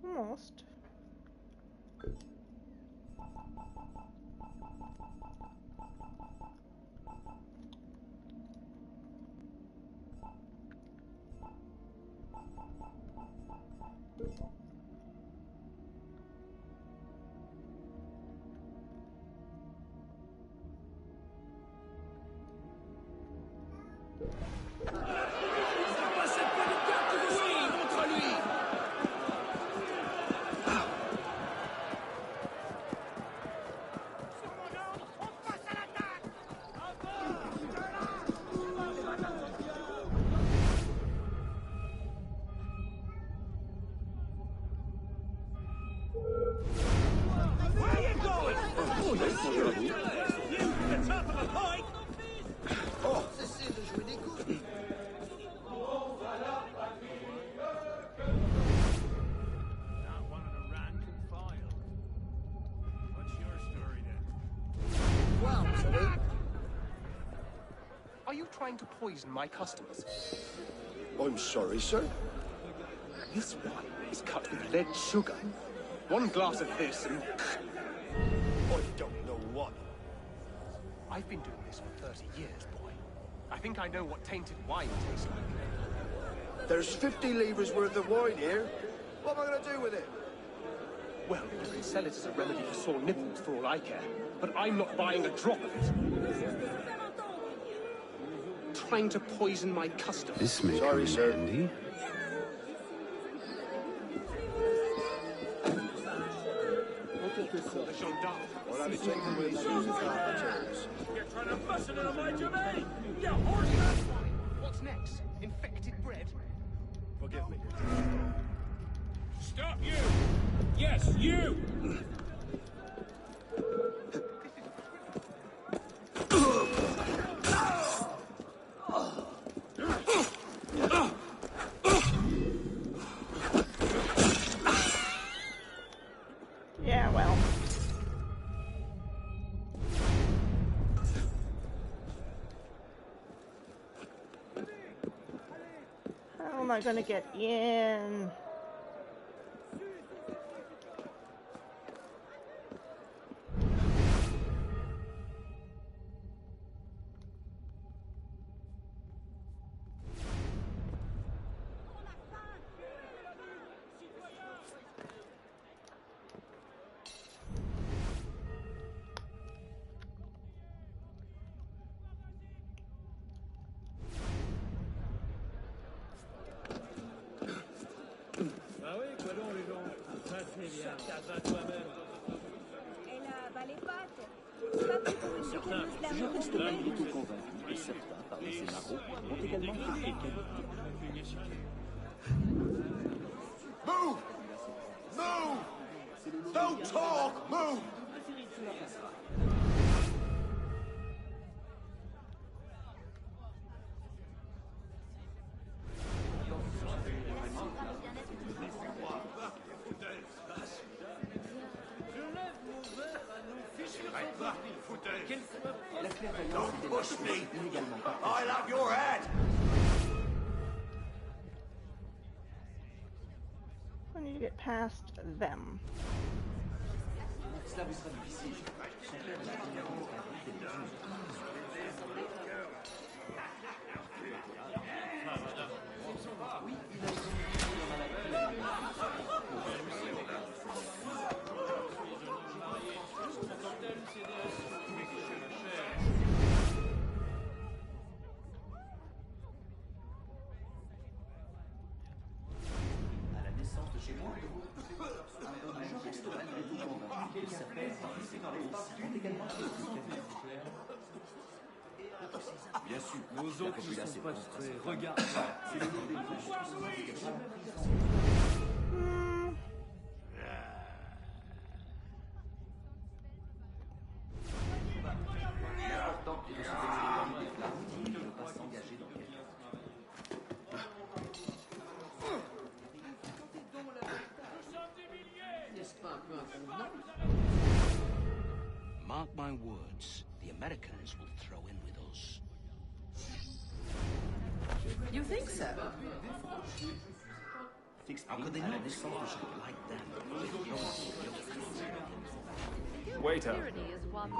Almost. Are you trying to poison my customers? I'm sorry, sir. This wine is cut with lead sugar. One glass of this and... I don't know what. I've been doing this for 30 years, boy. I think I know what tainted wine tastes like. There's 50 livres worth of wine here. What am I going to do with it? Well, you can sell it as a remedy for sore nipples for all I care. But I'm not buying a drop of it. Trying to poison my customers. This may Sorry, come in sir. handy. Call the gendarme. I'll have it taken with Susan Carpenter's. You're trying to bustle into my domain! You horse! What's next? Infected bread? Forgive me. Stop you! Yes, you! Yeah, well. How am I gonna get in? Ah oui, quoi donc les gens? Très très bien. Ça toi-même. Elle a les pattes. Pas pris pour une déclameuse Je d'armes reste belge. malgré tout convaincu que certains, parmi ces marauds, ont également quelques qualités. Move! Move! Don't talk! Move! Don't push me! I'll have your head! I need to get past them. Cela vous sera difficile. Son père l'a également appris des légendes. Oui, il a aussi dans la maladie. À la naissance de chez moi, je reste malgré tout convaincu qu'il s'appelle participer dans les ont également bien sûr, nos autres ne sont pas très... Regarde, c'est le nom des L'important est de se donner des flammes et de ne pas s'engager dans quelque N'est-ce pas un peu inconvenant? Mark my word. votes, the Americans will throw in with us. You think so? How could they not be selfish like them? Waiter. Tyranny is one.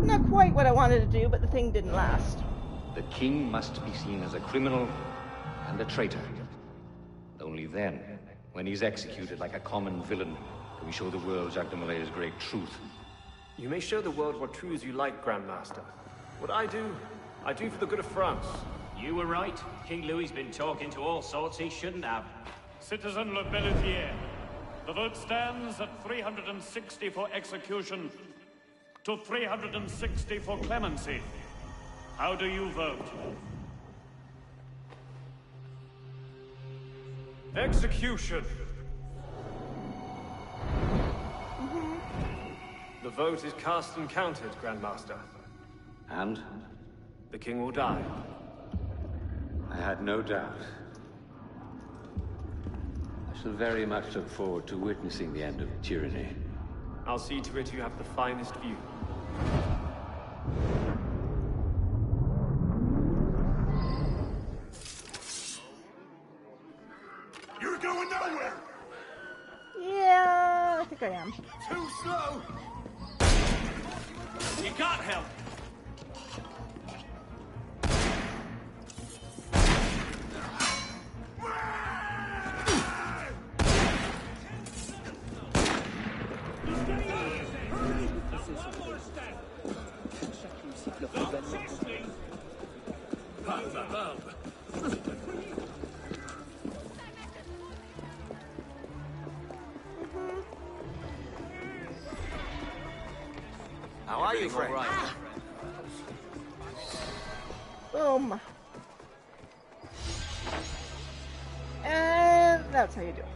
Not quite what I wanted to do, but the thing didn't last. The king must be seen as a criminal and a traitor. Only then, when he's executed like a common villain, can we show the world Jacques de Malay's great truth. You may show the world what truths you like, Grandmaster. What I do for the good of France. You were right. King Louis's been talking to all sorts he shouldn't have. Citizen Le Belletier, the vote stands at 360 for execution to 360 for clemency. How do you vote? Execution! The vote is cast and counted, Grandmaster. And? The king will die. I had no doubt. I shall very much look forward to witnessing the end of tyranny. I'll see to it you have the finest view. You're going nowhere! Yeah, I think I am. Too slow! You can't help. How are you, Frank? Boom. And that's how you do it.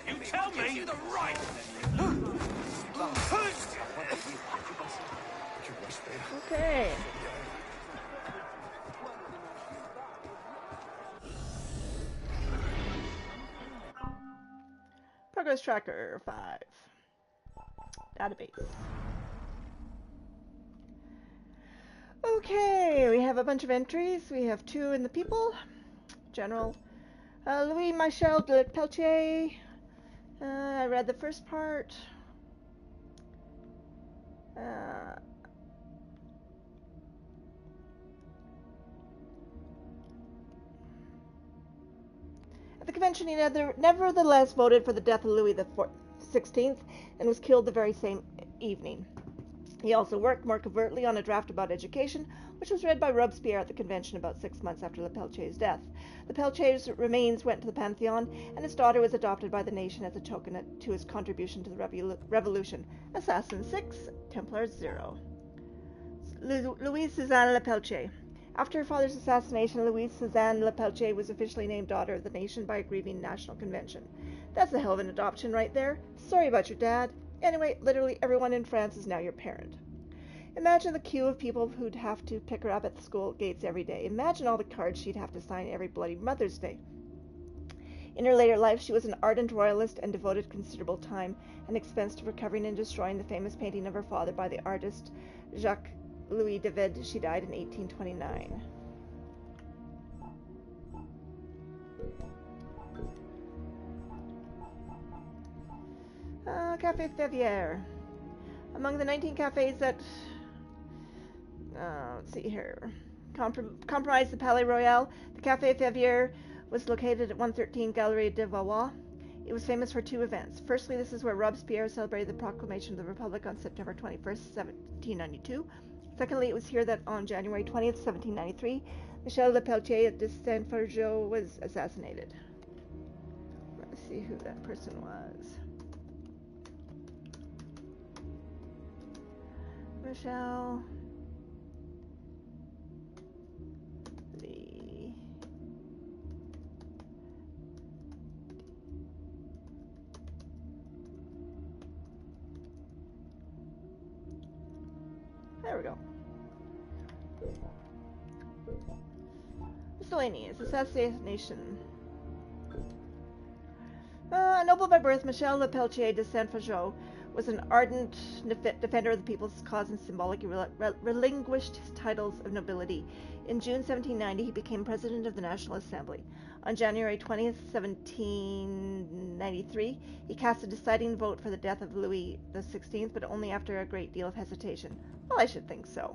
You tell me. The right. Okay. Progress tracker 5. Database. Okay, we have a bunch of entries. We have 2 in the people. General. Louis Michel de Peltier. I read the first part. At the convention, he nevertheless voted for the death of Louis XVI and was killed the very same evening. He also worked more covertly on a draft about education, which was read by Robespierre at the convention about 6 months after Lepeltier's death. Lepeltier's remains went to the Pantheon, and his daughter was adopted by the nation as a token to his contribution to the revolution. Assassin 6, Templars 0. Louise Suzanne Lepeltier. After her father's assassination, Louise Suzanne Lepeltier was officially named Daughter of the Nation by a grieving national convention. That's a hell of an adoption right there. Sorry about your dad. Anyway, literally everyone in France is now your parent. Imagine the queue of people who'd have to pick her up at the school gates every day. Imagine all the cards she'd have to sign every bloody Mother's Day. In her later life, she was an ardent royalist and devoted considerable time and expense to recovering and destroying the famous painting of her father by the artist Jacques-Louis David. She died in 1829. Café Févière. Among the 19 cafes that, let's see here, comprised the Palais Royal, the Café Févière was located at 113 Galerie de Valois. It was famous for 2 events. Firstly, this is where Robespierre celebrated the proclamation of the Republic on September 21st, 1792. Secondly, it was here that on January 20th, 1793, Michel Lepeltier de Saint-Fargeau was assassinated. Let's see who that person was. Michel Lee. There we go. So Miscellaneous. Assassination. Noble by birth, Michel Le Peltier de Saint-Fargeau was an ardent defender of the people's cause and symbolically relinquished his titles of nobility. In June 1790, he became president of the National Assembly. On January 20th, 1793, he cast a deciding vote for the death of Louis XVI, but only after a great deal of hesitation. Well, I should think so.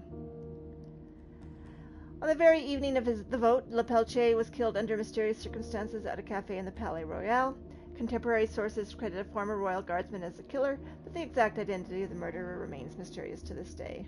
On the very evening of the vote, Le Peltier was killed under mysterious circumstances at a cafe in the Palais Royal. Contemporary sources credit a former royal guardsman as the killer, but the exact identity of the murderer remains mysterious to this day.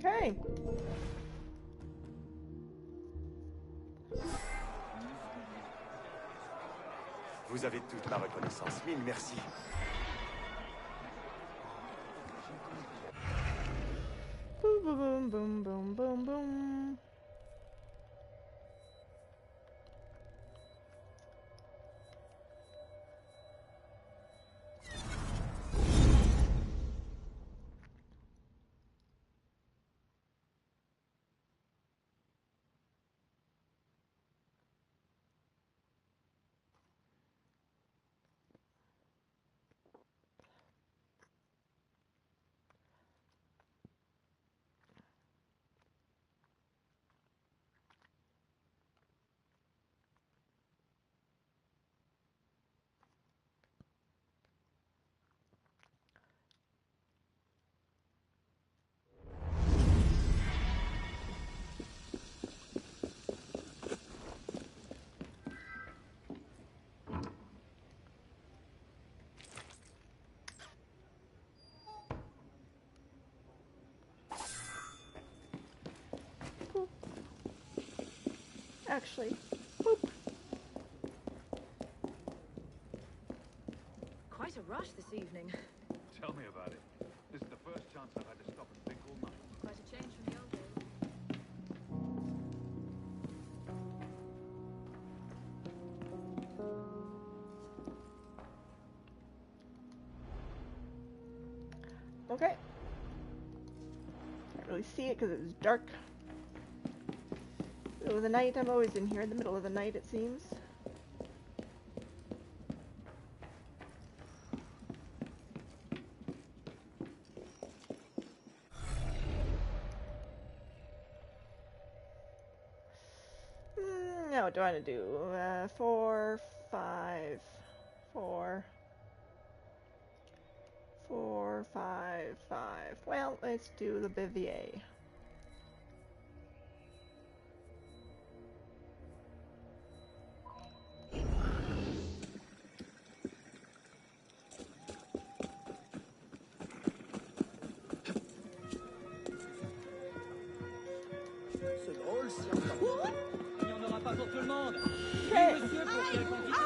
Okay. Vous avez toute ma reconnaissance. Mille merci. Boom, boom, boom, boom, boom, boom. Actually, boop. Quite a rush this evening. Tell me about it. This is the first chance I've had to stop and think all night. Quite a change from the old days. Okay. Can't really see it because it's dark. Middle of the night. I'm always in here in the middle of the night, it seems. Now what do I want to do? 4, 5, 4, 4, 5, 5. Well, let's do the Bivier. C'est drôle, si on... Il n'y en aura pas pour tout le monde. Okay. Oui, monsieur, pour quelle condition?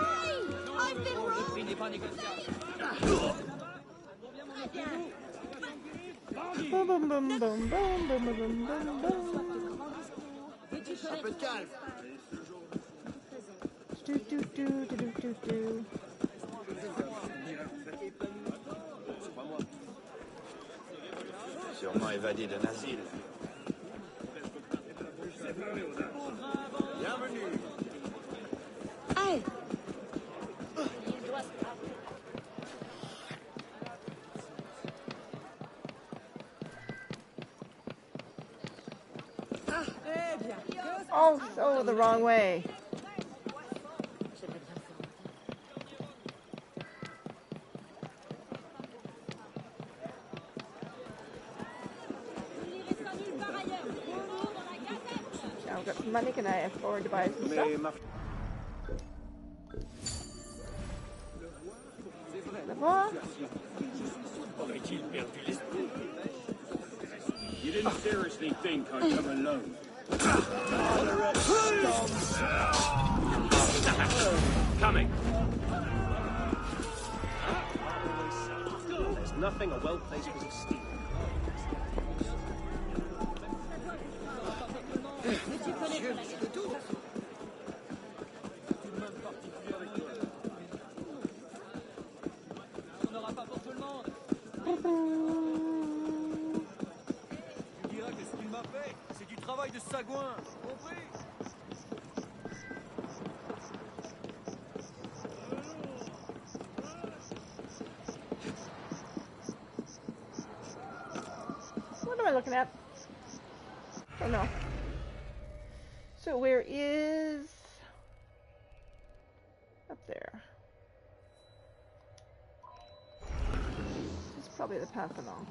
Non, le prix n'est pas négociable. Boom, boom, boom, boom, boom, boom, boom, boom, boom, boom. Un peu de calme. Do, do, do, do, do, do, do. Sûrement évadé d'un asile. Bienvenue. Hey! Oh, so the wrong way. Vous n'irez sans nulle part ailleurs. got some money. Can I afford to buy some stuff? What? You didn't seriously think I'd come alone? Coming. There's nothing a well-placed piece of steel. Tu diras que ce qu'il m'a fait, c'est du travail de sagouin, compris? What am I looking at? Oh no. So where is... Up there. This is probably the path along.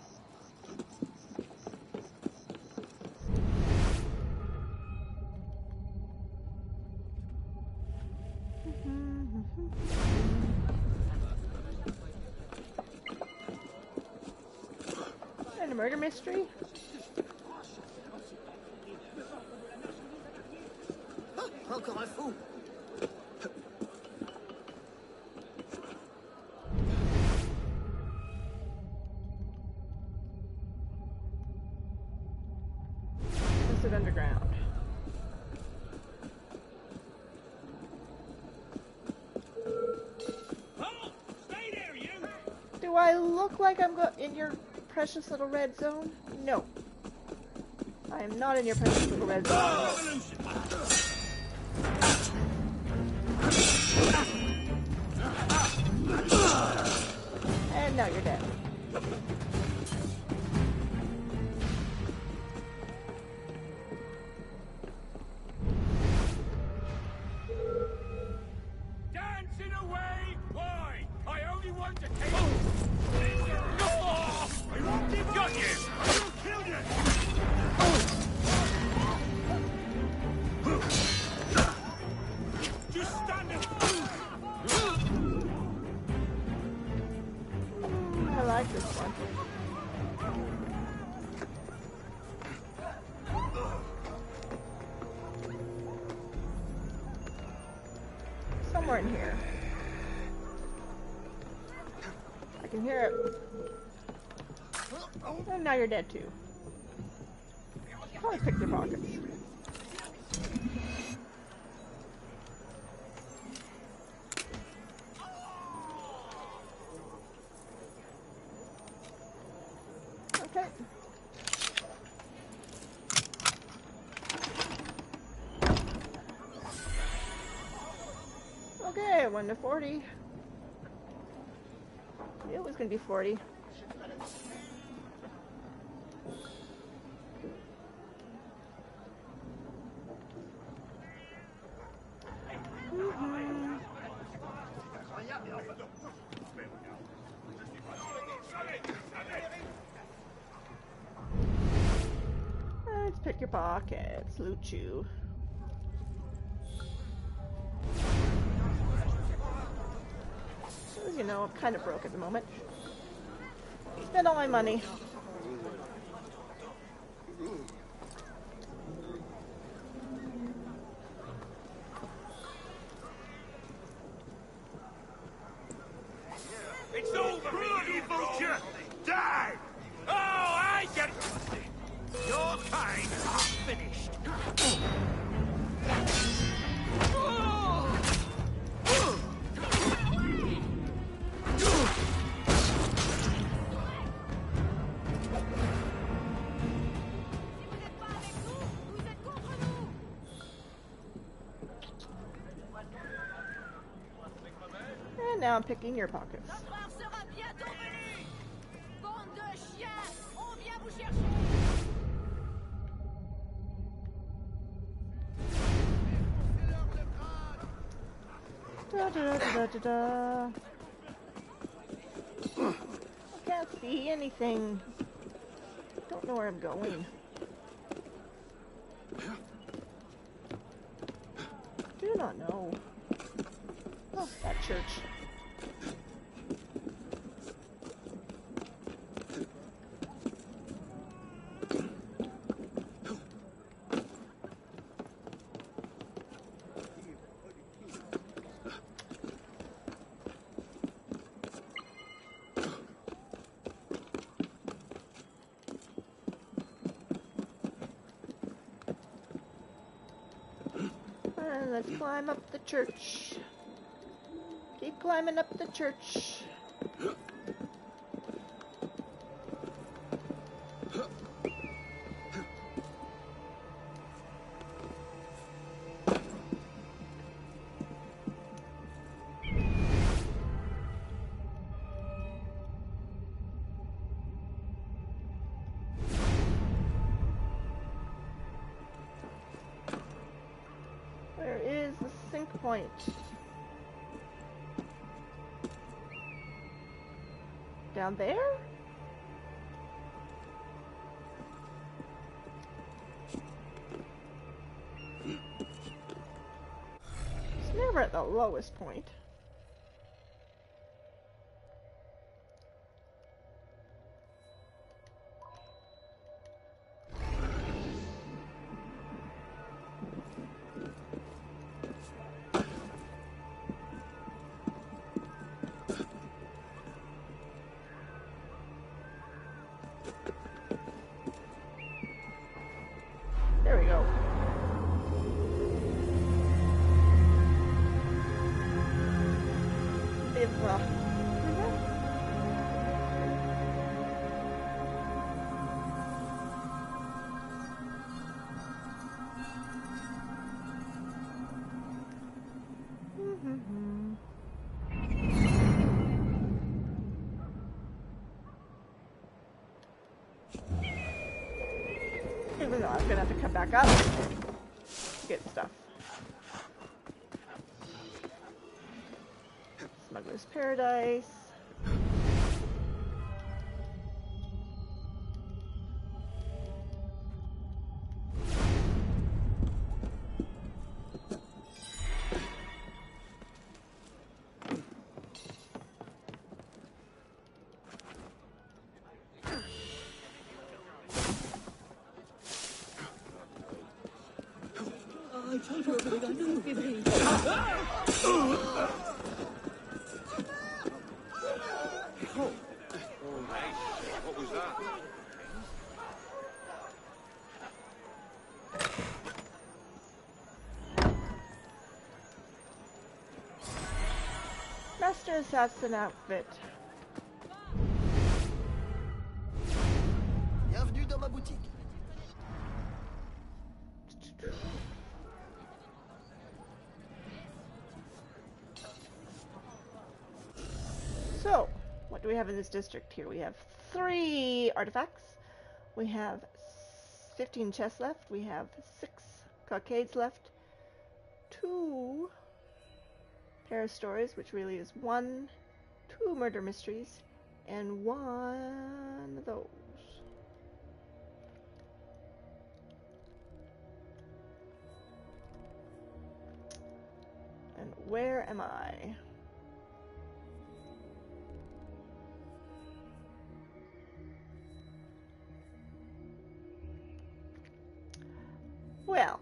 And a murder mystery? Encore un fou! Is it underground? Stay there, you! Do I look like I'm in your precious little red zone? No. I am not in your precious little red zone. And now you're dead. Dancing away? Why? I only want to take... Got you! I'll kill you! Just stand it! I like this one. Somewhere in here. I can hear it. And now you're dead too. Probably pick your pockets. Okay. Okay, 1 to 40. It was gonna be 40. Let's pick your pockets, loot you. As you know, I'm kind of broke at the moment. Spent all my money. It's over, bloody vulture! Die! Oh, I get it! Your kind are finished! And now I'm picking your pockets. Da, da, da, da, da. I can't see anything. Don't know where I'm going. do not know. Oh, that church. And let's climb up the church. Keep climbing up the church. Where is the sync point? Down there? It's never at the lowest point. There we go. If, even though I'm gonna have to come back up to get stuff. Smuggler's Paradise. I told you over the gun. What was that? Master Assassin outfit. Bienvenue dans ma boutique. So, what do we have in this district here? We have 3 artifacts. We have 15 chests left. We have 6 cockades left. 2 Paris stories, which really is 1, 2 murder mysteries, and 1 of those. And where am I? Well,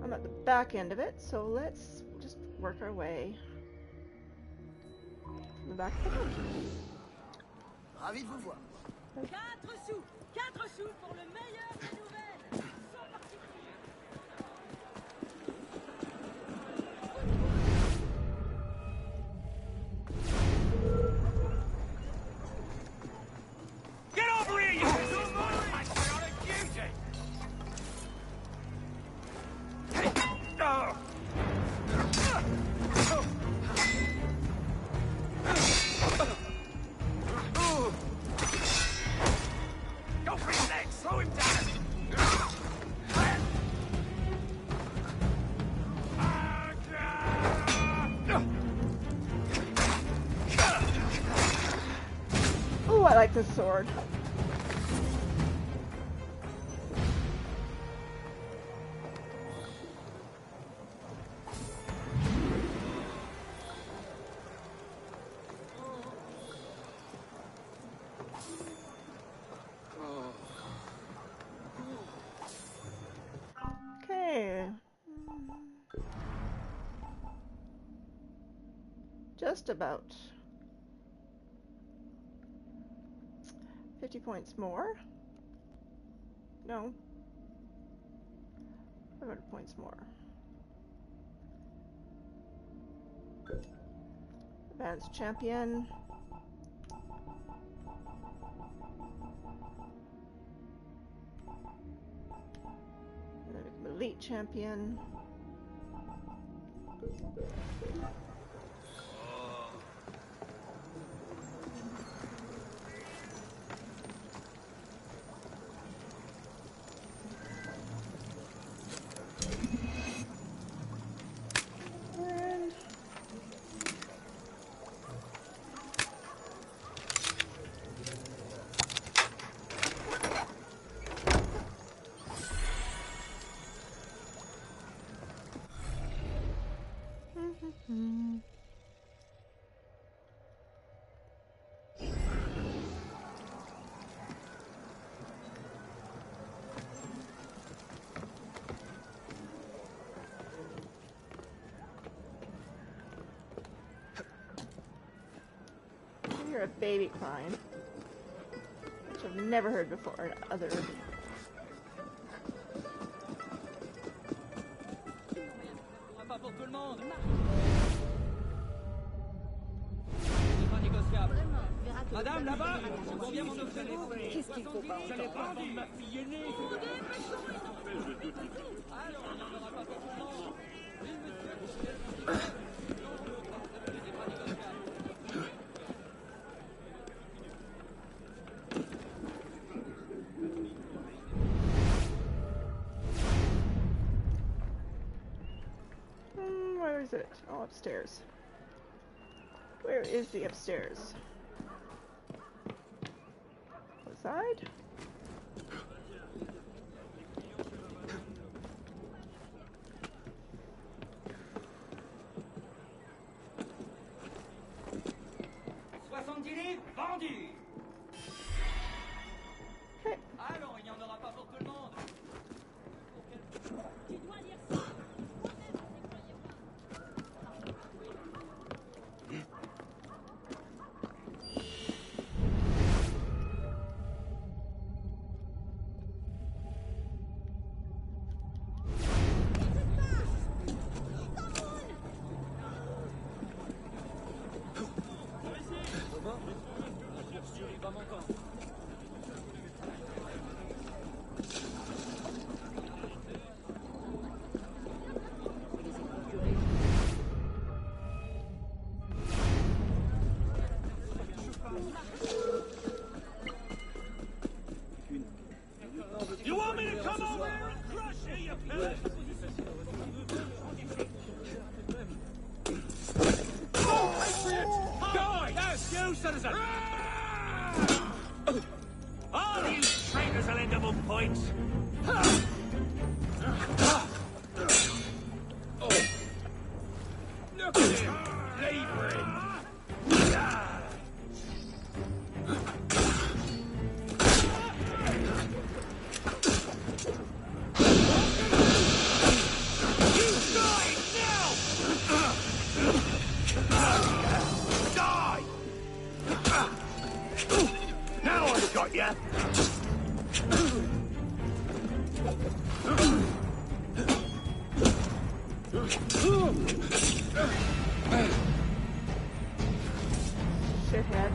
I'm at the back end of it, so let's just work our way from the back of the boat. Ravi de vous voir. 4 sous! 4 sous pour le meilleur des nouvelles! Sans particulier! Get over here, you! You're on a duty! Go for his legs! Slow him down! I like this sword. Okay. Just about 50 points more. No. 500 points more. Advanced champion. And then become elite champion. You're a baby crying, which I've never heard before in other. Pas pour tout le monde. C'est pas négociable. Madame, là-bas, combien m'en offrez-vous? Qu'est-ce qu'il faut pas entendre? J'allais pas vendre ma fille aînée. Alors, on n'en aura pas pour tout le monde. Oui, monsieur. Where is it? Oh, upstairs. Where is the upstairs? Outside? Vendu. Okay. Alors, il n'y en aura pas pour tout le monde. Tu dois lire ça. You want me to come over here and crush you, you pillar? Oh, Patriots! Die! Yes, you citizen! All you traitors will end up on points. Look at him, laboring. Got ya! Shithead.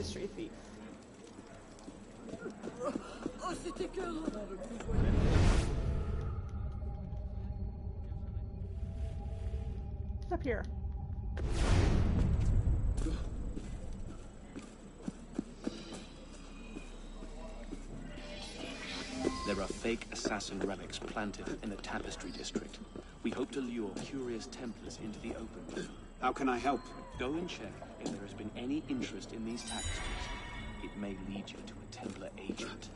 tapestry thief. Oh, c'était que... What's up here? There are fake assassin relics planted in the tapestry district. We hope to lure curious Templars into the open. How can I help? Go and check if there has been any interest in these tapestries. It may lead you to a Templar agent.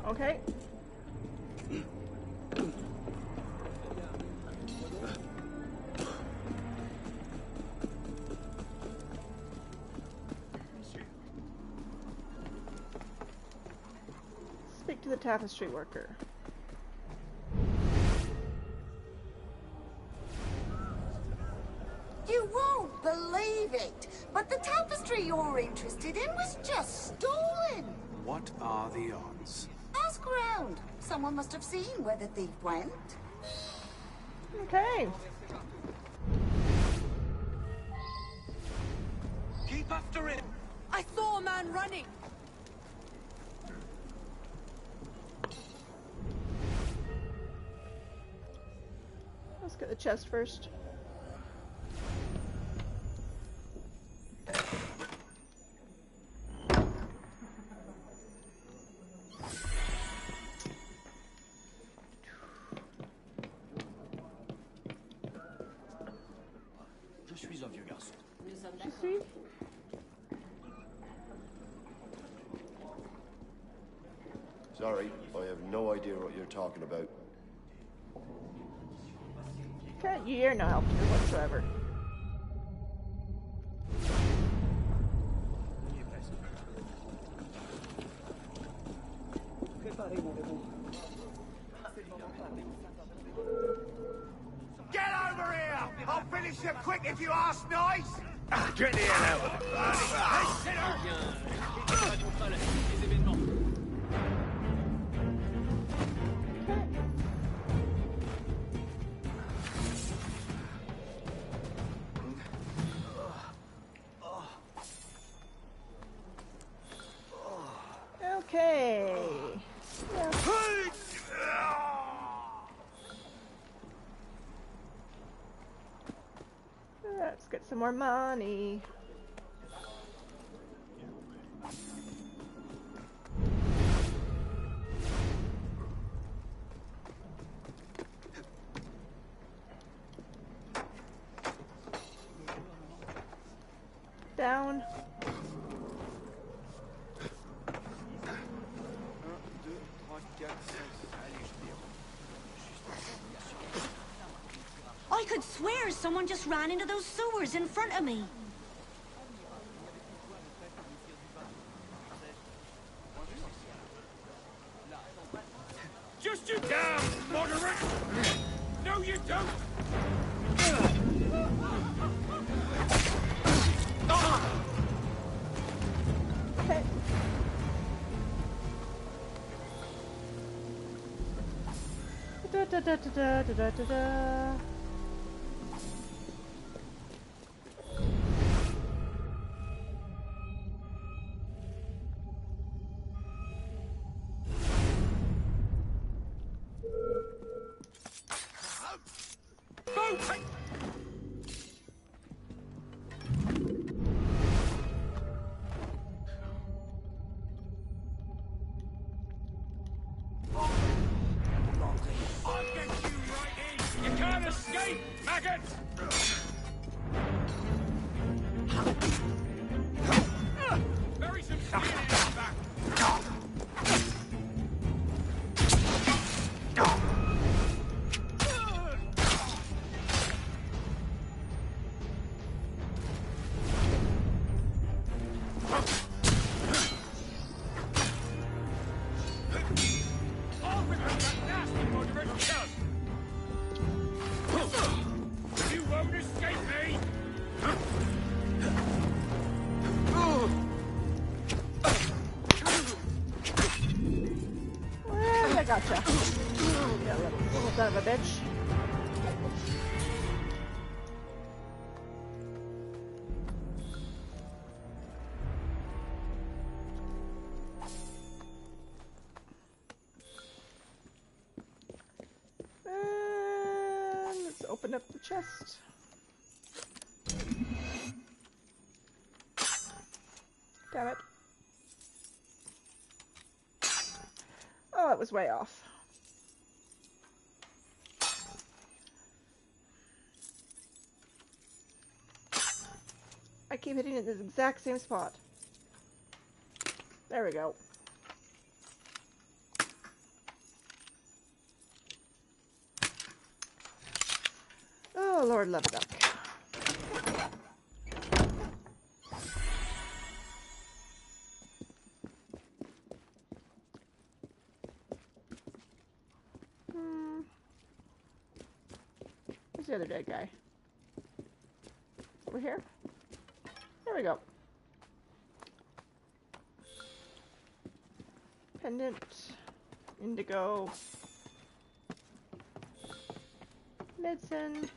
Okay. Speak to the tapestry worker. You won't believe it, but the tapestry you're interested in was just stolen. What are the odds? Ask around. Someone must have seen where the thief went. Okay. Keep after him! I saw a man running. Let's get the chest first. Je suis un vieux garçon. Nous sommes Je d'accord. suis. Sorry, I have no idea what you're talking about. Okay, you're no help here whatsoever. Get over here! I'll finish you quick if you ask nice! Get the hell out of it! Hey, Okay. Yeah. Let's get some more money. Down. I could swear someone just ran into those sewers in front of me. just you down, moderate! No, you don't! Okay. Da da da da da da da da. I'll get you right in! You can't escape, maggot! Bury some skin in his back! On with that nasty moderate chub! You won't escape me! Well, I gotcha. son of a bitch. And let's open up the chest. Damn it. Oh, it was way off. I keep hitting it in this exact same spot. There we go. Oh, Lord love a duck. Where's the other dead guy? Over here? There we go. Pendant. Indigo. Medicine.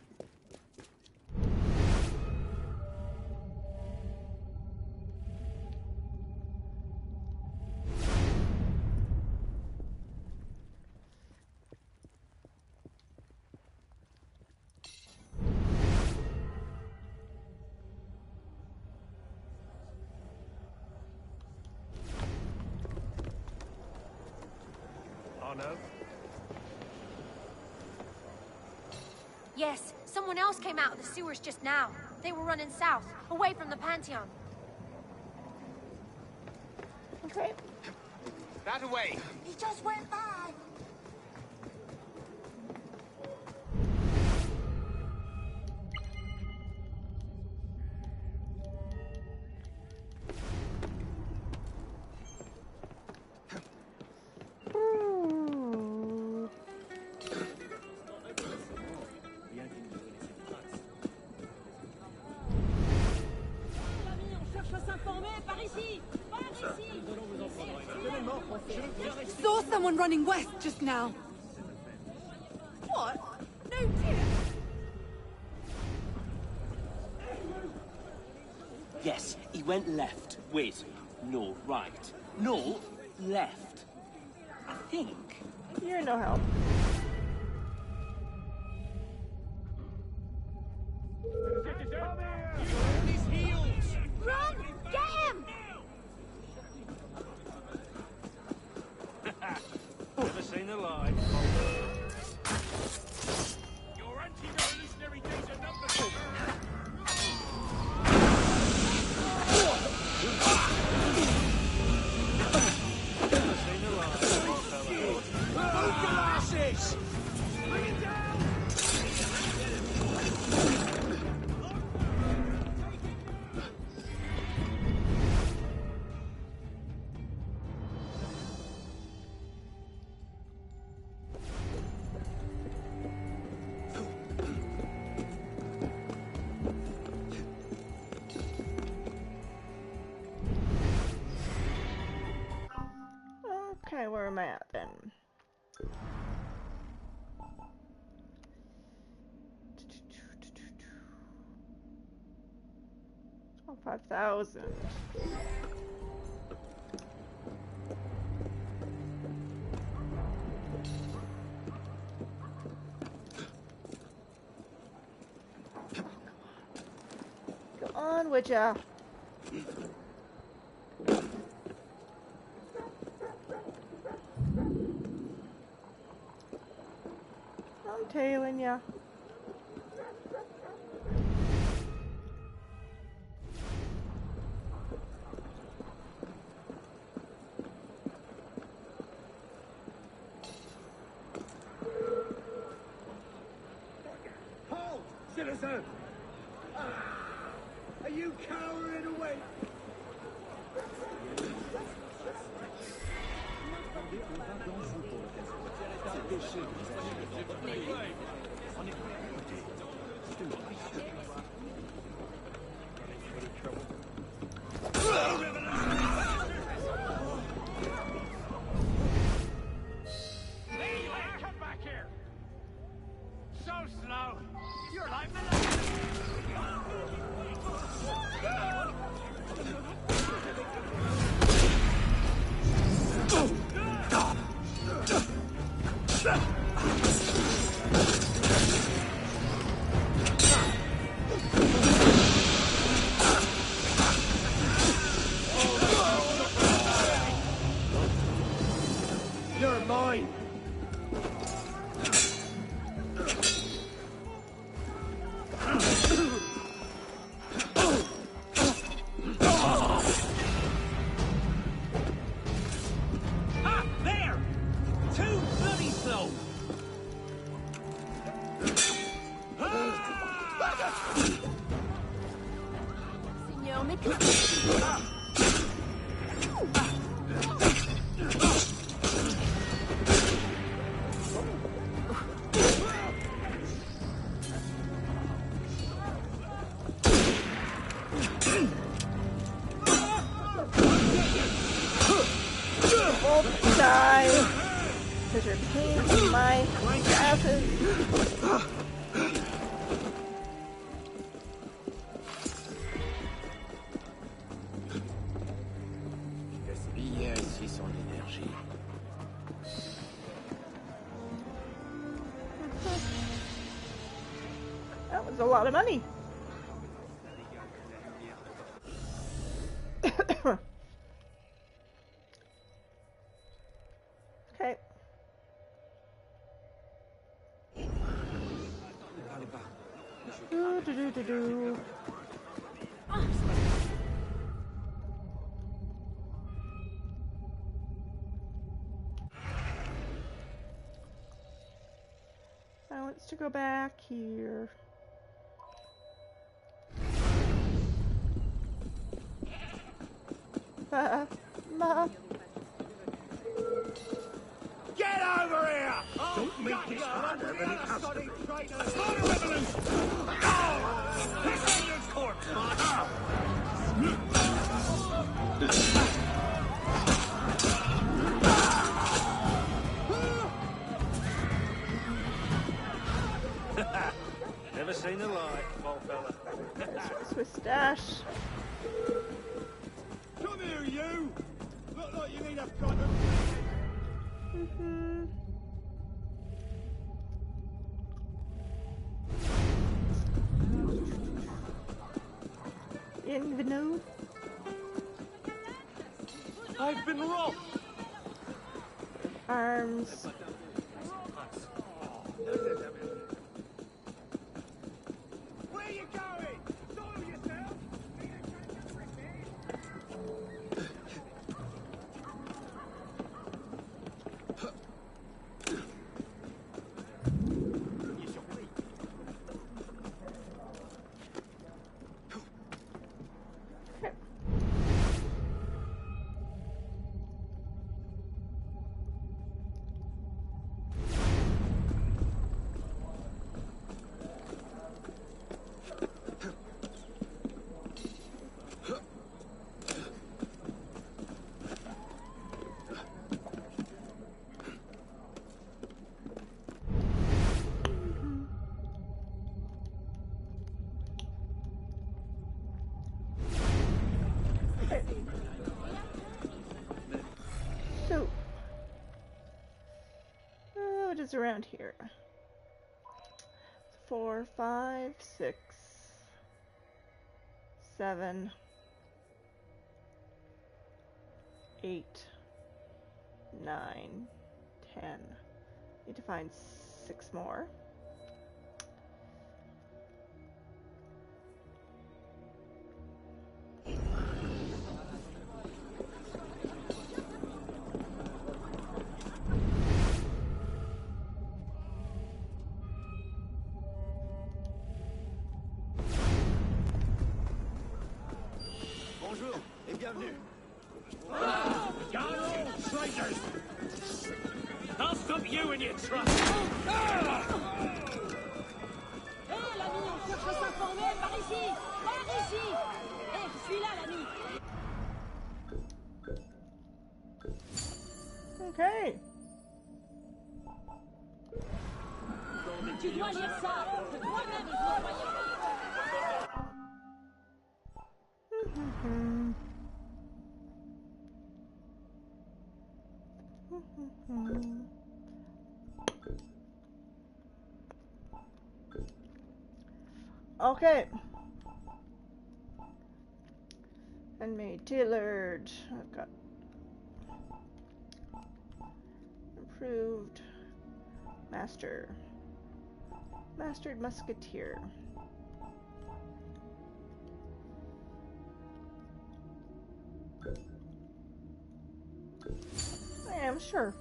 No? Yes, someone else came out of the sewers just now. They were running south, away from the Pantheon. Okay. That away! He just went by. Saw someone running west just now. What? No tip? Yes, he went left. Wait, no, right. No, left. I think. You're no help. Run! Get him! Never seen the light. Your anti-revolutionary days are numbered. Never seen the light. Glasses! Bring it down! Okay, where am I at then? Oh, 5,000. Go on, would ya? I'm tailing ya. Halt, citizen! Are you cowering away? Come back here! slow. You're like You're mine. Ah, there! Too bloody slow! Seigneur, mais que... Both die. Because you're pains in my asses. Gaspiller ici son énergie. That was a lot of money. Okay. Do. I want to go back here. Ma. Get over here! Don't make this harder than it has to be. It's not a revolution! Oh! Pick on your corpse, Never seen the like, old fella. Swiss dash. Come here, you! Look like you need a cotton. Invenu. I've been robbed! Arms. Where you going? Soil yourself! So, what is around here? 4, 5, 6, 7, 8, 9, 10. Need to find 6 more. Bonjour et bienvenue. Traitors! I'll stop you in your trust! Hé, l'ami, on cherche à s'informer, par ici! Par ici! Hé, je suis là, l'ami! Okay. Tu dois lire ça. Que toi-même, vous ne croyez Okay. Handmade tailored. I've got improved mastered musketeer. I am sure.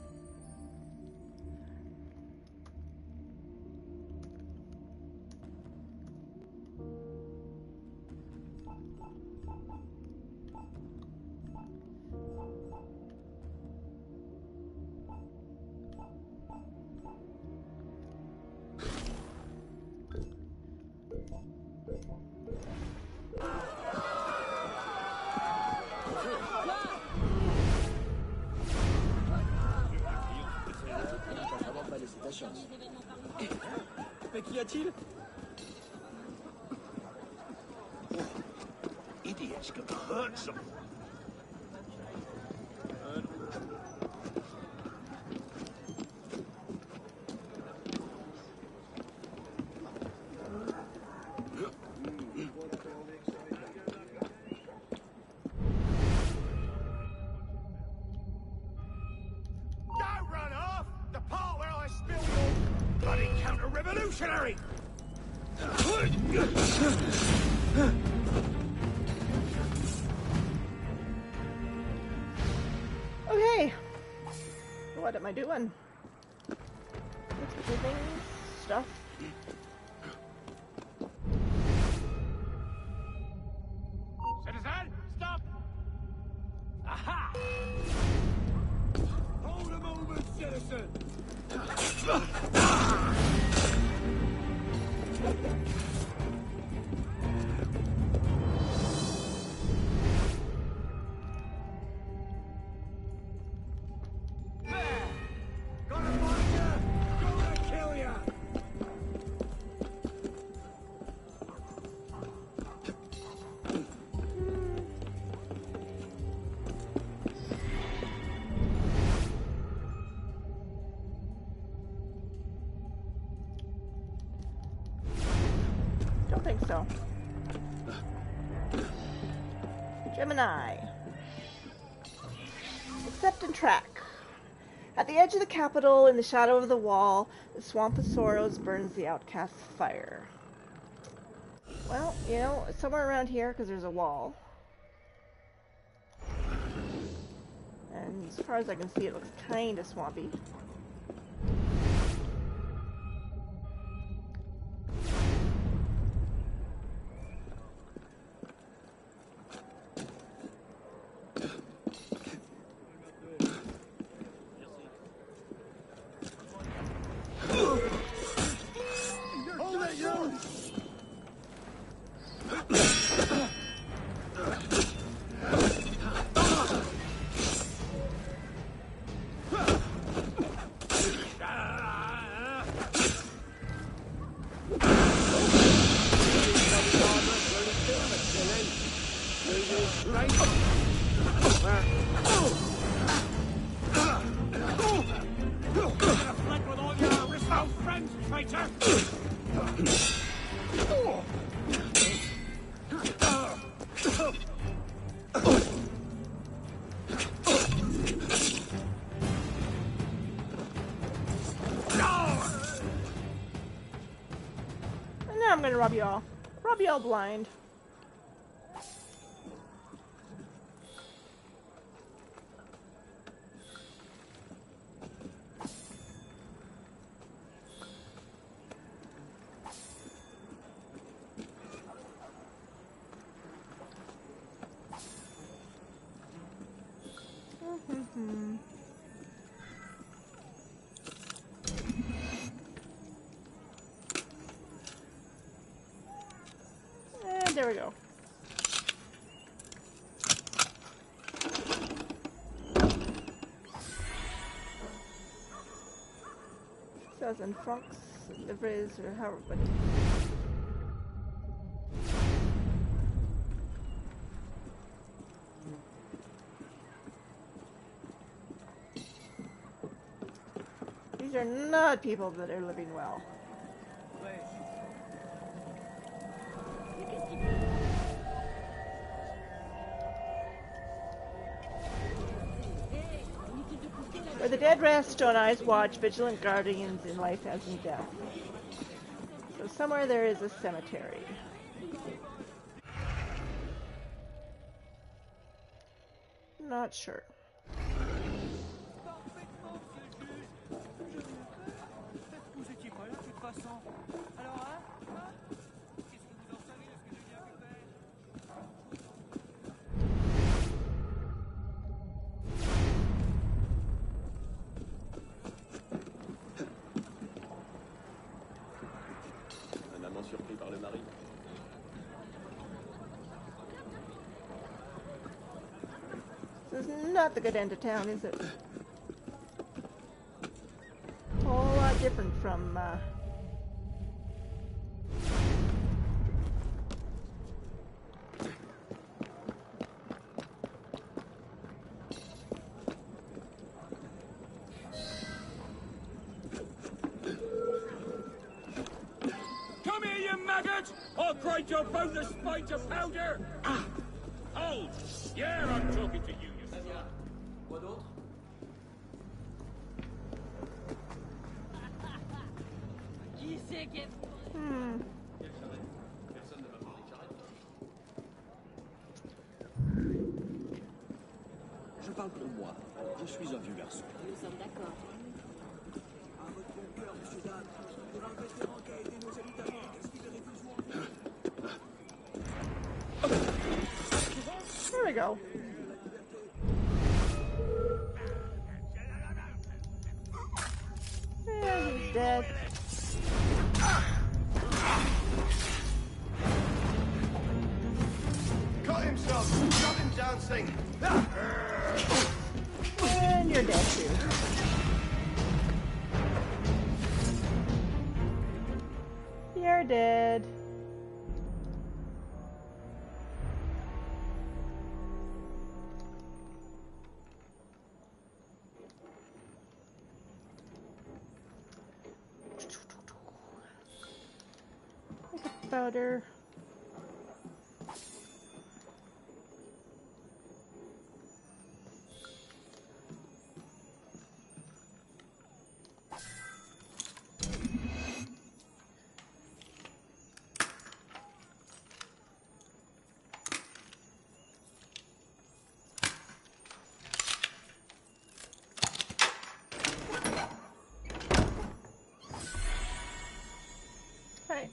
Mais qu'y a-t-il? Idiot's gonna hurt some. Don't run off! The part where I spill your bloody counter-revolutionary! Okay. What am I doing? It's moving stuff. Citizen, stop! Aha! Hold a moment, citizen! There! Gonna find ya! Gonna kill ya! Don't think so. Gemini. Accept and track. At the edge of the capital, in the shadow of the wall, the swamp of sorrows burns the outcast's fire. Well, you know, it's somewhere around here because there's a wall. And as far as I can see, it looks kind of swampy. Hold it, you! Reflect with all your Aristo friends, traitor! And now I'm gonna rob you all. Rob you all blind. And there we go. $1,000 francs. liveries, or however. But these are not people that are living well. Where the dead rest, stone eyes watch, vigilant guardians in life as in death. So somewhere there is a cemetery. Not sure. Vous étiez pas là de toute façon. Alors, hein? Qu'est-ce que vous en savez de ce que j'ai bien pu faire? Un amant surpris par le mari. This is not the good end of town, is it? A whole lot different from, Come here, you maggot! I'll grind your boneless spine to powder! Hold! Yeah, I'm talking to you, you slut. Quoi d'autre? Qui c'est qui est... Personne ne m'a parlé de charrette. Je parle pour moi. Je suis un vieux garçon. Nous sommes d'accord. À votre bon cœur, monsieur Dame. Pour un vétéran qui a aidé nos élites d'Amérique, est-ce qu'il est there we go. Yeah, he's dead. Cut himself! Shot him dancing! And you're dead too. You're dead. Powder. Hey.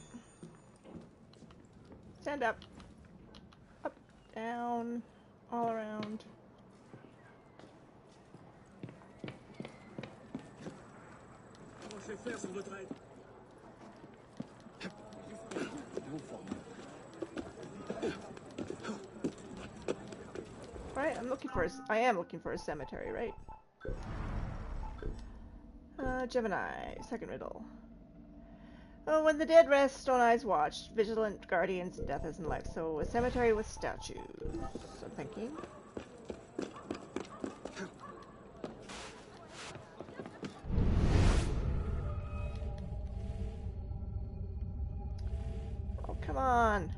Stand up. Up, down, all around. Comment je vais faire sans votre aide? Right, I am looking for a cemetery, right? Gemini, second riddle. Oh, when the dead rest, stone eyes watch, vigilant guardians, death is in life. So a cemetery with statues, I'm thinking. Oh, come on.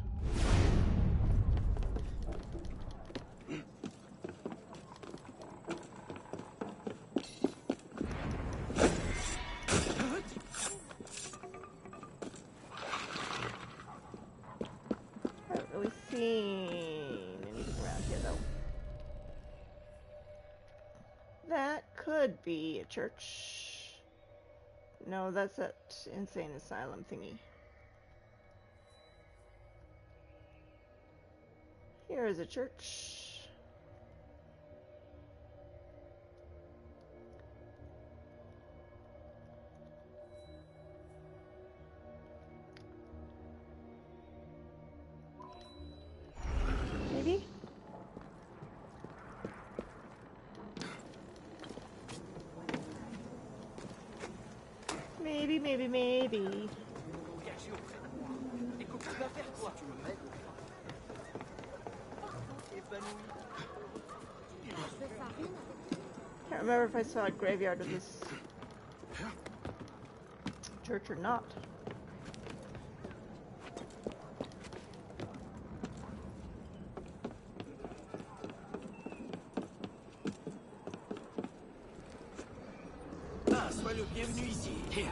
Could be a church. No, that's that insane asylum thingy. Here is a church. Maybe? Maybe. Can't remember if I saw a graveyard of this church or not. Ah, sois le bienvenu ici. Here.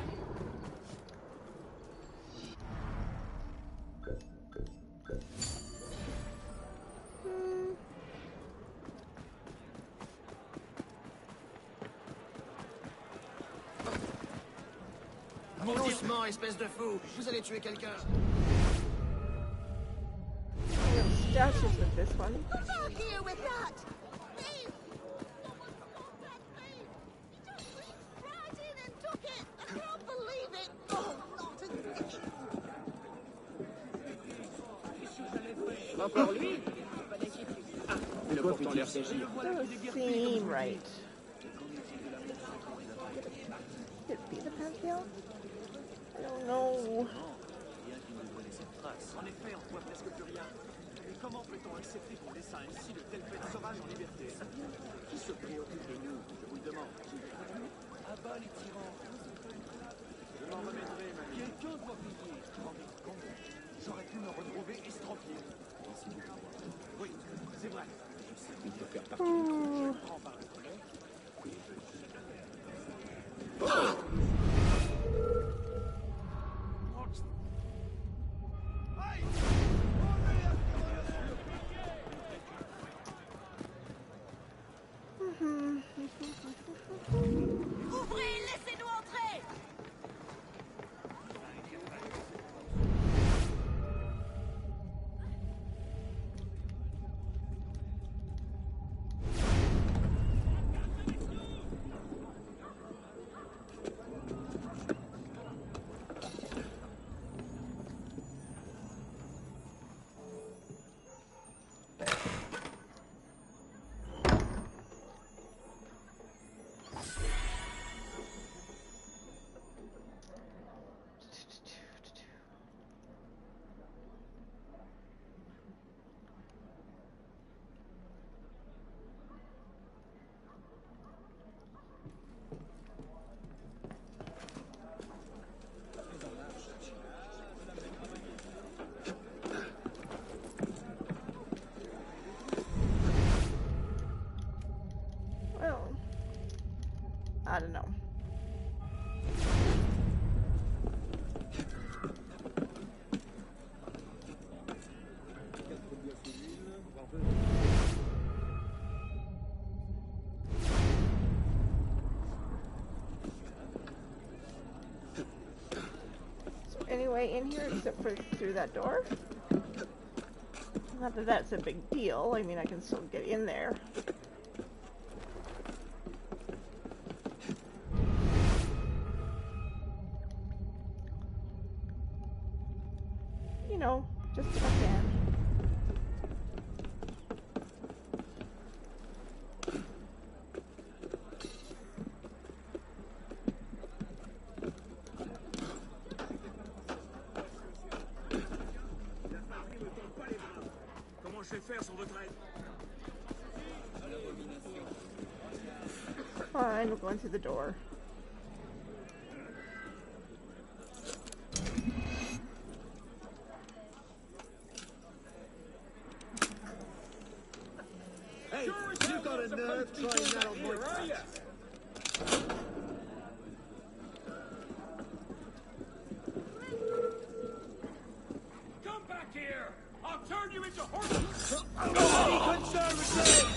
Maudissement, espèce de fou! Vous allez tuer quelqu'un! Stashes with this one. What's out here with that? Right in and took it! I can't believe it! Oh, not again! Encore lui? Ah, une pourtant l'air d'agir. Doesn't seem right. Could it be the Pantheon? I don't know. En effet, on voit presque plus rien. Mais comment peut-on accepter qu'on laisse ainsi de telles bêtes sauvages en liberté? Qui se préoccupe de nous? Je vous le demande. À bas les tyrans. Je m'en remettrai, ma vie. Quelqu'un doit payer. Rendez-vous compte? J'aurais pu me retrouver estropié. Oui, c'est vrai. Je sais qu'il peut faire partie du truc. Je le prends par le collet. Ouvrez, laissez-nous entrer! I don't know. So anyway, in here except for through that door. Not that that's a big deal. I mean, I can still get in there. You know, just if I can. Comment je vais faire sans votre aide? Fine, we're going through the door. Hey, you got a nerve trying that on my cat? Come back here! I'll turn you into horses! Be conservative!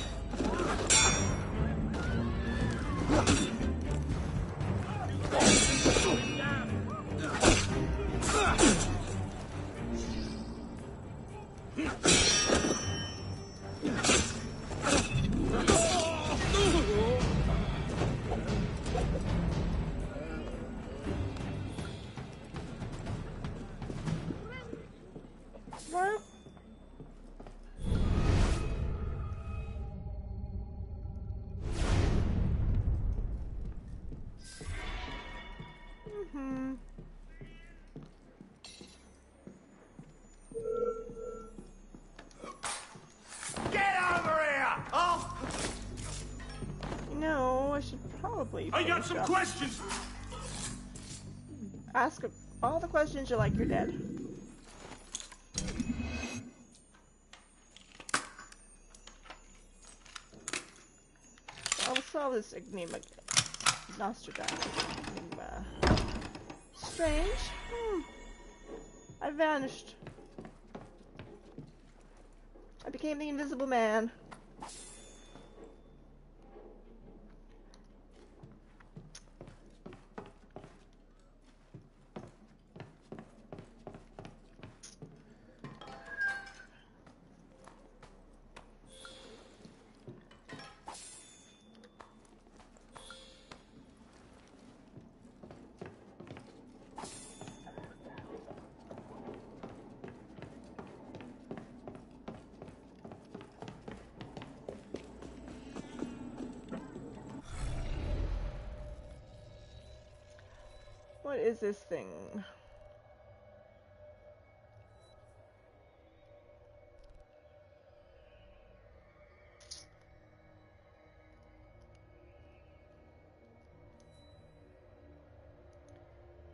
quickly. I got some questions! Ask all the questions you like, you're dead. I'll solve this enigma. Nostradamus. Enigma. Strange. I vanished. I became the Invisible Man. What is this thing?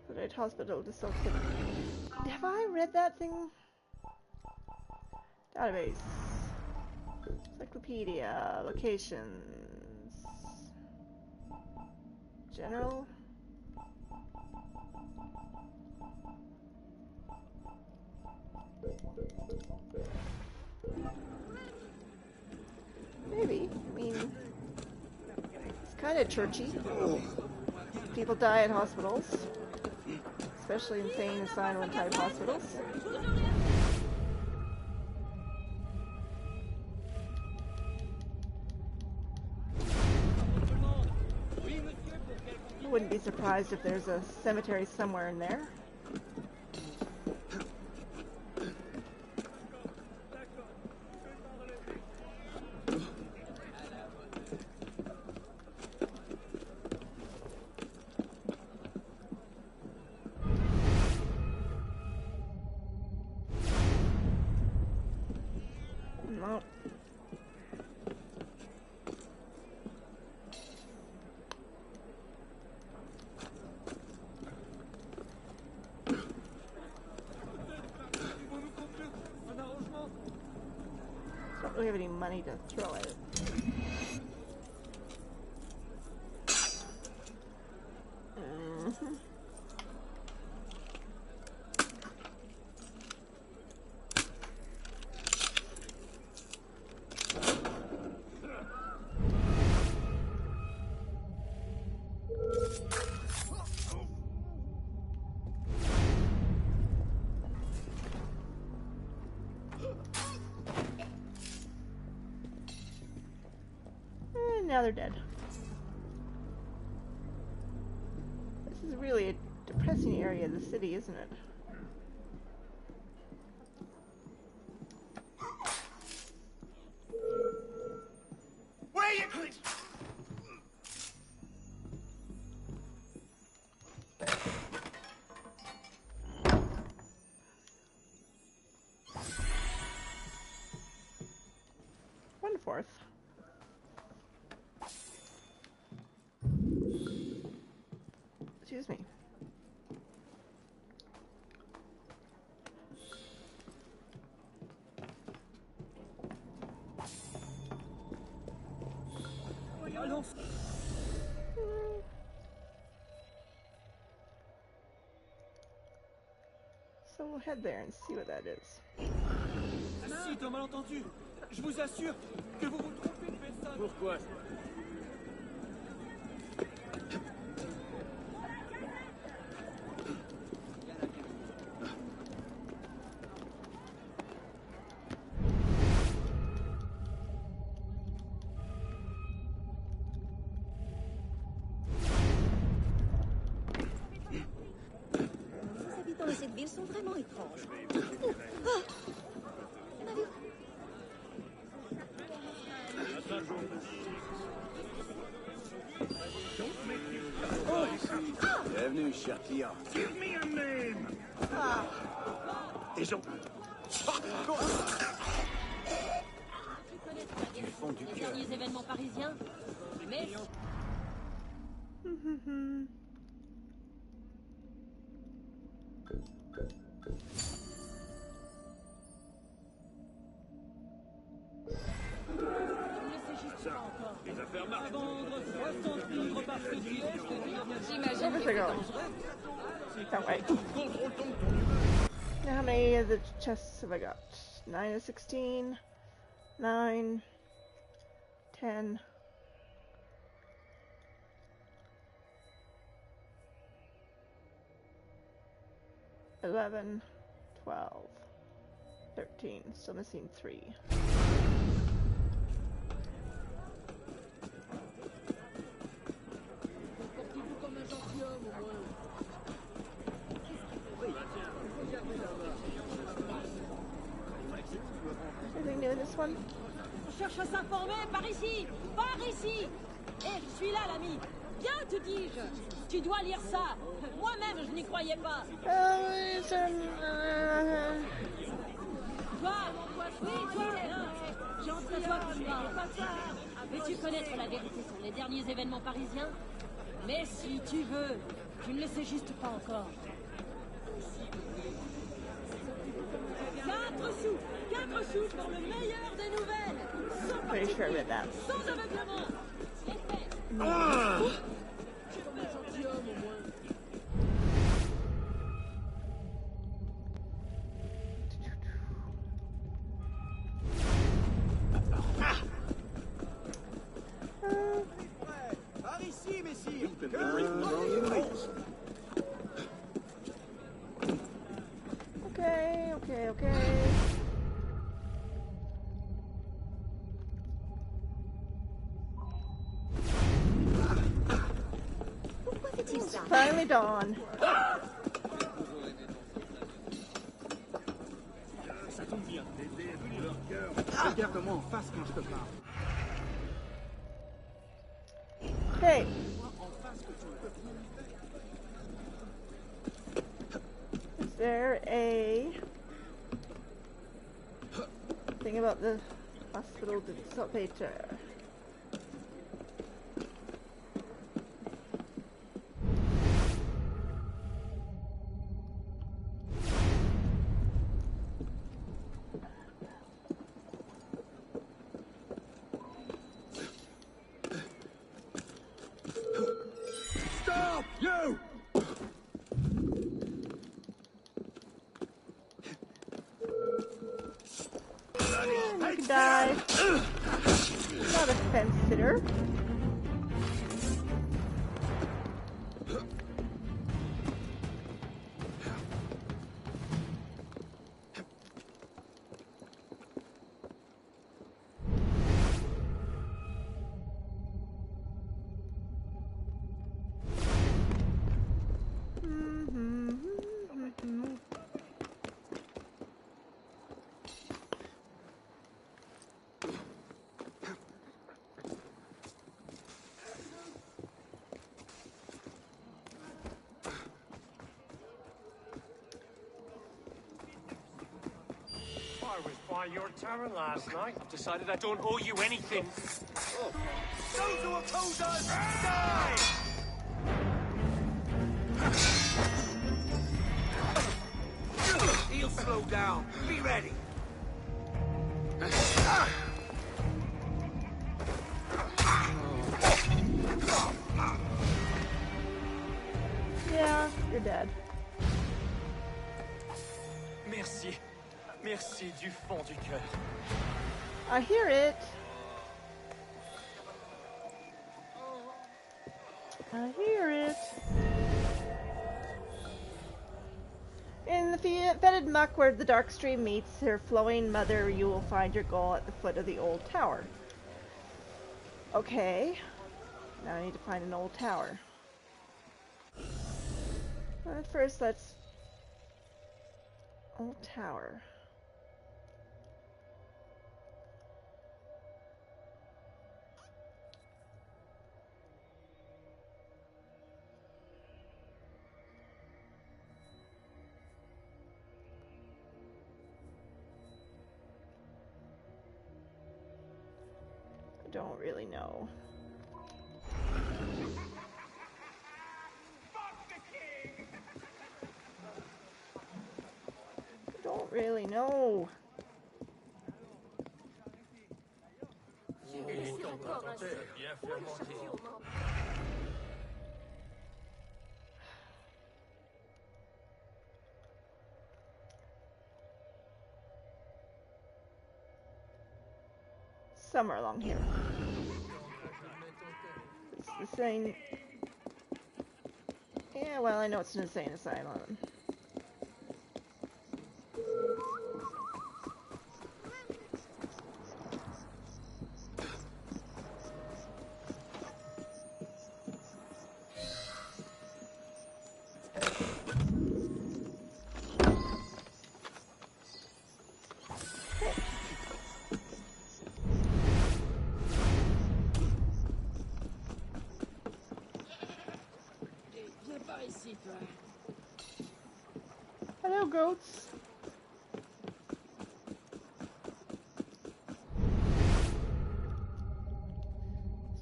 The Red Hospital to self. Have I read that thing? Database. Encyclopedia. Locations. General. Maybe. I mean, it's kind of churchy. People die at hospitals, especially insane asylum type hospitals. I wouldn't be surprised if there's a cemetery somewhere in there. No. Don't really have any money to throw at it. Now they're dead. This is really a depressing area of the city, isn't it? Where you? One-fourth. Excuse me. So we'll head there and see what that is. Cite un malentendu. Je vous assure que vous vous trompez de personne. Pourquoi? Les habitants de cette ville sont vraiment étranges. Bienvenue, cher client. Give me a name. Des gens. Du fond du cœur. Les derniers événements parisiens. Mais That way. Now how many of the chests have I got? 9 of 16, 9, 10, 11, 12, 13. Still missing 3. Anything new in this one? On cherche à s'informer, par ici! Par ici! Eh, je suis là, l'ami! Viens, te dis-je! Tu dois lire ça! Moi-même, je n'y croyais pas! Toi, mon poisson! Oui, toi! J'entre à toi qui parle! Veux-tu connaître la vérité sur les derniers événements parisiens? Mais si tu veux, tu ne le sais juste pas encore. 4 sous pour le meilleur des nouvelles! Sans Pretty sure I read that. sans aveuglement! Par ici, messire! Okay. It's finally dawn. Ça tombe bien, t'aider à brûler leur cœur. Regarde-moi en face quand je te parle. Okay. Is there a thing about the hospital de Salpeter? Stop! You! You could die. Not a fence sitter. I was by your tower last night. I've decided I don't owe you anything. Oh. Those who oppose us, die! He'll slow down. Be ready. Yeah, you're dead. Merci. Merci du fond du cœur. I hear it. I hear it. In the fetid muck where the dark stream meets her flowing mother, you will find your goal at the foot of the old tower. Okay. Now I need to find an old tower. But first, let's... Old tower. Don't really know. don't really know. Somewhere along here. It's the same. Yeah, well, I know it's an insane asylum. Hello, goats.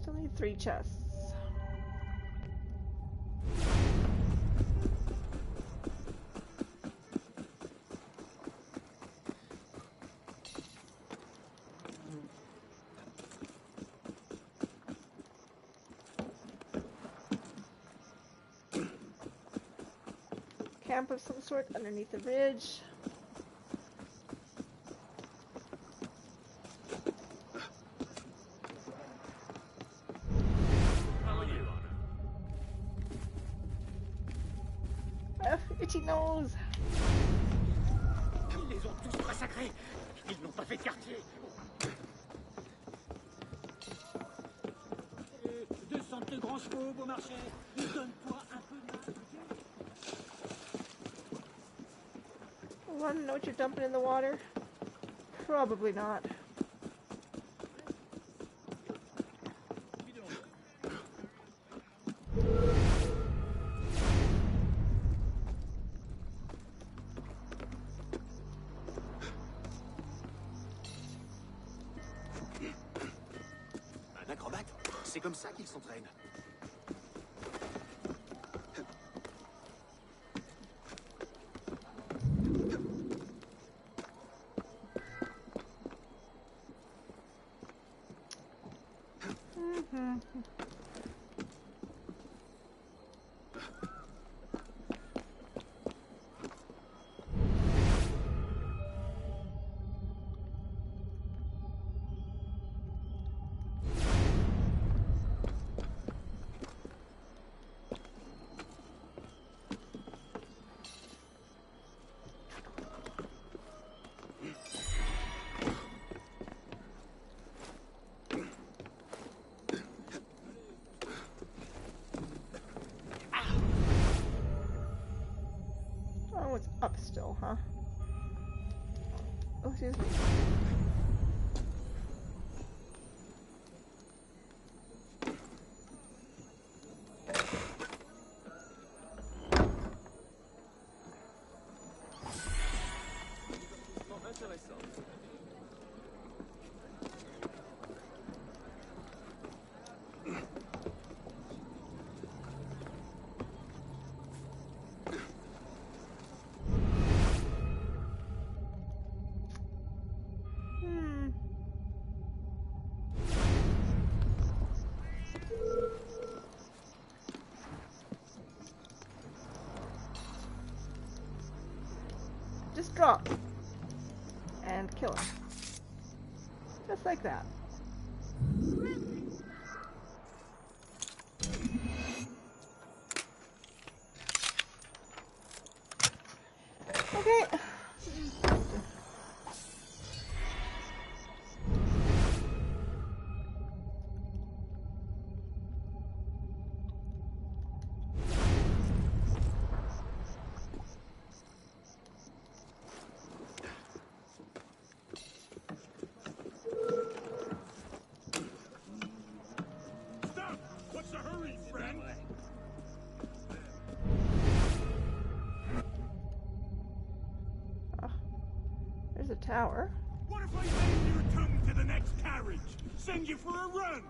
Still need 3 chests. Camp of some sort underneath the ridge. How are you? Itchy nose. Ils les ont tous massacrés. Ils n'ont pas fait de quartier. 200 de grands chevaux, beau marché. Donne-toi un peu de main. Want to know what you're dumping in the water? Probably not. Un acrobate, c'est comme ça qu'il s'entraîne. Oh, it's up still, huh? Oh, excuse me. Just drop and kill him. Just like that. Okay. What's the hurry, friend? There's a tower. What if I send your tongue to the next carriage? Send you for a run?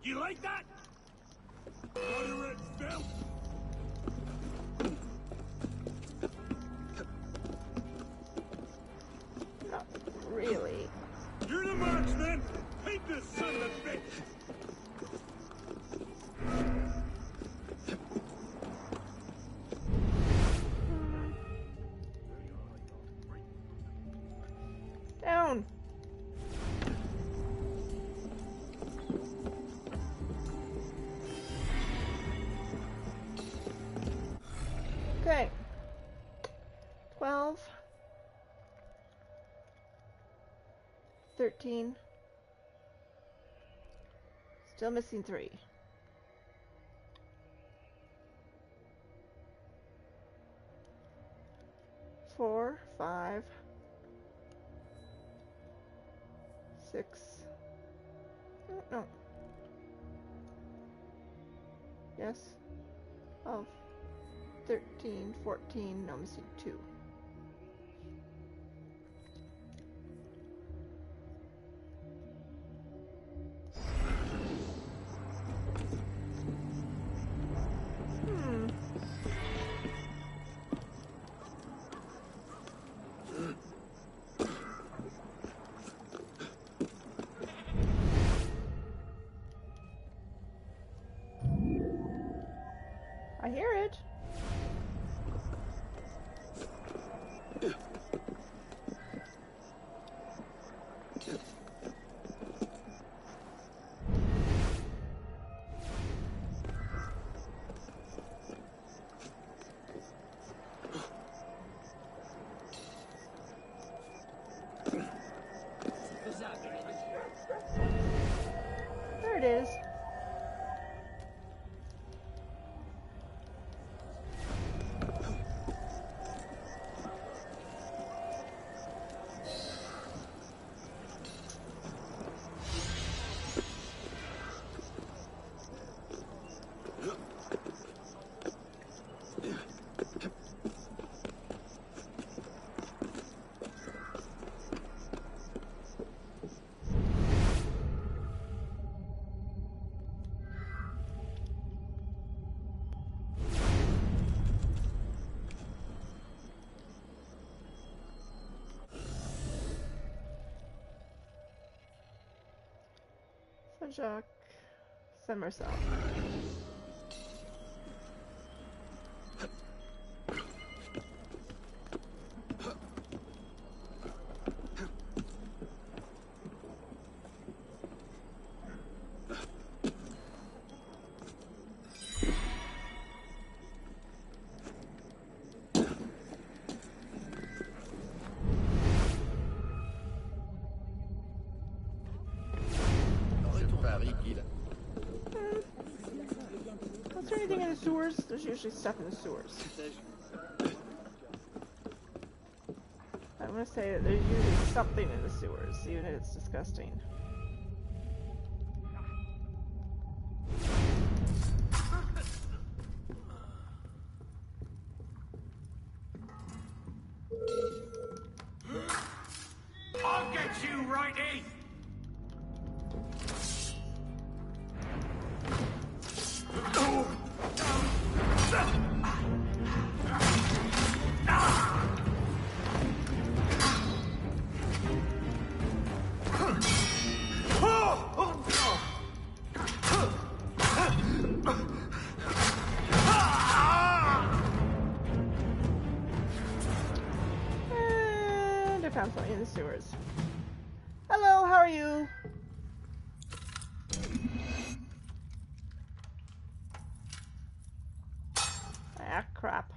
You like that? Butter it, Phil. son of a bitch! Down. Okay. 12. 13. Still missing 3. 4, 5, 6. Oh, no. Yes. 12, 13, 14. No, missing 2. I hear it. There it is. Jacques Somersault. Is there anything in the sewers? There's usually stuff in the sewers. I'm gonna say that there's usually something in the sewers, even if it's disgusting. I'll get you, righty! And I found something in the sewers. Hello, how are you? Ah, crap.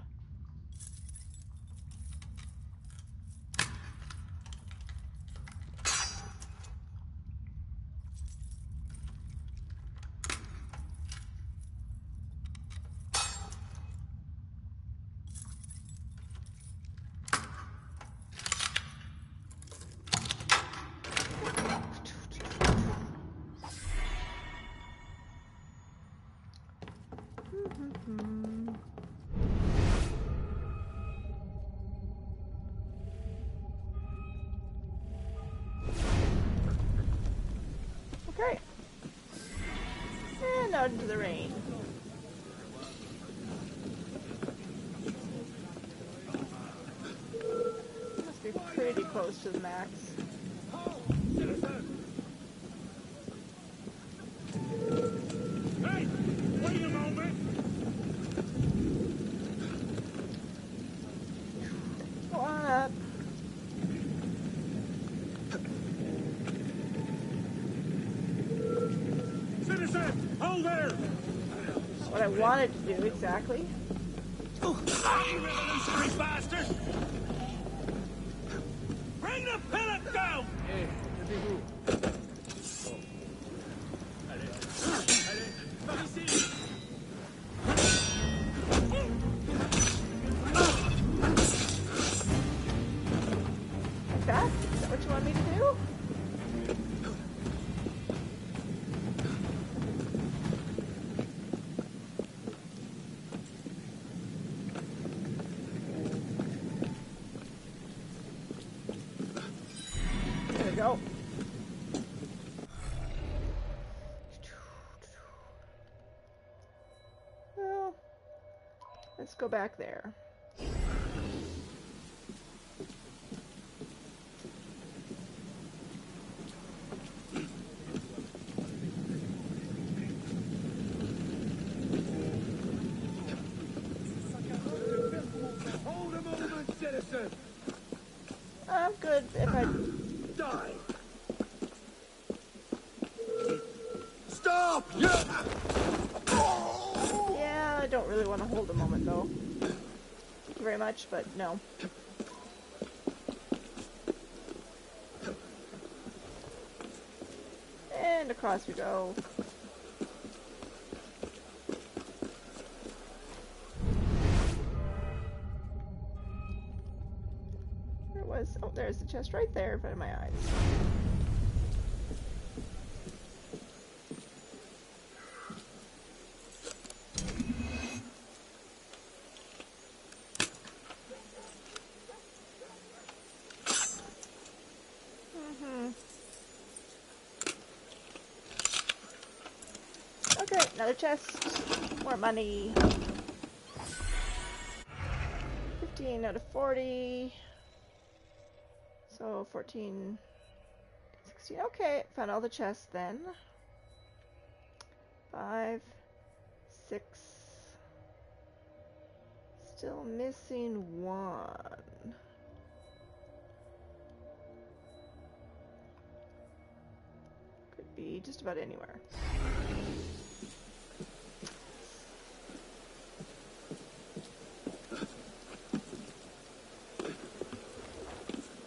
Okay. And out into the rain. Must be pretty close to the max. Hold there! What I wanted to do exactly. You revolutionary bastard! Bring the pillock down! Hey, levez-vous. Allez, par ici! Like that? Is that what you want me to do? There we go. Well, let's go back there. Hold a moment, citizen! I'm good if I... Die! Stop! Yeah! Yeah, I don't really want to hold a moment though. Thank you very much, but no. And across we go. There was... Oh, there's the chest right there in front of my eyes. Okay, another chest. More money. 15 out of 40. So 14, 16. Okay, found all the chests then. 5, 6. Still missing 1. Could be just about anywhere.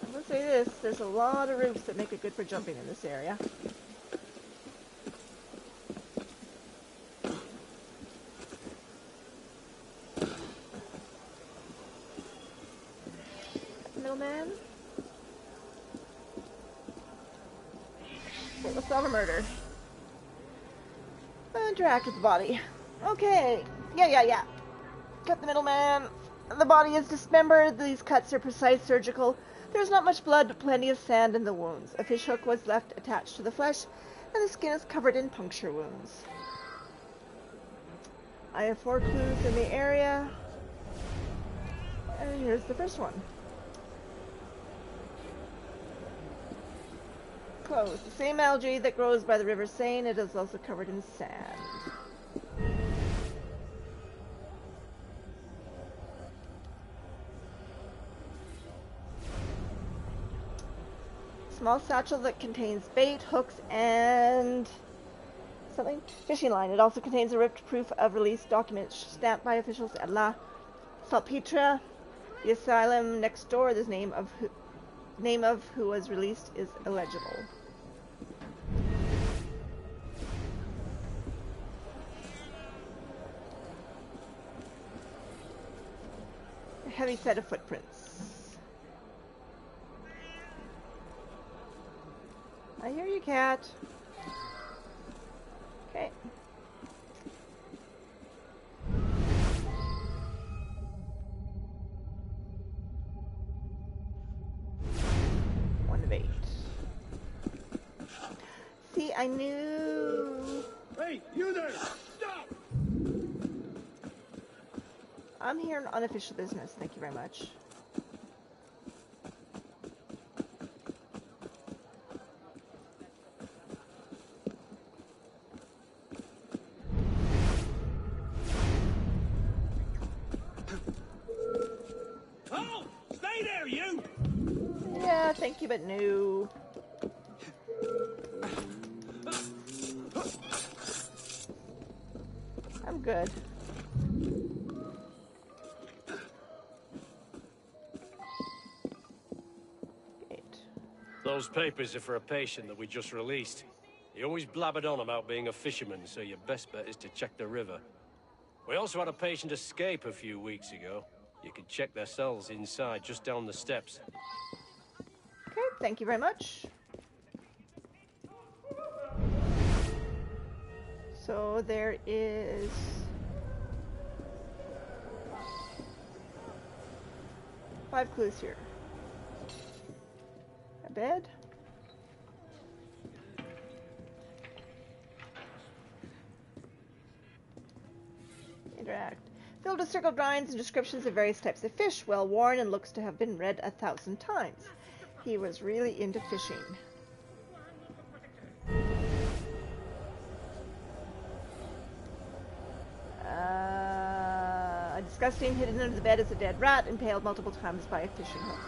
I will say this, there's a lot of roofs that make it good for jumping in this area. Middleman? Okay, let's solve a murder. Interact with the body. Okay. Yeah. Cut the middleman. The body is dismembered. These cuts are precise surgical. There's not much blood, but plenty of sand in the wounds. A fish hook was left attached to the flesh, and the skin is covered in puncture wounds. I have 4 clues in the area. And here's the first one. Close. The same algae that grows by the River Seine. It is also covered in sand. Small satchel that contains bait, hooks, and something. Fishing line. It also contains a ripped proof of release document stamped by officials at La Salpetre. The asylum next door. The name of who was released is illegible. A heavy set of footprints. I hear you, cat. Okay. One of 8. See, I knew. Hey, you there! Stop! I'm here on unofficial business. Thank you very much. Oh! Stay there, you! Yeah, thank you, but no. good. Those papers are for a patient that we just released. He always blabbered on about being a fisherman, so your best bet is to check the river. We also had a patient escape a few weeks ago. You can check their cells inside, just down the steps. Okay, thank you very much. So there is 5 clues here. A bed. Interact. Filled with circled drawings and descriptions of various types of fish, well worn and looks to have been read 1,000 times. He was really into fishing. Disgusting, hidden under the bed is a dead rat, impaled multiple times by a fishing hook.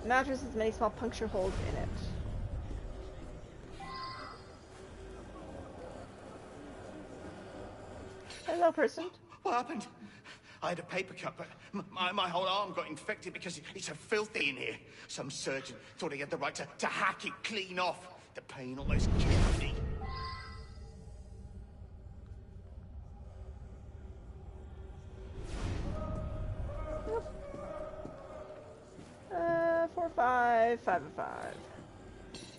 The mattress has many small puncture holes in it. Hello, person. What happened? I had a paper cut, but my whole arm got infected because it's so filthy in here. Some surgeon thought he had the right to hack it clean off. The pain almost killed me. Yep. 4, 5, 5 and 5.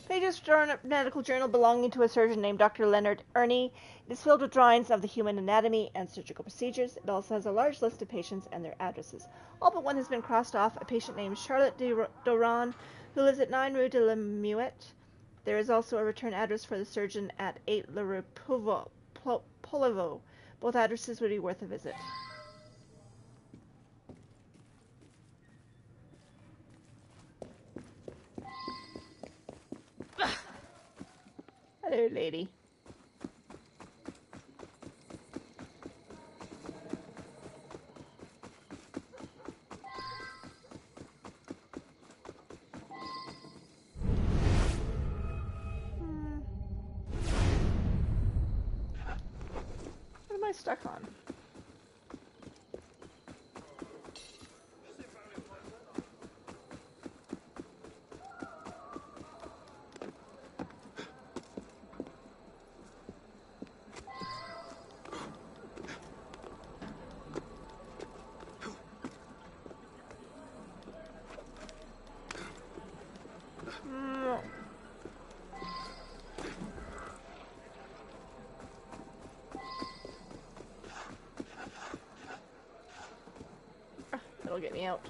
Pages from a medical journal belonging to a surgeon named Dr. Leonard Ernie. It is filled with drawings of the human anatomy and surgical procedures. It also has a large list of patients and their addresses. All but one has been crossed off, a patient named Charlotte Doran, who lives at 9 Rue de la Muette. There is also a return address for the surgeon at 8 La Rue Poliveau. Both addresses would be worth a visit. Hello, lady. What am I stuck on? That'll get me out.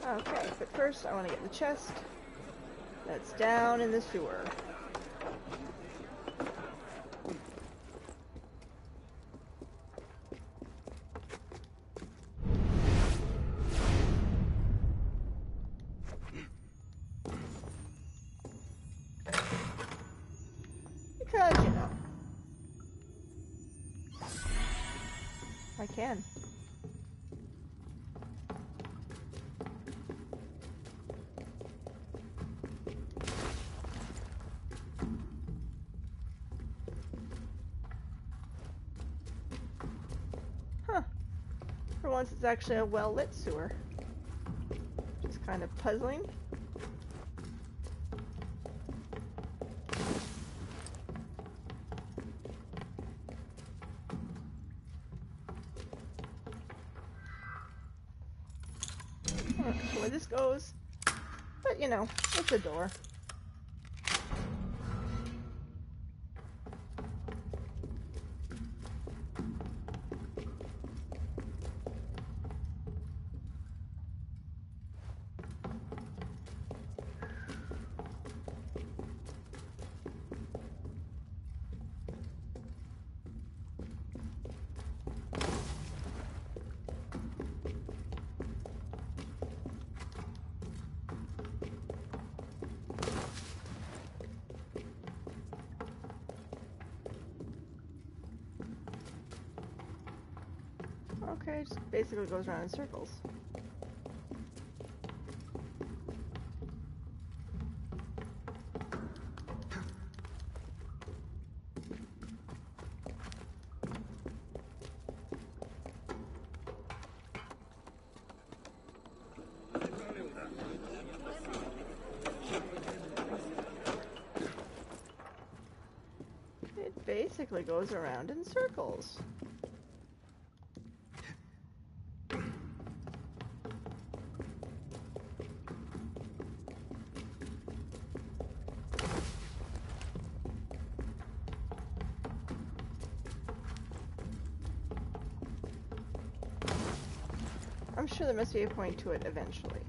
Okay, but first I want to get the chest that's down in the sewer. Because, you know, I can. Huh. For once, it's actually a well-lit sewer. Which is kind of puzzling. I'm not sure where this goes, but you know, it's a door. Okay, just basically goes around in circles. It basically goes around in circles. I'm sure there must be a point to it eventually.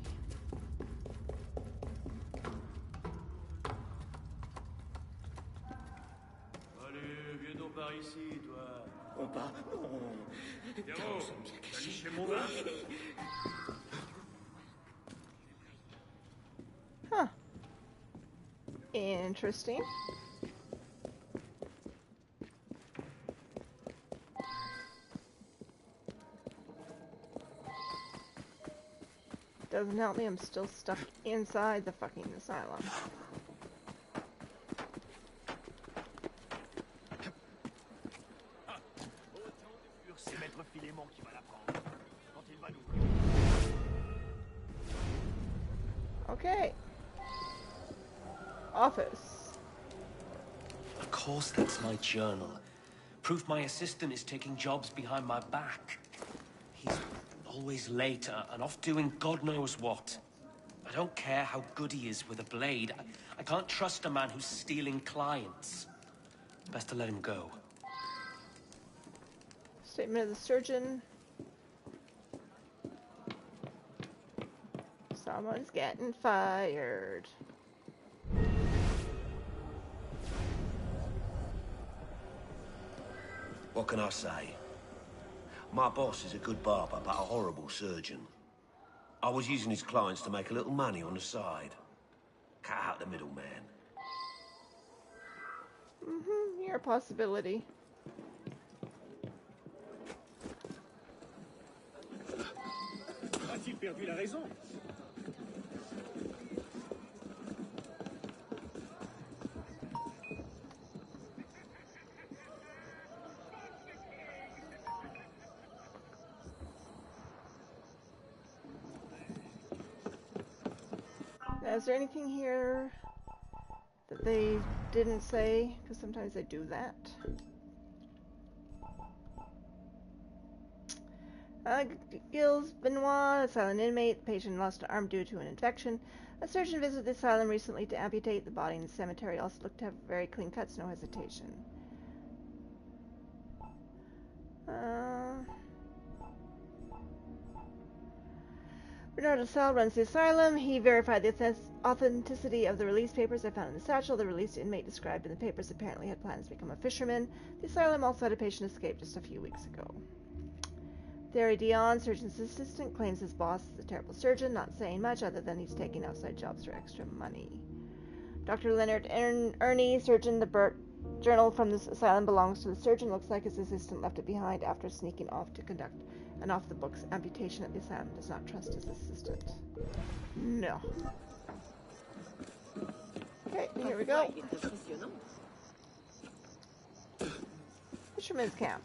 Allez, viens donc par ici, toi. On part. Pierrot, t'as liché mon vin? Huh. Interesting. Doesn't help me, I'm still stuck inside the fucking asylum. C'est Maître Filémon qui va la prendre. Quand il va nous... Okay. Office. Of course that's my journal. Proof my assistant is taking jobs behind my back. He's always late and off doing God knows what. I don't care how good he is with a blade. I can't trust a man who's stealing clients. Best to let him go. Statement of the surgeon. Someone's getting fired. What can I say? My boss is a good barber, but a horrible surgeon. I was using his clients to make a little money on the side. Cut out the middleman. You're a possibility. A-t-il perdu la raison? Now, is there anything here that they didn't say? Because sometimes they do that. Gilles Benoit, asylum inmate. The patient lost an arm due to an infection. A surgeon visited the asylum recently to amputate the body in the cemetery. Also looked to have very clean cuts, no hesitation. Bernardo Sal runs the asylum. He verified the authenticity of the release papers I found in the satchel. The released inmate described in the papers apparently had plans to become a fisherman. The asylum also had a patient escape just a few weeks ago. Thierry Dion, surgeon's assistant, claims his boss is a terrible surgeon, not saying much other than he's taking outside jobs for extra money. Dr. Leonard Ernie, surgeon, the journal from this asylum belongs to the surgeon. Looks like his assistant left it behind after sneaking off to conduct an off-the-books amputation at the asylum. Does not trust his assistant. No. Okay, here we go. Fisherman's camp.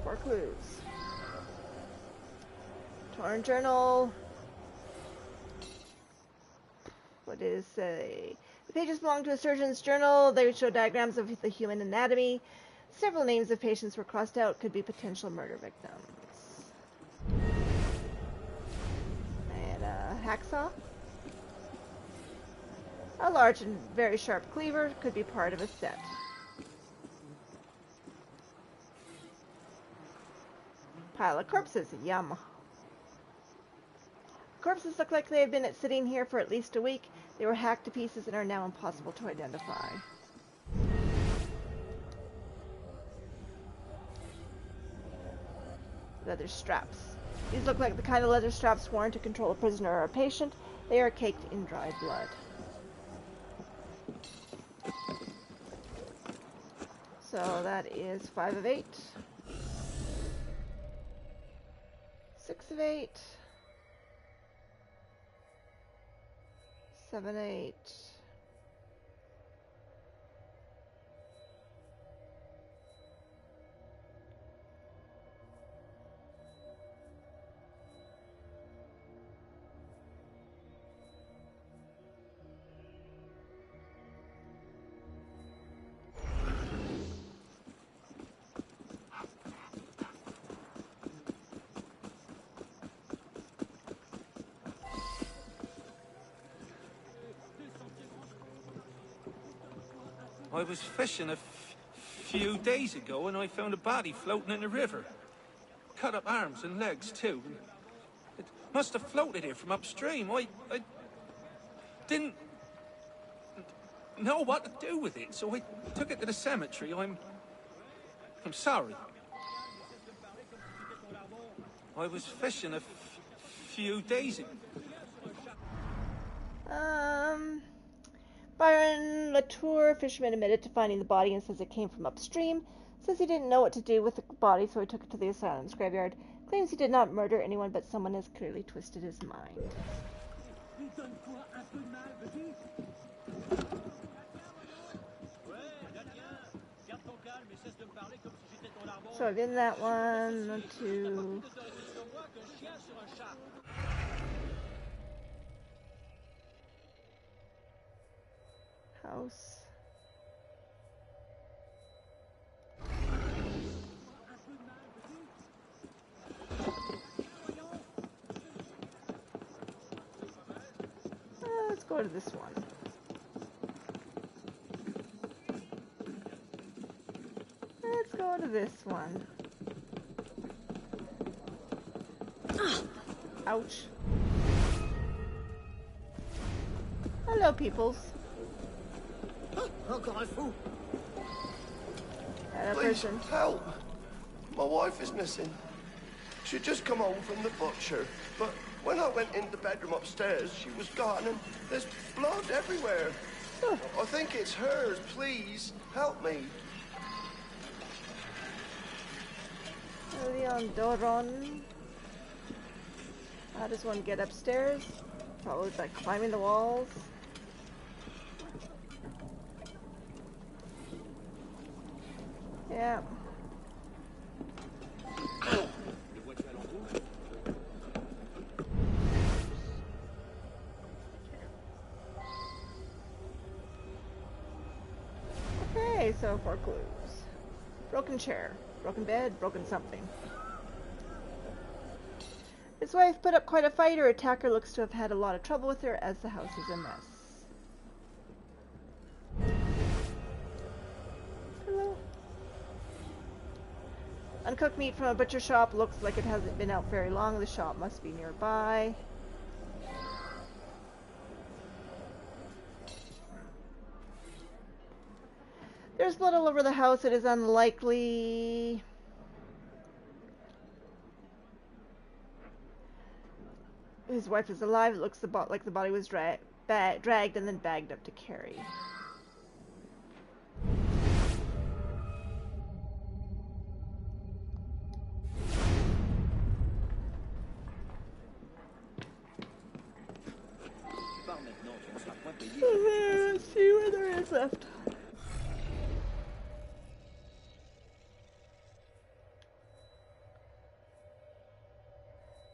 Four clues. Torn journal. What does it say? The pages belong to a surgeon's journal. They show diagrams of the human anatomy. Several names of patients were crossed out. Could be potential murder victims. And a hacksaw. A large and very sharp cleaver. Could be part of a set. Pile of corpses. Yum. Corpses look like they have been sitting here for at least a week. They were hacked to pieces and are now impossible to identify. Leather straps. These look like the kind of leather straps worn to control a prisoner or a patient. They are caked in dried blood. So that is 5 of 8. 6 of 8. 7, 8. I was fishing a few days ago and I found a body floating in the river. Cut up arms and legs too. It must have floated here from upstream. I didn't know what to do with it, so I took it to the cemetery. I'm sorry. I was fishing a few days ago. Byron Latour, fisherman, admitted to finding the body and says it came from upstream. Says he didn't know what to do with the body, so he took it to the asylum's graveyard. Claims he did not murder anyone, but someone has clearly twisted his mind. So I've in that one, 2. House. Let's go to this one. Let's go to this one. Ouch. Hello, peoples. Please, help! My wife is missing. She'd just come home from the butcher, but when I went in the bedroom upstairs, she was gone and there's blood everywhere. I think it's hers. Please, help me. Leon Doron. How does one get upstairs? Probably by climbing the walls. Yeah. Okay, so 4 clues. Broken chair, broken bed, broken something. His wife put up quite a fight. Her attacker looks to have had a lot of trouble with her as the house is a mess. Hello. Uncooked meat from a butcher shop. Looks like it hasn't been out very long. The shop must be nearby. There's blood all over the house. It is unlikely. His wife is alive. It looks like the body was dragged and then bagged up to carry. Let's see where there is left.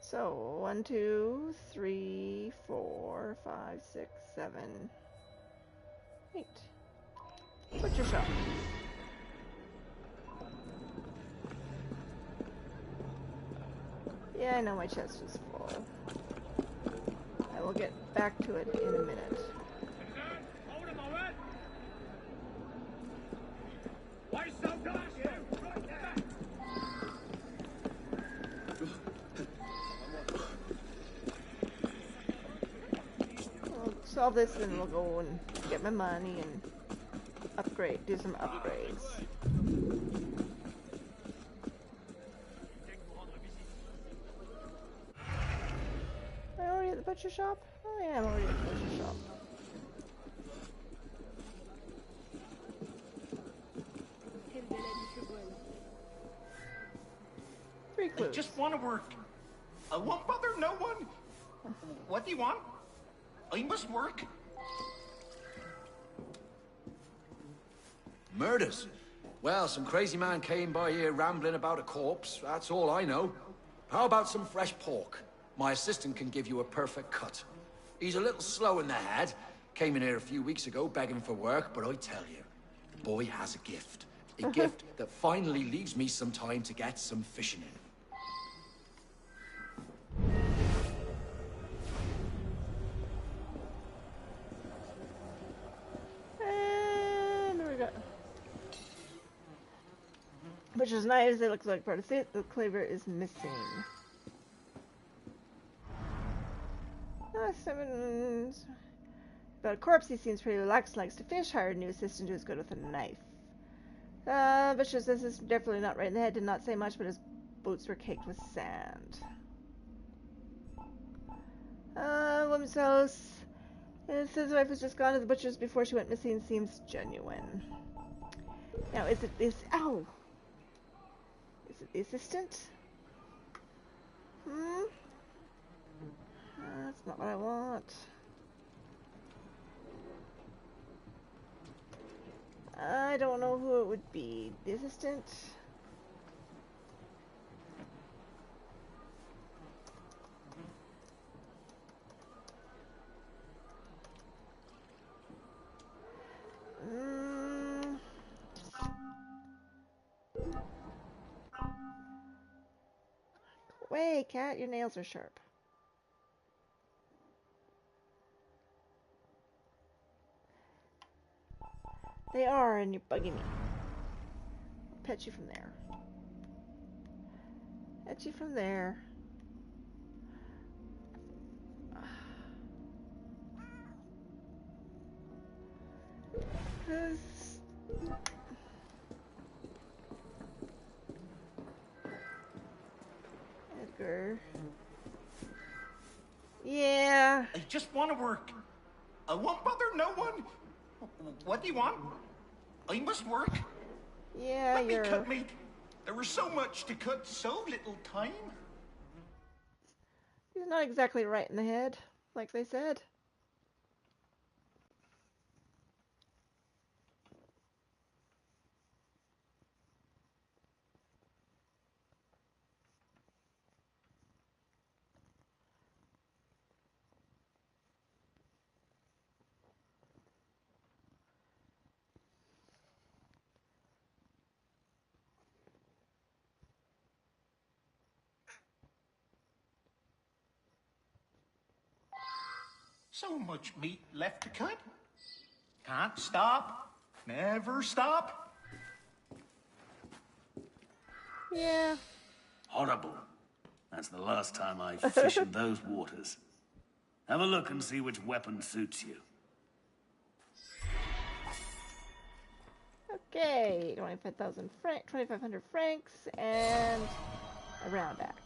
So 1, 2, 3, 4, 5, 6, 7, 8. Butcher shop. Yeah, I know my chest is full. I will get back to it in a minute. We'll solve this and we'll go and get my money and do some upgrades. Am I already at the butcher shop? Oh yeah, I'm already at the butcher shop. just want to work. I won't bother no one. What do you want? I must work. Murders? Well, some crazy man came by here rambling about a corpse. That's all I know. How about some fresh pork? My assistant can give you a perfect cut. He's a little slow in the head. Came in here a few weeks ago begging for work, but I tell you, the boy has a gift. A gift that finally leaves me some time to get some fishing in. And there we go. Which is nice. It looks like part of it. The claver is missing. 7. About a corpse, he seems pretty relaxed, likes to fish, hired a new assistant who's good with a knife. Butcher says this is definitely not right in the head, did not say much, but his boots were caked with sand. Woman's house. It says his wife was just gone to the butcher's before she went missing, seems genuine. Now, is it ow! Is it the assistant? That's not what I want. I don't know who it would be. The assistant? Wait, cat, your nails are sharp. They are, and you're bugging me. I'll pet you from there. Pet you from there. Edgar. Yeah. I just want to work. I won't bother no one. What do you want? I must work. Yeah, Let me cut meat. There was so much to cut, so little time. He's not exactly right in the head, like they said. So much meat left to cut. Can't stop. Never stop. Yeah. Horrible. That's the last time I fished in those waters. Have a look and see which weapon suits you. Okay, 2,500 francs, and a round axe.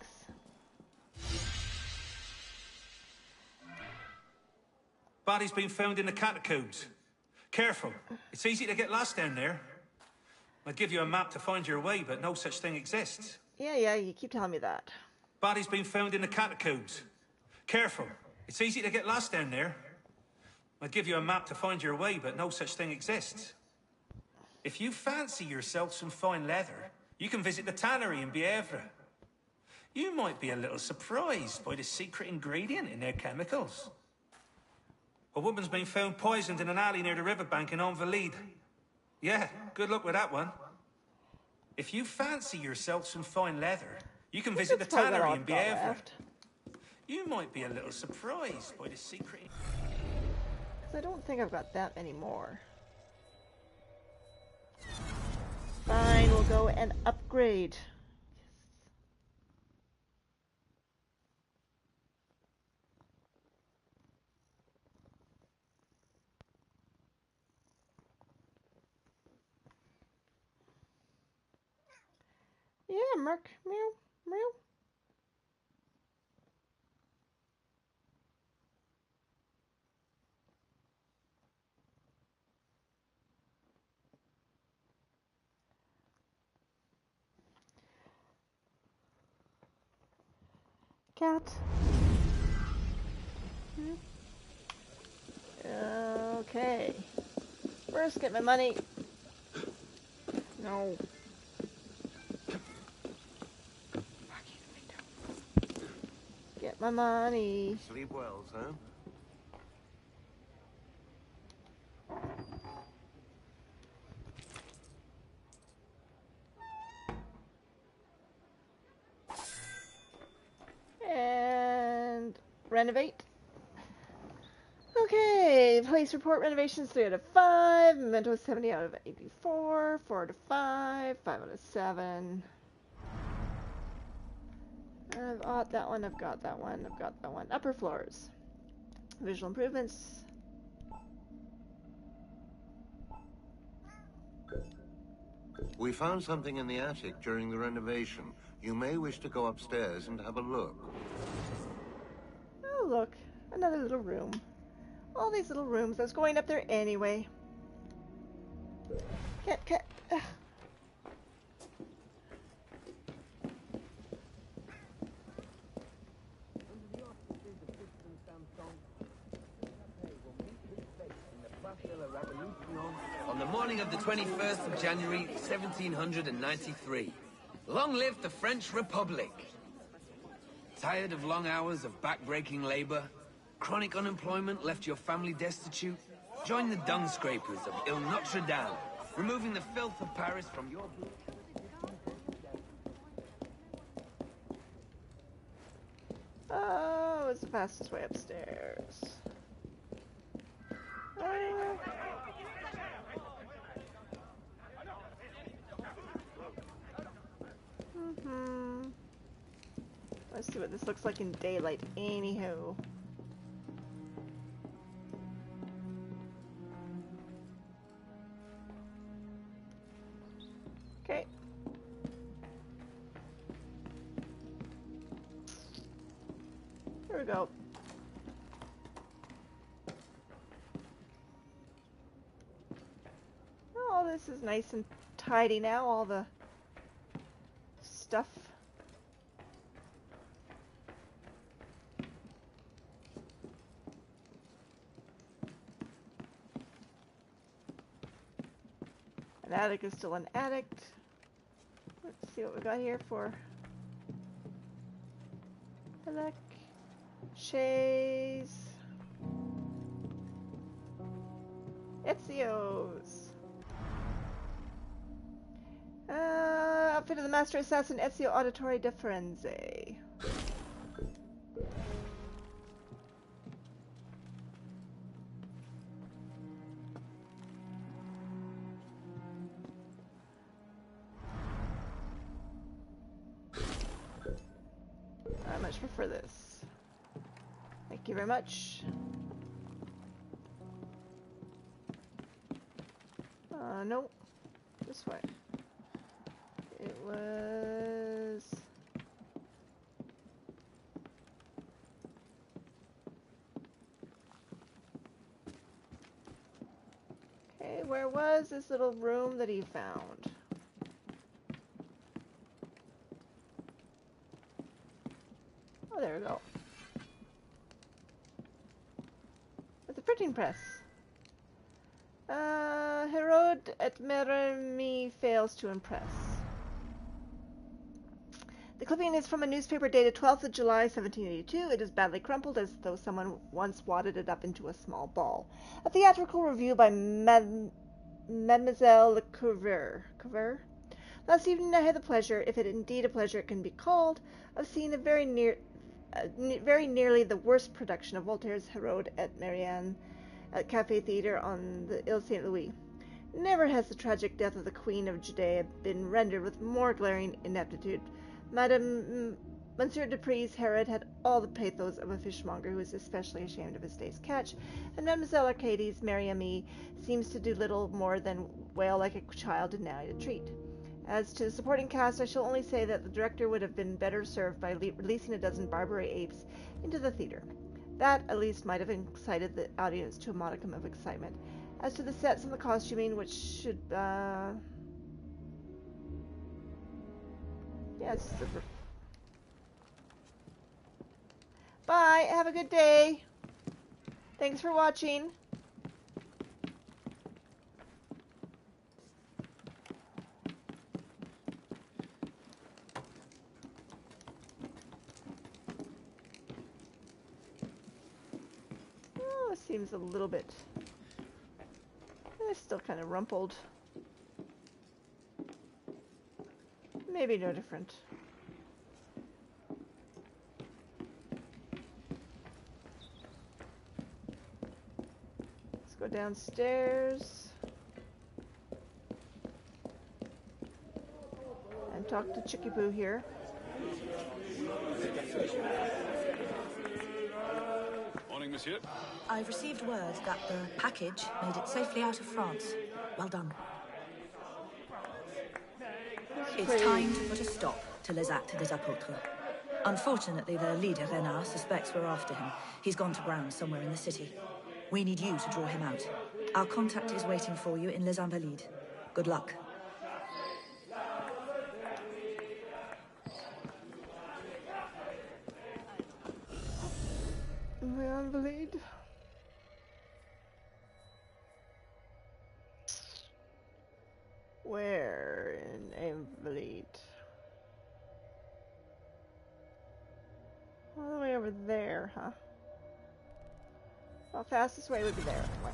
Body's been found in the catacombs. Careful. It's easy to get lost down there. I'll give you a map to find your way, but no such thing exists. Yeah, you keep telling me that. Body's been found in the catacombs. Careful. It's easy to get lost down there. I'll give you a map to find your way, but no such thing exists. If you fancy yourself some fine leather, you can visit the tannery in Bièvre. You might be a little surprised by the secret ingredient in their chemicals. A woman's been found poisoned in an alley near the riverbank in Invalides. Yeah, good luck with that one. If you fancy yourself some fine leather, you can visit the tannery in Bièvre. You might be a little surprised by the secret... Because I don't think I've got that many more. Fine, we'll go and upgrade. Yeah, Mark. Meow. Meow. Cat. Okay. First, get my money. No. Get my money. Sleep well, son. And renovate. Okay, police report renovations 3 out of 5. Memento 70 out of 84. 4 out of 5. 5 out of 7. I've got that one. I've got that one. I've got that one. Upper floors. Visual improvements. We found something in the attic during the renovation. You may wish to go upstairs and have a look. Oh, look. Another little room. All these little rooms. I was going up there anyway. Cat. Ugh. On the morning of the 21st of January, 1793. Long live the French Republic! Tired of long hours of back-breaking labor? Chronic unemployment left your family destitute? Join the dung scrapers of Il Notre Dame, removing the filth of Paris from your... Oh, it's the fastest way upstairs. Let's see what this looks like in daylight. Anywho. Okay. Here we go. Oh, this is nice and tidy now, all the stuff. An attic is still an attic. Let's see what we got here for Alec, Shays, Ezio's. Outfit of the Master Assassin Ezio Auditore de Firenze. I much prefer this. Thank you very much. No. This way. It was... Okay, where was this little room that he found? Oh, there we go. With the printing press. Herod et Meremy fails to impress. The clipping is from a newspaper dated 12th of July, 1782. It is badly crumpled, as though someone once wadded it up into a small ball. A theatrical review by Mademoiselle Le Couvreur. Last evening I had the pleasure, if it indeed a pleasure it can be called, of seeing a very nearly the worst production of Voltaire's Herod et Marianne at Café Theatre on the Ile Saint Louis. Never has the tragic death of the Queen of Judea been rendered with more glaring ineptitude. Monsieur Dupree's Herod had all the pathos of a fishmonger who is especially ashamed of his day's catch, and Mademoiselle Arcadie's Mary-Amie seems to do little more than wail like a child denied a treat. As to the supporting cast, I shall only say that the director would have been better served by releasing a dozen Barbary apes into the theatre. That, at least, might have excited the audience to a modicum of excitement. As to the sets and the costuming, which should, yeah, it's super. Bye. Have a good day. Thanks for watching. Oh, it seems a little bit... It's still kind of rumpled. Maybe no different. Let's go downstairs and talk to Chicky Poo here. Morning, monsieur. I've received word that the package made it safely out of France. Well done. It's time to put a stop to Les Actes des Apôtres. Unfortunately, their leader, Renard, suspects we're after him. He's gone to ground somewhere in the city. We need you to draw him out. Our contact is waiting for you in Les Invalides. Good luck. Les Invalides. Where in Invalid? All the way over there, huh? Well, fastest way would be there anyway.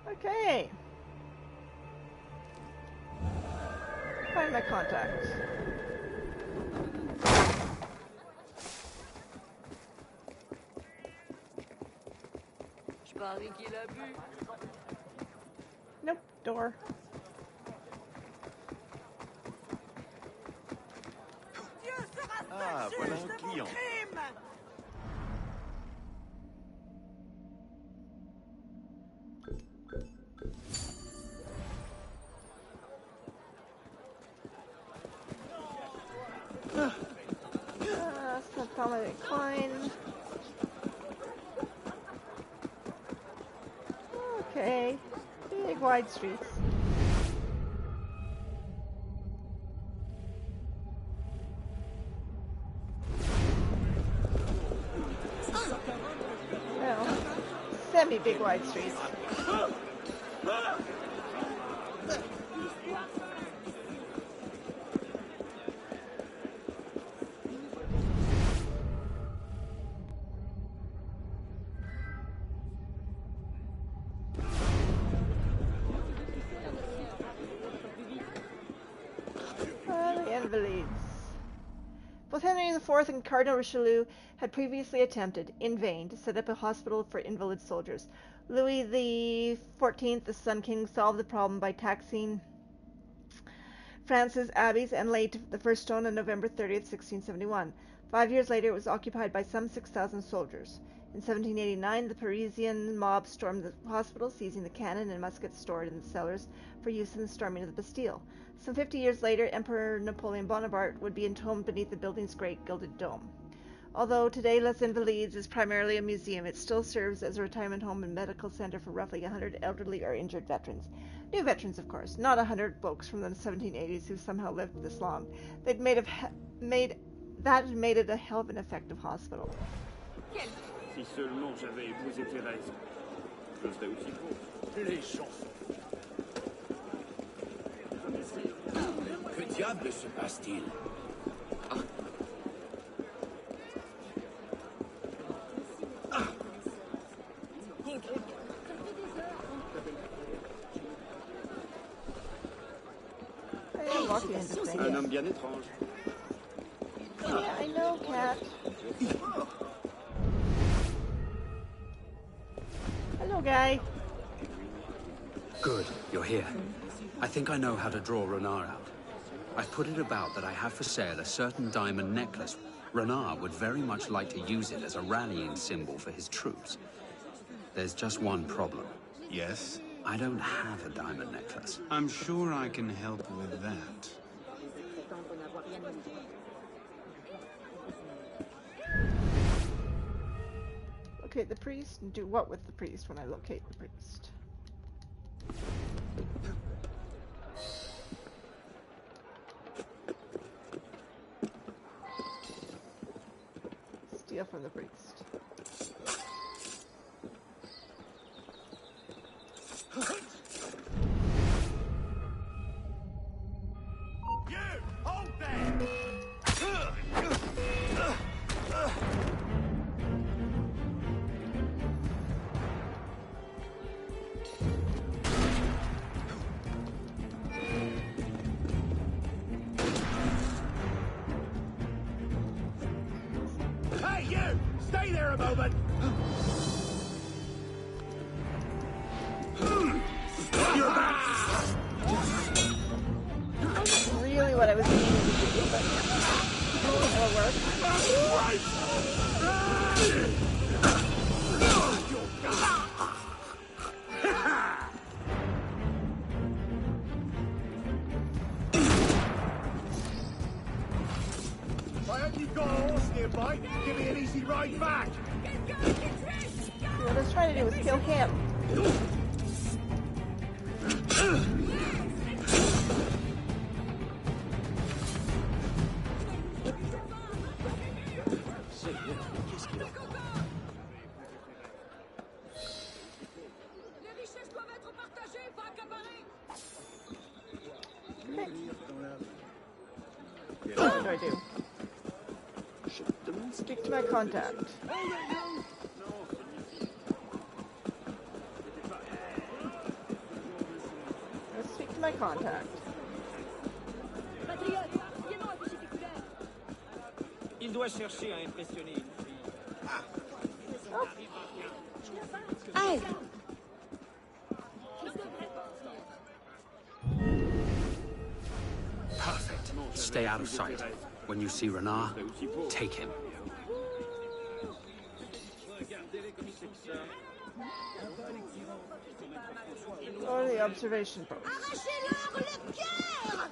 Okay. Find my contacts. Nope, door. Ah, voilà un client. Solid decline. Okay. Big wide streets. Well, semi-big wide streets. Both Henry IV and Cardinal Richelieu had previously attempted, in vain, to set up a hospital for invalid soldiers. Louis XIV, the Sun King, solved the problem by taxing France's abbeys and laid the first stone on November 30th, 1671. 5 years later, it was occupied by some 6,000 soldiers. In 1789, the Parisian mob stormed the hospital, seizing the cannon and muskets stored in the cellars for use in the storming of the Bastille. Some 50 years later, Emperor Napoleon Bonaparte would be entombed beneath the building's great gilded dome. Although today Les Invalides is primarily a museum, it still serves as a retirement home and medical center for roughly 100 elderly or injured veterans. New veterans, of course, not 100 folks from the 1780s who somehow lived this long. That made it a hell of an effective hospital. Si seulement j'avais épousé Thérèse, je serais aussi pauvre. Les gens. Que diable se passe-t-il? Un homme bien étrange. Yeah, I know, Cat. Hello, guy. Good, you're here. I think I know how to draw Renard out. I've put it about that I have for sale a certain diamond necklace. Renard would very much like to use it as a rallying symbol for his troops. There's just one problem. Yes? I don't have a diamond necklace. I'm sure I can help with that. Locate the priest and do what with the priest when I locate the priest? Steal from the priest. You! Hold there! Hey, you! Stay there a moment! You're back! That's really what I was thinking to do, but it'll work. Why haven't you got a horse nearby? Give me an easy ride back! What I was trying to do was kill him. What do I do? Speak to my contact. Let's speak to my contact. Il doit chercher à impressionner une fille. Oh. Hey! Perfect. Stay out of sight. When you see Renard, take him. Or the observation post. Arrachez-leur les pierres!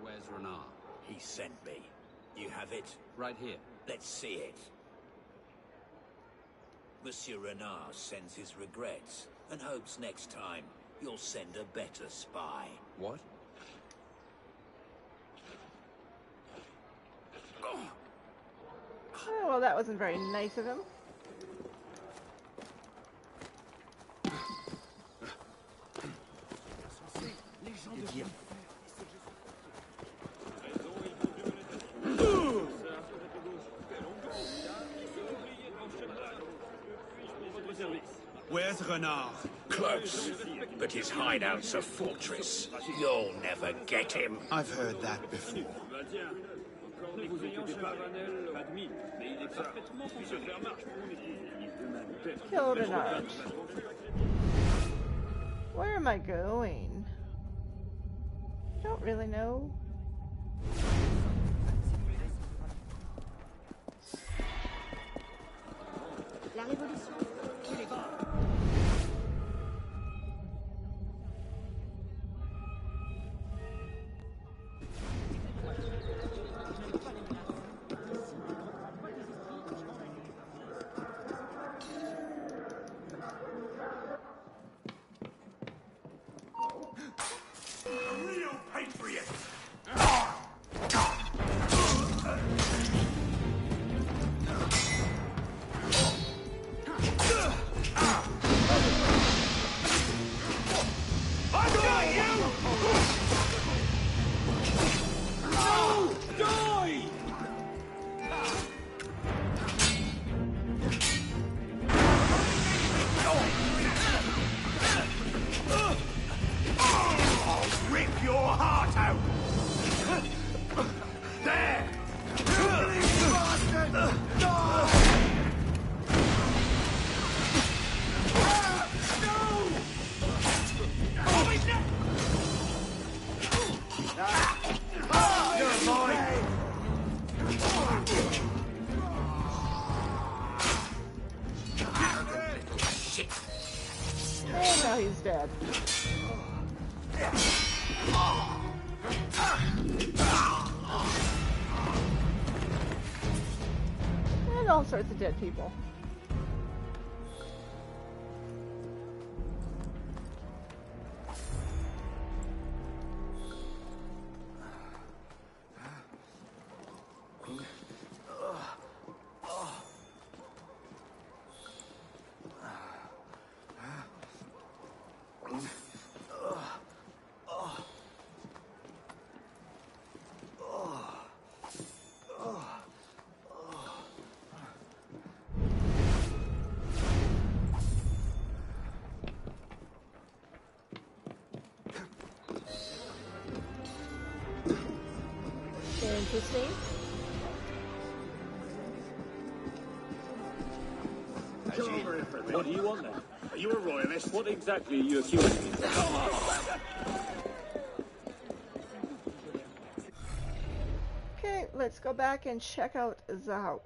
Where's Renard? He sent me. You have it? Right here. Let's see it. Monsieur Renard sends his regrets and hopes next time you'll send a better spy. What? Oh, well, that wasn't very nice of him. Where's Renard? Close, but his hideout's a fortress. You'll never get him. I've heard that before. Kill Renard. Where am I going? Don't really know. La révolution. A real patriot! all sorts of dead people. Interesting. What do you want then? Are you a royalist? What exactly are you accusing me of? Okay, let's go back and check out the house.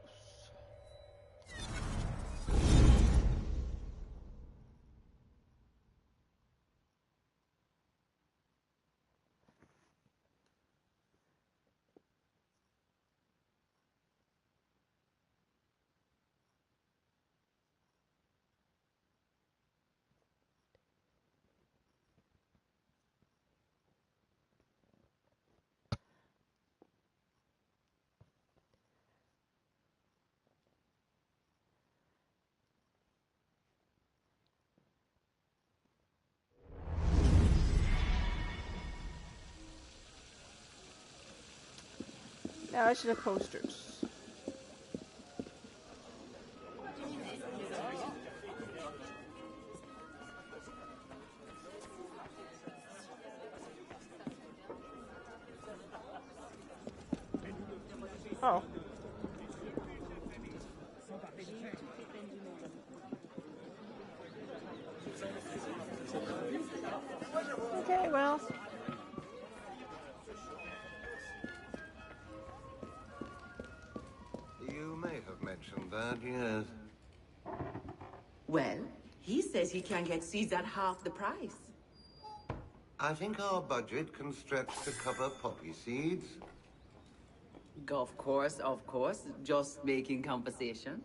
Now I should have posters. Oh. Okay, well. You may have mentioned that, yes. Well, he says he can get seeds at half the price. I think our budget can stretch to cover poppy seeds. Of course, just making conversation.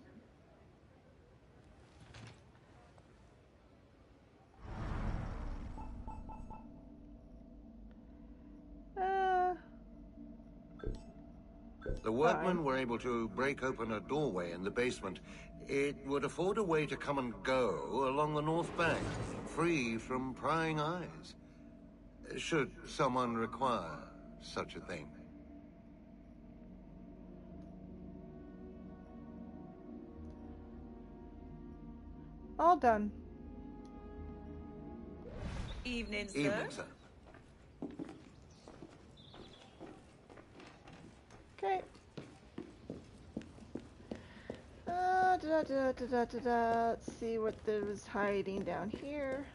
The workmen were able to break open a doorway in the basement. It would afford a way to come and go along the north bank, free from prying eyes. Should someone require such a thing. All done. Evening, sir. Evening, sir. Okay. Let's see what there was hiding down here.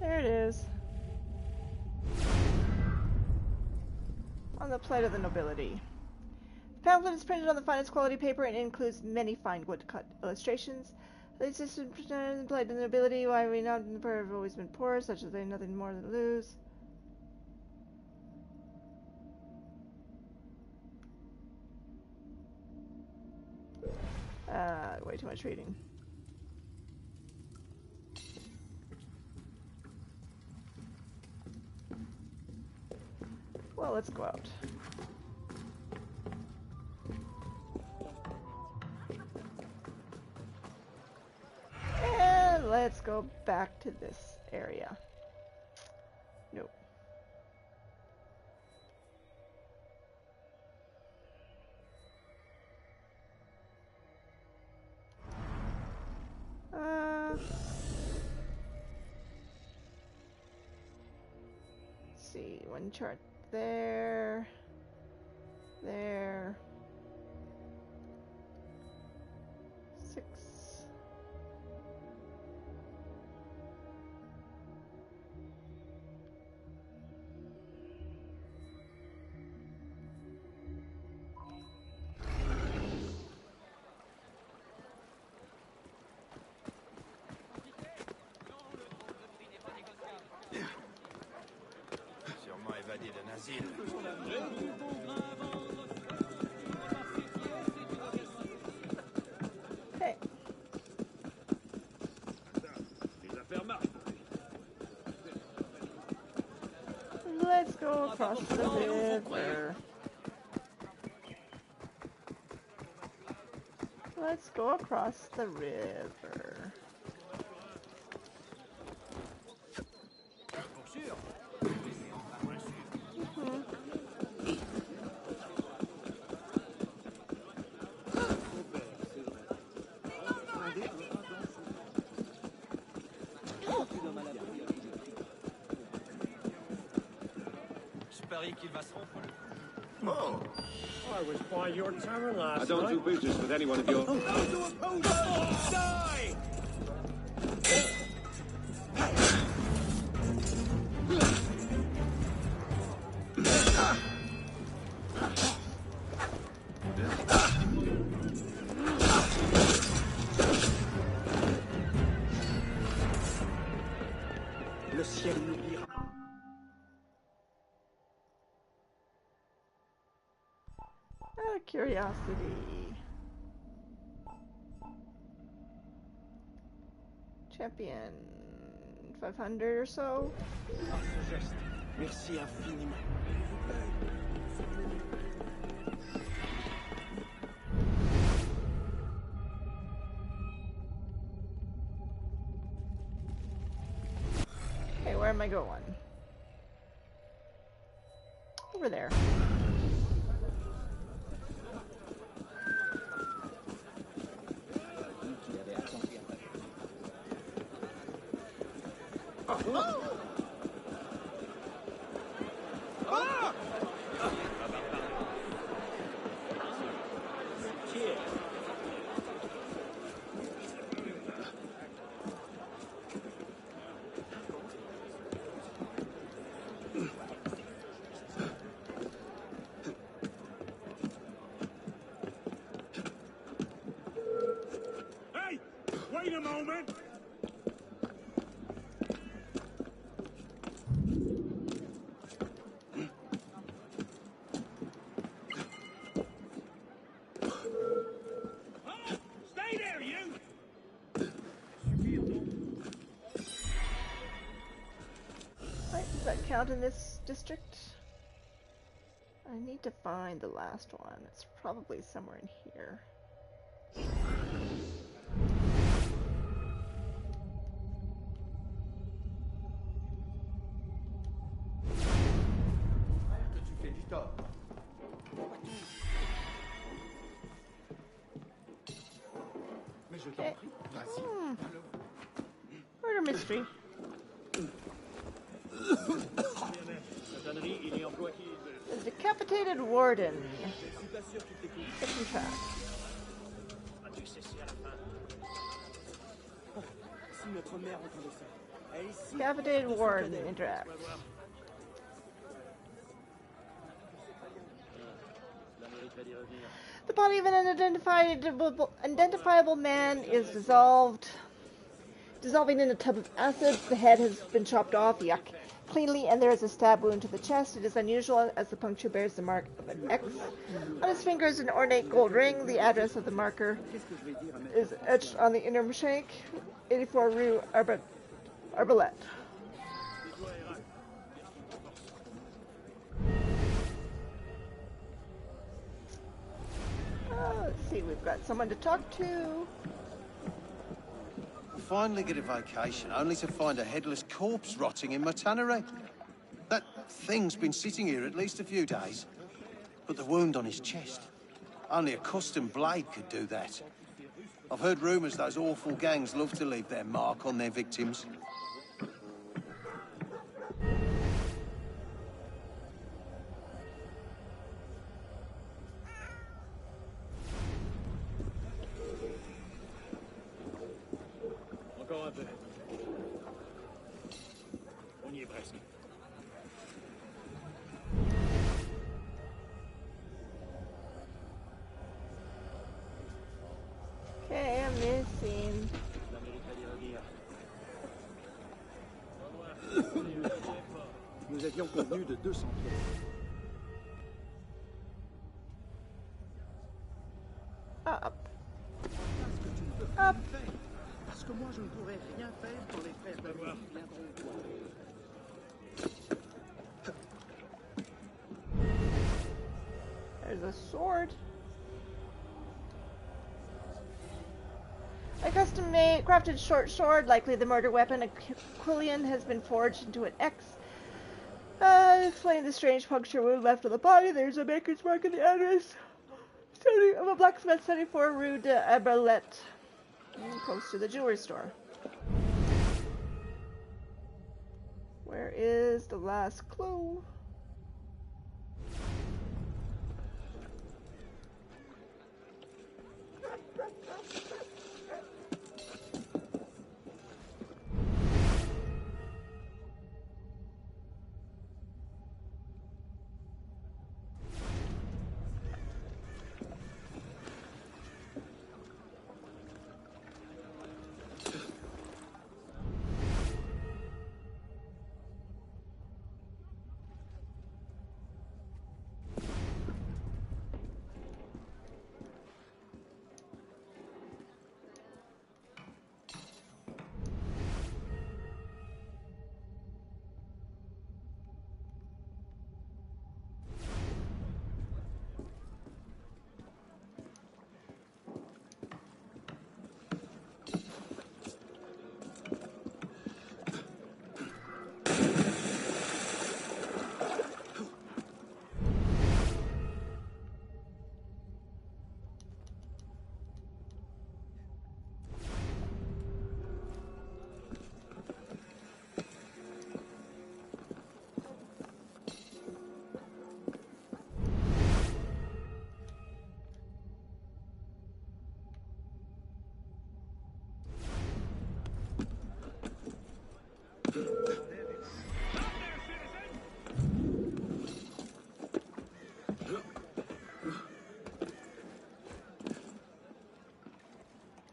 There it is. On the plight of the nobility. The pamphlet is printed on the finest quality paper and includes many fine woodcut illustrations. The system presented the plight of the nobility, why we not in the poor have always been poor, such as they have nothing more than lose. Way too much reading. Well, let's go out. And let's go back to this area. Nope. Let's see, one chart there, there, 6. évadé d'un asile. Hey. Let's go across the river. Let's go across the river. Oh. I was by your tower last night. I don't do business with anyone of your... Die! Le ciel n'oubliera. Curiosity. Champion 500 or so. Merci infiniment. Okay, where am I going? Over there. Hey! Wait a moment! Stay there, you! Right, does that count in this district? I need to find the last one. It's probably somewhere in here. Okay. Murder mystery. The decapitated warden. Kitchen trap. Decapitated warden interact. The body of an unidentifiable man is dissolving in a tub of acid. The head has been chopped off, yuck, cleanly, and there is a stab wound to the chest. It is unusual as the puncture bears the mark of an X. On his finger is an ornate gold ring. The address of the marker is etched on the inner shank, 84 Rue Arbalete. Let's see, we've got someone to talk to. Finally get a vacation, only to find a headless corpse rotting in my tannery. That thing's been sitting here at least a few days. But the wound on his chest, only a custom blade could do that. I've heard rumours those awful gangs love to leave their mark on their victims. Encore un peu. On y est presque. Okay, I'm missing. avions convenu de 200 pièces. Up. Parce que tu ne peux rien faire. Parce que moi, je ne pourrais rien faire quand les frères Benoît viendront toi. There's a sword. A custom-made, crafted short sword, likely the murder weapon. Aquilian has been forged into an X. Explaining the strange puncture wound left on the body. There's a maker's mark in the address of a blacksmith, 74 Rue de Aberlet, close to the jewelry store. Where is the last clue?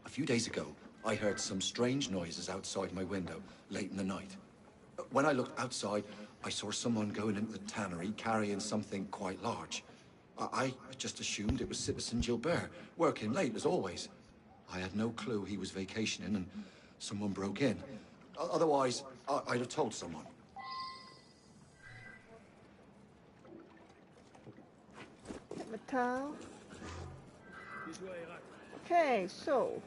A few days ago, I heard some strange noises outside my window, late in the night. When I looked outside, I saw someone going into the tannery carrying something quite large. I just assumed it was Citizen Gilbert, working late as always. I had no clue he was vacationing and someone broke in. Otherwise, I'd have told someone. Metal. Okay, so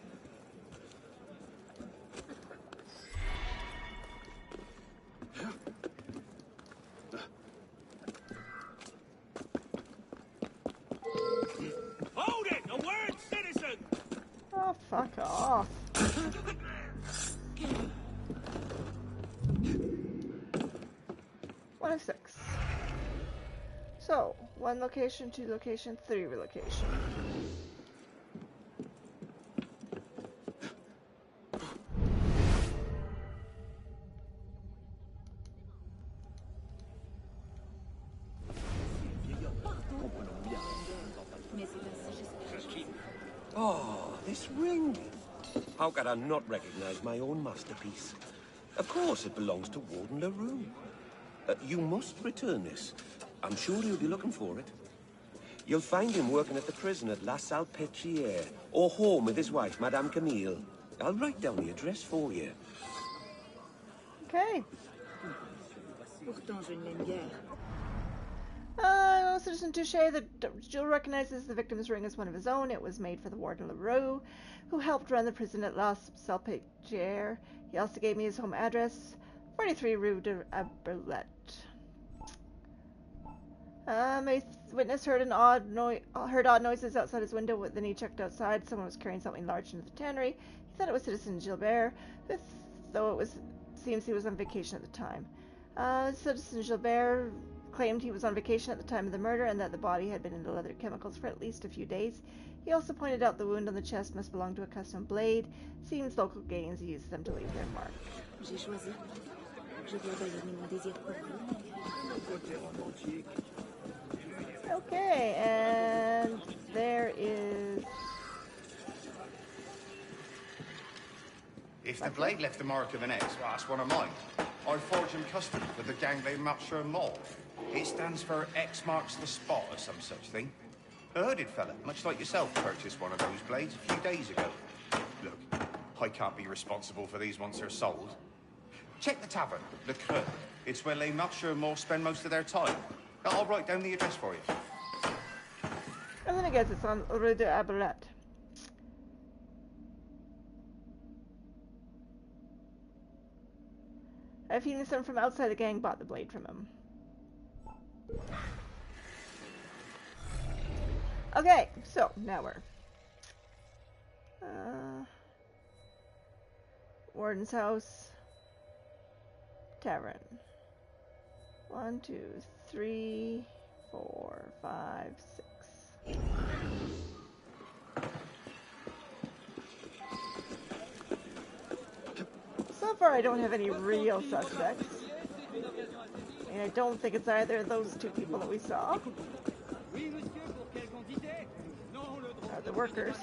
Hold it! A word, citizen! oh, fuck off. One of 6. So, 1 location, 2 location, 3 relocation. Oh, this ring. How could I not recognize my own masterpiece? Of course, it belongs to Warden LaRue. You must return this. I'm sure he'll be looking for it. You'll find him working at the prison at La Salpêtrière, or home with his wife, Madame Camille. I'll write down the address for you. Okay. Pourtant, je ne l'aime guère. Citizen Touche, the Jill recognizes the victim's ring as one of his own. It was made for the Warden LaRue, who helped run the prison at La Salpêtrière. He also gave me his home address, 43 Rue de Aberlet. A witness heard odd noises outside his window. Then he checked outside. Someone was carrying something large into the tannery. He thought it was Citizen Gilbert, though seems he was on vacation at the time. Citizen Gilbert claimed he was on vacation at the time of the murder and that the body had been in the leather chemicals for at least a few days. He also pointed out the wound on the chest must belong to a custom blade. Seems local gangs used them to leave their mark. J'ai choisi. Je dois bâillonner mon désir profond. Okay, and there is... If the blade left the mark of an X, well, that's one of mine. I forge him custom for the gang they Marcheur Mall. It stands for X marks the spot or some such thing. A hooded fella, much like yourself, purchased one of those blades a few days ago. Look, I can't be responsible for these once they're sold. Check the tavern, the Creux. It's where les Marcheur Mall spend most of their time. I'll write down the address for you. And then I guess it's on Rue de Aberette. I have feeling someone from outside the gang bought the blade from him. Okay, so now we're Warden's house, tavern. 1, 2, 3, 4, 5, 6. So far, I don't have any real suspects. And I don't think it's either of those two people that we saw. The workers.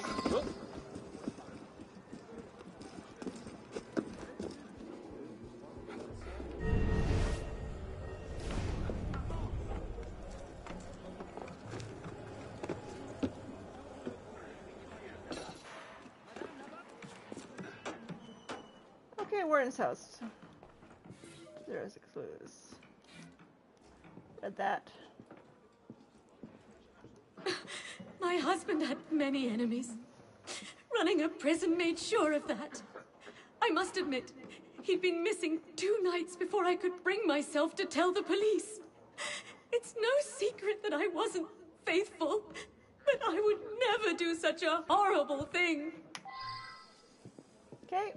Okay, Warden's house. 06 clues. Read that. My husband had many enemies. Running a prison made sure of that. I must admit, he'd been missing 2 nights before I could bring myself to tell the police. It's no secret that I wasn't faithful, but I would never do such a horrible thing. Okay.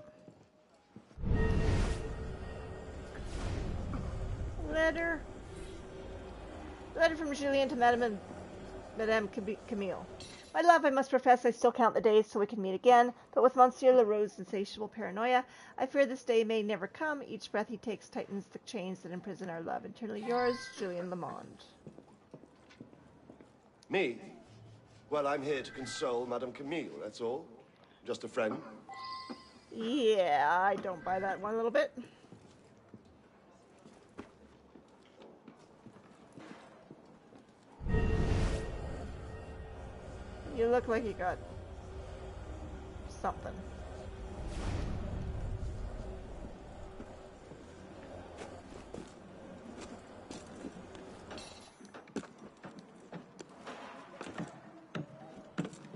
Letter from Julien to Madame Camille. My love, I must profess I still count the days till we can meet again, but with Monsieur Leroux's insatiable paranoia, I fear this day may never come. Each breath he takes tightens the chains that imprison our love. Eternally yours, Julien Lamond. Me? Well, I'm here to console Madame Camille, that's all. Just a friend. Yeah, I don't buy that one little bit. You look like you got something.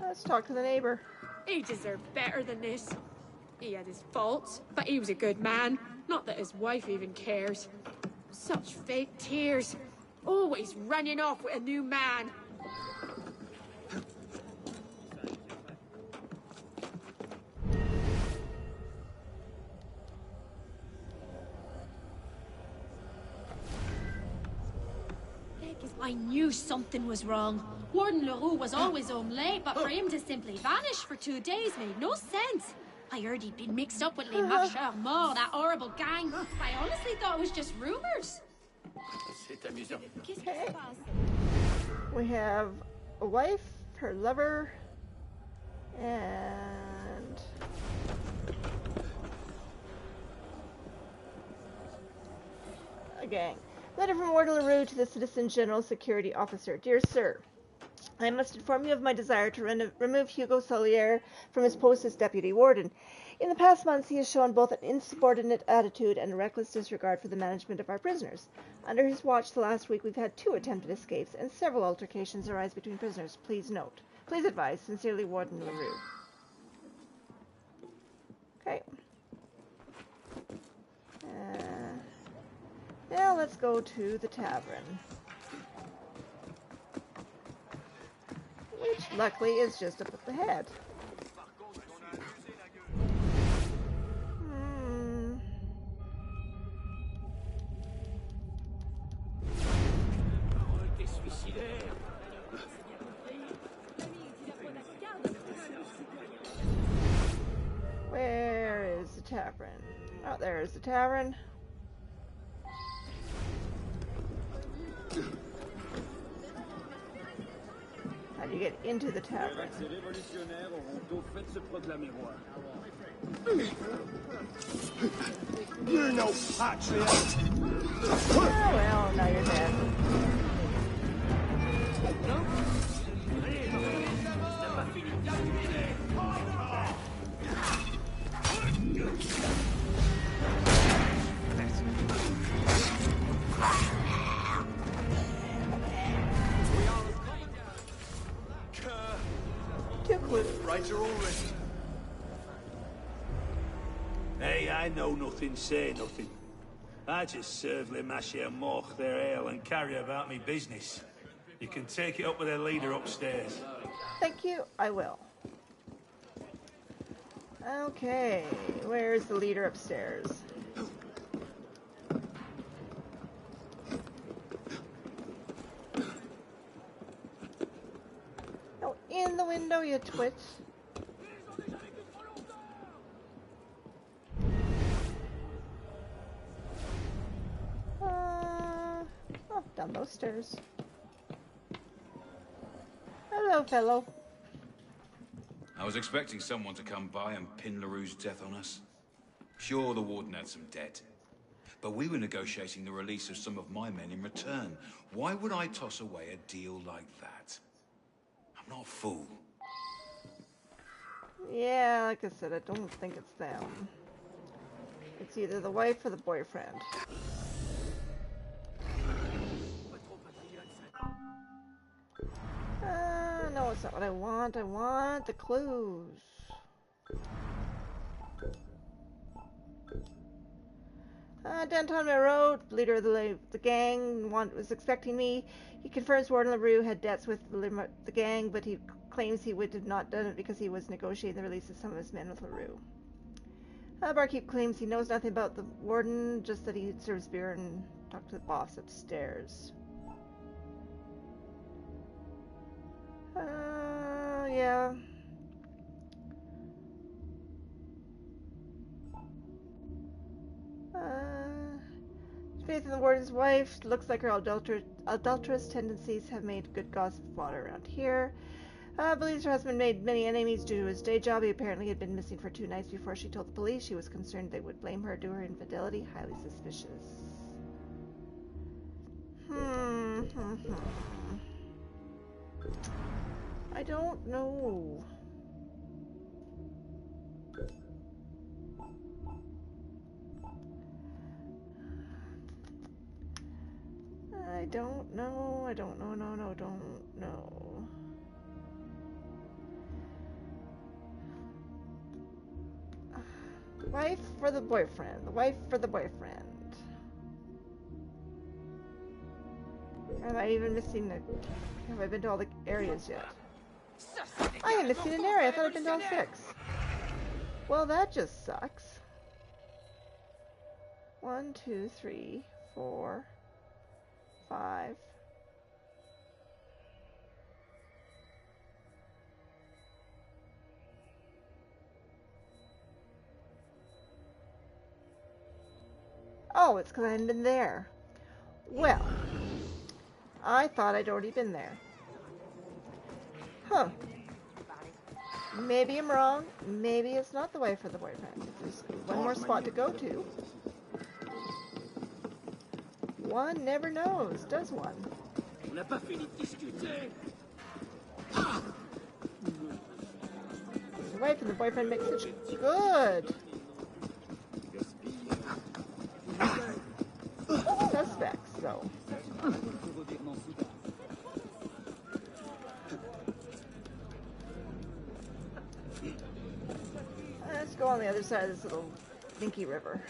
Let's talk to the neighbor. He deserved better than this. He had his faults, but he was a good man. Not that his wife even cares. Such fake tears. Always running off with a new man. I knew something was wrong. Warden Leroux was always home late, but for him to simply vanish for 2 days made no sense. I heard he'd been mixed up with les Marcheurs Morts, that horrible gang. I honestly thought it was just rumors. Okay. We have a wife, her lover, and a gang. Letter from Warden Leroux to the Citizen General Security Officer. Dear Sir, I must inform you of my desire to remove Hugo Solier from his post as Deputy Warden. In the past months, he has shown both an insubordinate attitude and a reckless disregard for the management of our prisoners. Under his watch the last week, we've had 2 attempted escapes and several altercations arise between prisoners. Please note. Please advise. Sincerely, Warden Leroux. Okay. Now let's go to the tavern. Which, luckily, is just up at the head. Where is the tavern? Oh, there is the tavern. How do you get into the tavern? You're no patriot. Oh, well, now you're dead. Too close. Right, you're all ready. Hey, I know nothing, say nothing. I just serve Les Machers Morts their ale and carry about me business. You can take it up with their leader upstairs. Thank you, I will. Okay, where's the leader upstairs? Oh, in the window, you twit. Oh, down those stairs. Hello, fellow. I was expecting someone to come by and pin LaRue's death on us. Sure, the warden had some debt. But we were negotiating the release of some of my men in return. Why would I toss away a deal like that? I'm not a fool. Yeah, like I said, I don't think it's them. It's either the wife or the boyfriend. No, it's not what I want. I want the clues. Downtown Road, leader of the gang, was expecting me. He confirms Warden LaRue had debts with the gang, but he claims he would have not done it because he was negotiating the release of some of his men with LaRue. Barkeep claims he knows nothing about the warden, just that he serves beer and talked to the boss upstairs. Yeah. Faith in the warden's wife looks like her adulterous tendencies have made good gossip fodder around here. Believes her husband made many enemies due to his day job. He apparently had been missing for 2 nights before she told the police. She was concerned they would blame her due to her infidelity. Highly suspicious. I don't know. I don't know. I don't know. No, don't know. The wife for the boyfriend. The wife for the boyfriend. Am I even missing the... Have I been to all the areas yet? I am missing an area. I thought I'd been to all 6. Well, that just sucks. 1, 2, 3, 4, 5. Oh, it's because I hadn't been there. Well, I thought I'd already been there. Huh. Maybe I'm wrong. Maybe it's not the wife or the boyfriend. There's one more spot to go to. One never knows, does one? The wife and the boyfriend make such good suspects, though. Let's go on the other side of this little dinky river.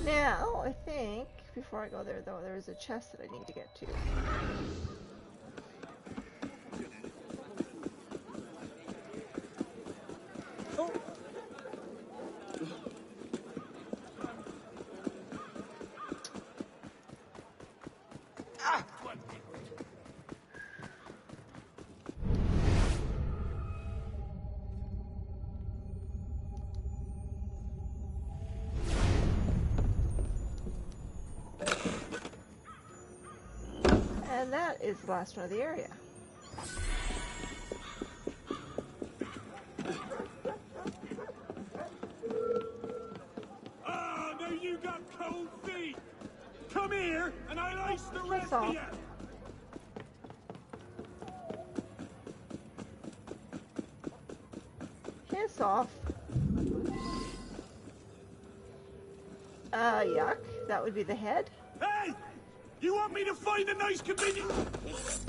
Now, I think, before I go there, though, there is a chest that I need to get to. And that is the last one of the area. Ah, now you got cold feet! Come here, and I'll ice the rest of you! Piss off. Yuck. That would be the head. Hey! You want me to find a nice convenient...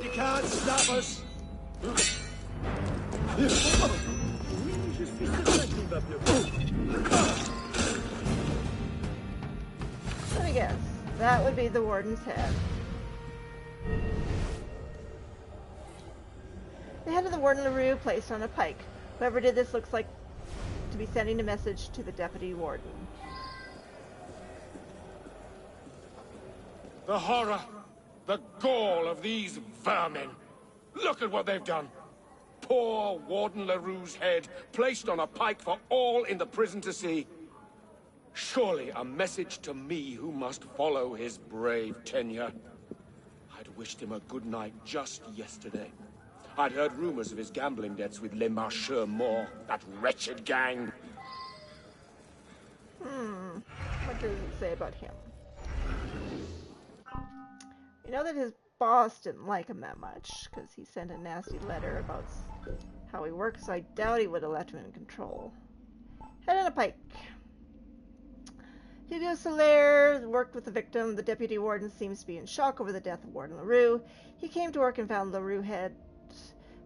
You can't stop us! Let me guess. That would be the warden's head. The head of the Warden LaRue placed on a pike. Whoever did this looks like to be sending a message to the deputy warden. The horror, the gall of these vermin. Look at what they've done. Poor Warden LaRue's head, placed on a pike for all in the prison to see. Surely a message to me who must follow his brave tenure. I'd wished him a good night just yesterday. I'd heard rumors of his gambling debts with Les Marcheurs Morts, that wretched gang. What does it say about him? You know that his boss didn't like him that much, because he sent a nasty letter about how he works, so I doubt he would have left him in control. Head on a pike. Hugo Soler worked with the victim. The deputy warden seems to be in shock over the death of Warden LaRue. He came to work and found LaRue head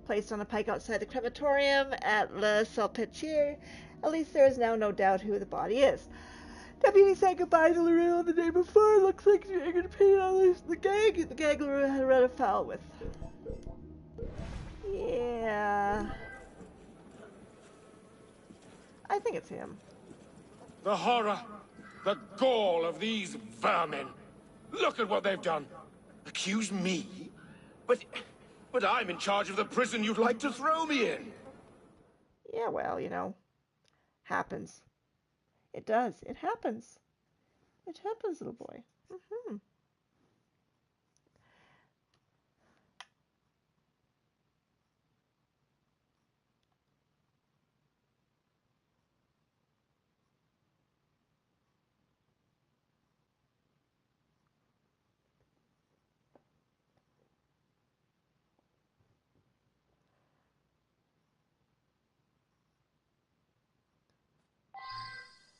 placed on a pike outside the crematorium at La Salpêtrière. At least there is now no doubt who the body is. Deputy said goodbye to LaRue the day before. Looks like you're going to pin on the gang LaRue had run afoul with. Yeah. I think it's him. The horror, the gall of these vermin. Look at what they've done. Accuse me? But I'm in charge of the prison you'd like to throw me in. Yeah, well, you know, happens. It does. It happens. It happens, little boy.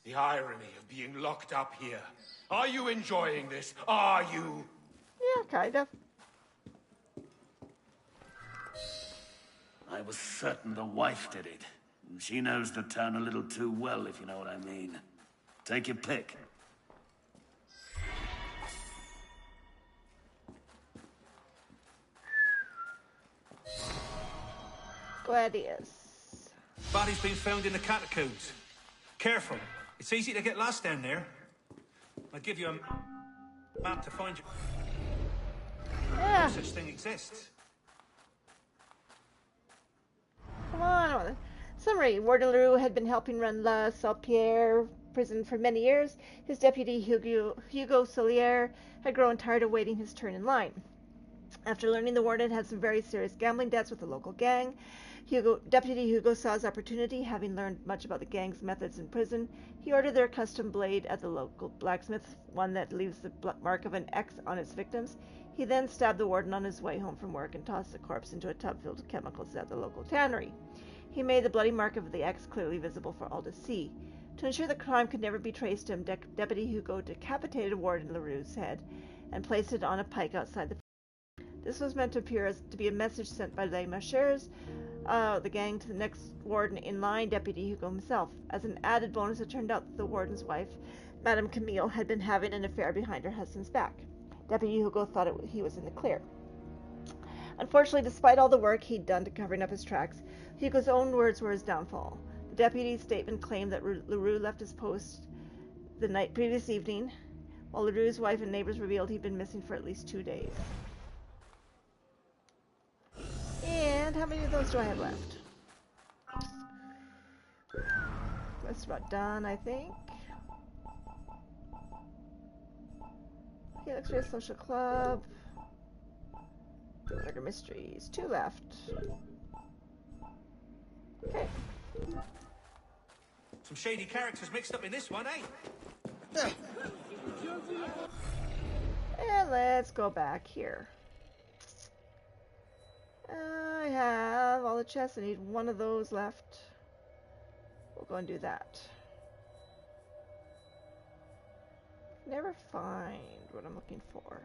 The irony of being locked up here. Are you enjoying this? Are you? Yeah, kind of. I was certain the wife did it. She knows the town a little too well, if you know what I mean. Take your pick. Gladius. Body's been found in the catacombs. Careful. It's easy to get lost down there. I'll give you a map to find you. Yeah. No such thing exists. Come on. Summary. Warden LaRue had been helping run La Salpêtrière prison for many years. His deputy, Hugo Soler, had grown tired of waiting his turn in line. After learning the warden had some very serious gambling debts with the local gang, Deputy Hugo saw his opportunity. Having learned much about the gang's methods in prison, he ordered their custom blade at the local blacksmith, one that leaves the mark of an X on its victims. He then stabbed the warden on his way home from work and tossed the corpse into a tub filled with chemicals at the local tannery. He made the bloody mark of the X clearly visible for all to see. To ensure the crime could never be traced to him, Deputy Hugo decapitated Warden LaRue's head and placed it on a pike outside the... This was meant to appear as to be a message sent by Les Marcheurs, the gang, to the next warden in line, Deputy Hugo himself. As an added bonus, it turned out that the warden's wife, Madame Camille, had been having an affair behind her husband's back. Deputy Hugo thought he was in the clear. Unfortunately, despite all the work he'd done to covering up his tracks, Hugo's own words were his downfall. The deputy's statement claimed that LaRue left his post the previous evening, while LaRue's wife and neighbors revealed he'd been missing for at least 2 days. And how many of those do I have left? That's about done, I think. Helix Social Club. Murder mysteries. 2 left. Okay. Some shady characters mixed up in this one, eh? And let's go back here. I have all the chests. I need one of those left. We'll go and do that. Never find what I'm looking for.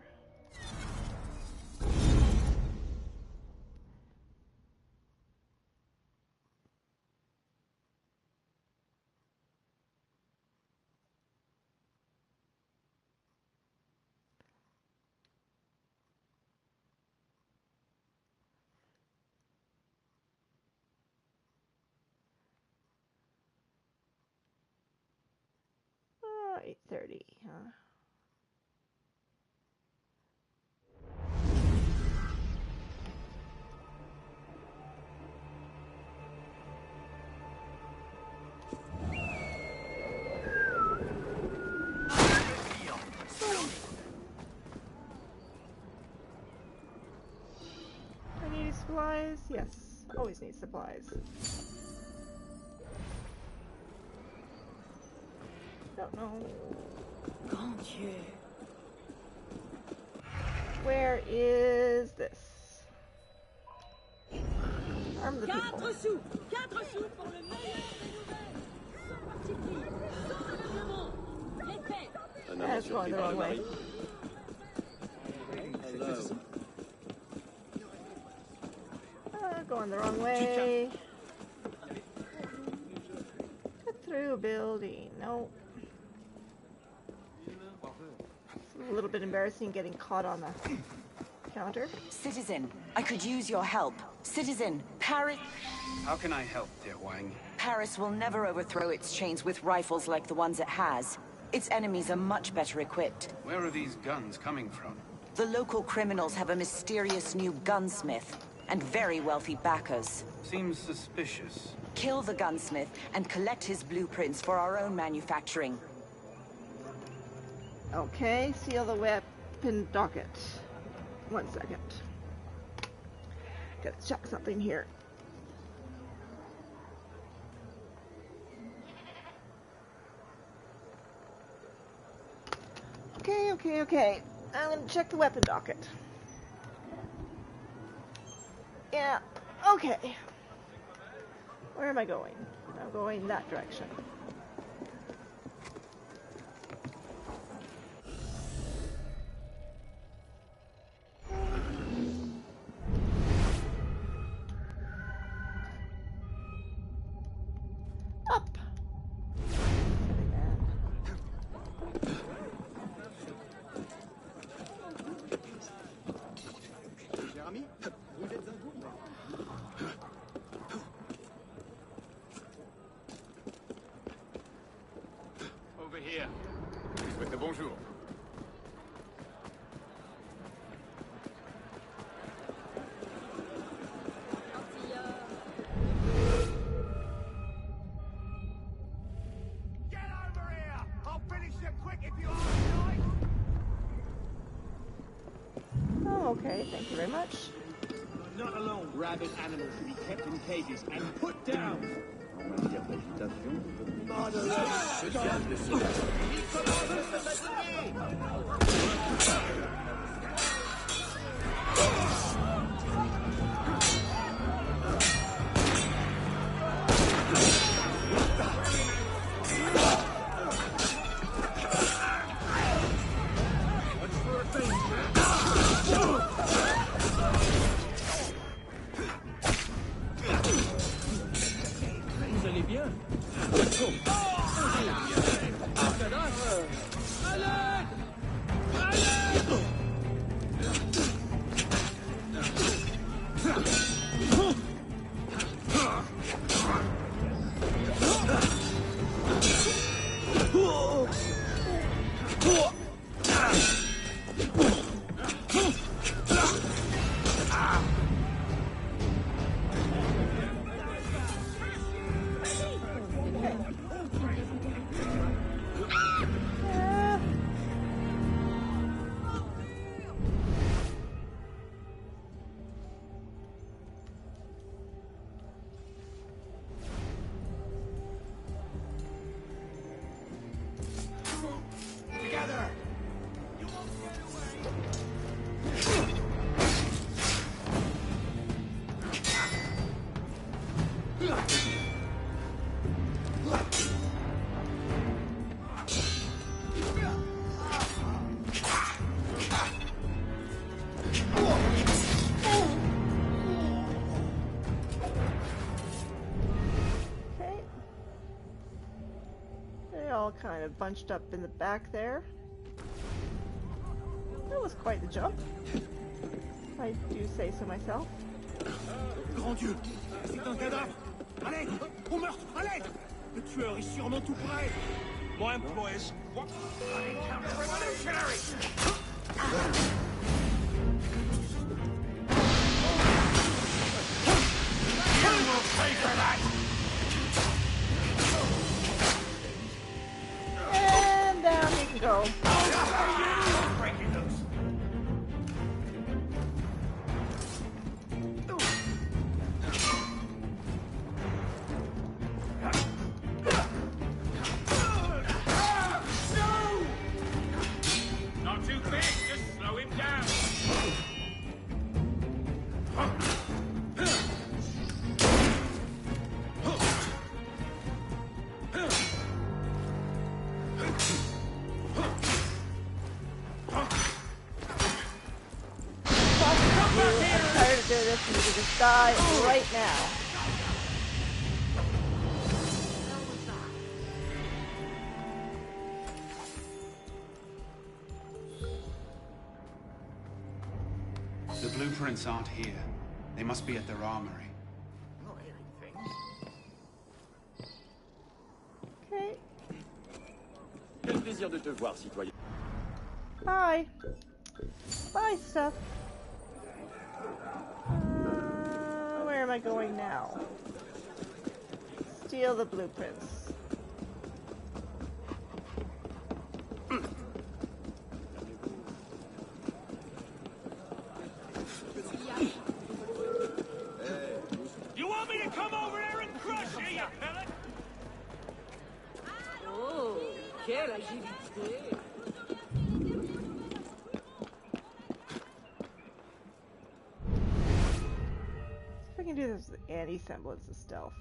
Oh, 8:30, huh? I need supplies? Yes. Always need supplies. Don't know. Grand Dieu. Where is this? Arm the people. 4 sous! 4 sous pour le meilleur des nouvelles! Sans parti pris, sans argument! Les faits! That's going the wrong way. Going the wrong way. Cut through building. No. It's a little bit embarrassing getting caught on the counter. Citizen, I could use your help. Citizen, Paris... How can I help, dear Wang? Paris will never overthrow its chains with rifles like the ones it has. Its enemies are much better equipped. Where are these guns coming from? The local criminals have a mysterious new gunsmith and very wealthy backers. Seems suspicious. Kill the gunsmith and collect his blueprints for our own manufacturing. Okay, seal the weapon docket. 1 second. Gotta check something here. Okay. I'm gonna check the weapon docket. Yeah, okay. Where am I going? I'm going that direction. Up. Jérémy, vous êtes un gourmand. Over here. Souhaitez bonjour. Get over here! I'll finish you quick if you aren't nice! Oh, okay. Thank you very much. Not alone. Rabid animals should be kept in cages and put down. En matière d'agitation, vous allez bien? Okay. They're all kind of bunched up in the back there. That was quite the jump. I do say so myself. Grand Dieu, c'est un cadavre. Allez, au meurtre, allez. Le tueur est sûrement tout près. My employers. What? Bloody counter-revolutionary! You will pay for that! And down he can go. Breaking loose. Not too big, just slow him down. I'm tired of doing this and you can just die right now. The blueprints aren't here. They must be at their armory. Okay. Quel plaisir de te voir, citoyen. Bye. Bye, stuff. Where am I going now? Steal the blueprints. You want me to come over there and crush you, you pellet? Oh, quelle agilité! If I can do this with any semblance of stealth.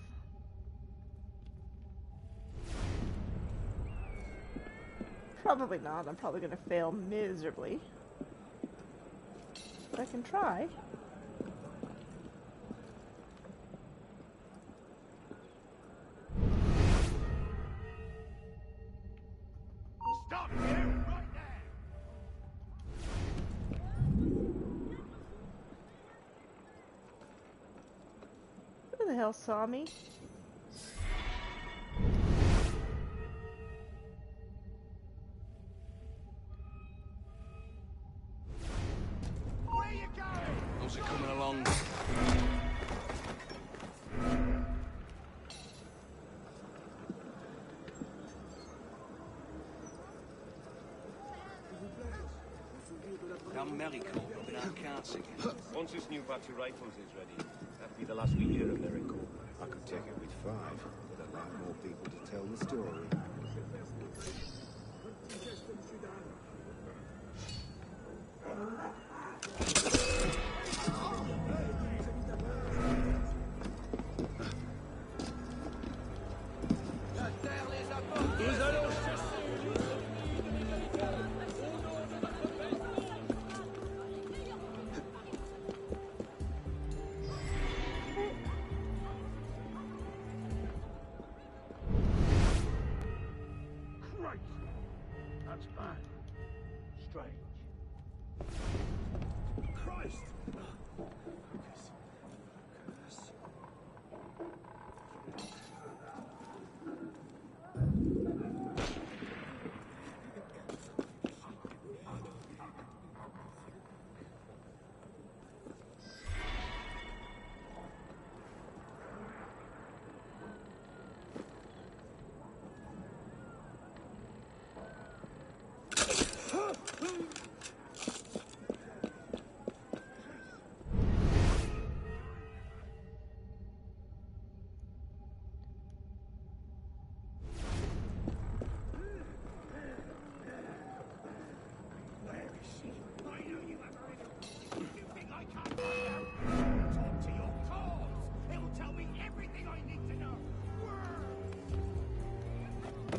Probably not. I'm probably going to fail miserably. But I can try. Stop here, right there! Who the hell saw me? Where you going? Those are coming along. Come Mericorps robbing our accounts again. Once this new batch of rifles is ready, that'll be the last we hear of Mericorps. I could take it with 5, but I'd like more people to tell the story. Nous allons chasser. Christ, that's bad. Strange.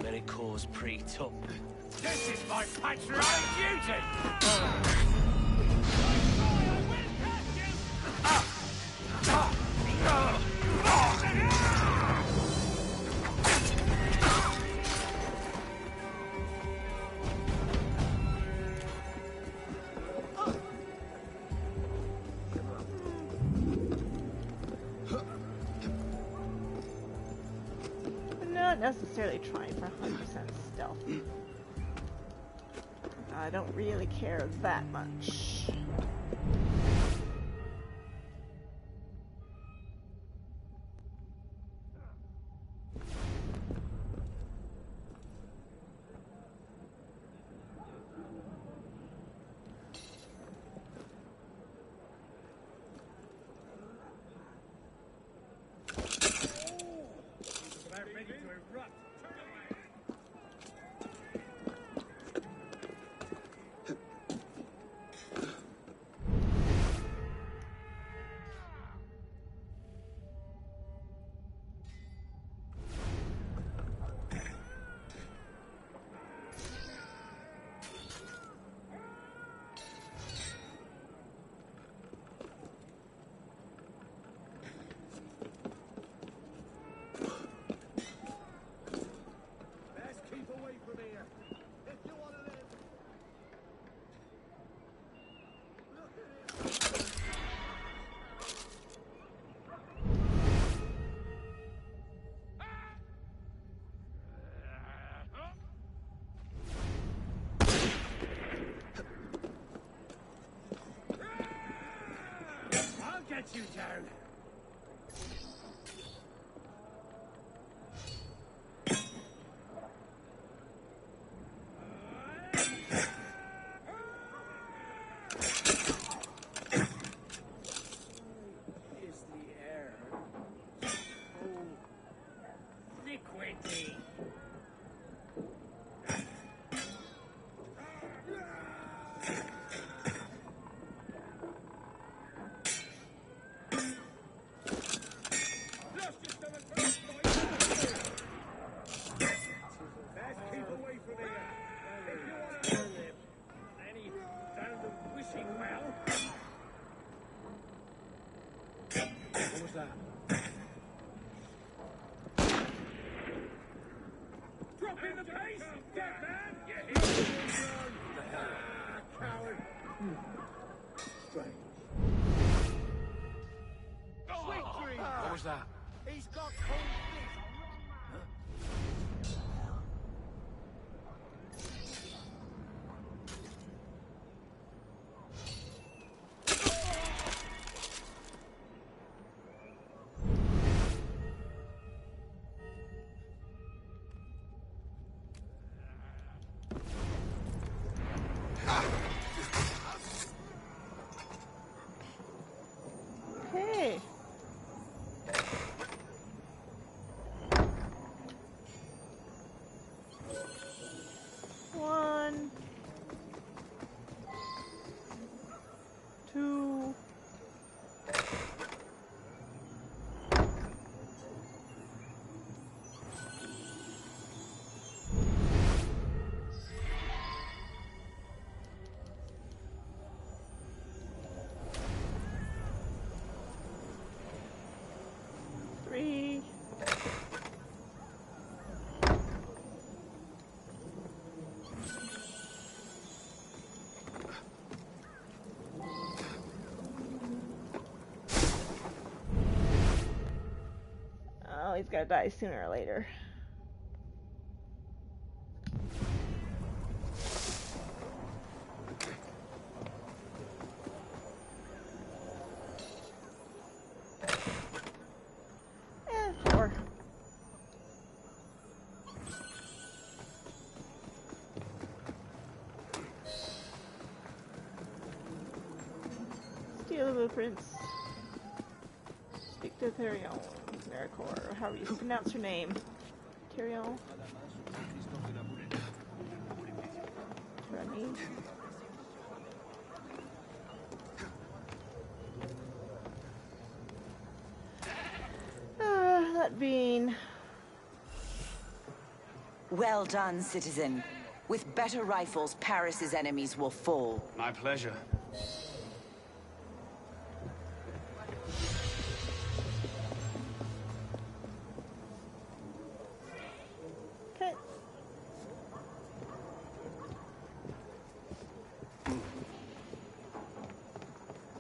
Mericor's pretty tough. This is my patriotic duty! Not necessarily trying for 100% stealth. I don't really care that much. Get you down! Is the air so liquidy? What was that? Drop in the pace, dead man! Get hit! Coward! Strange. What was that? He's got cold feet. Hey. One. Two. Three. Oh, he's gonna die sooner or later. Four. Steal the blueprints. Speak to Therion. Maricor, however you pronounce her name. Therion. Remy. That being Well done, citizen. With better rifles, Paris's enemies will fall. My pleasure. Okay.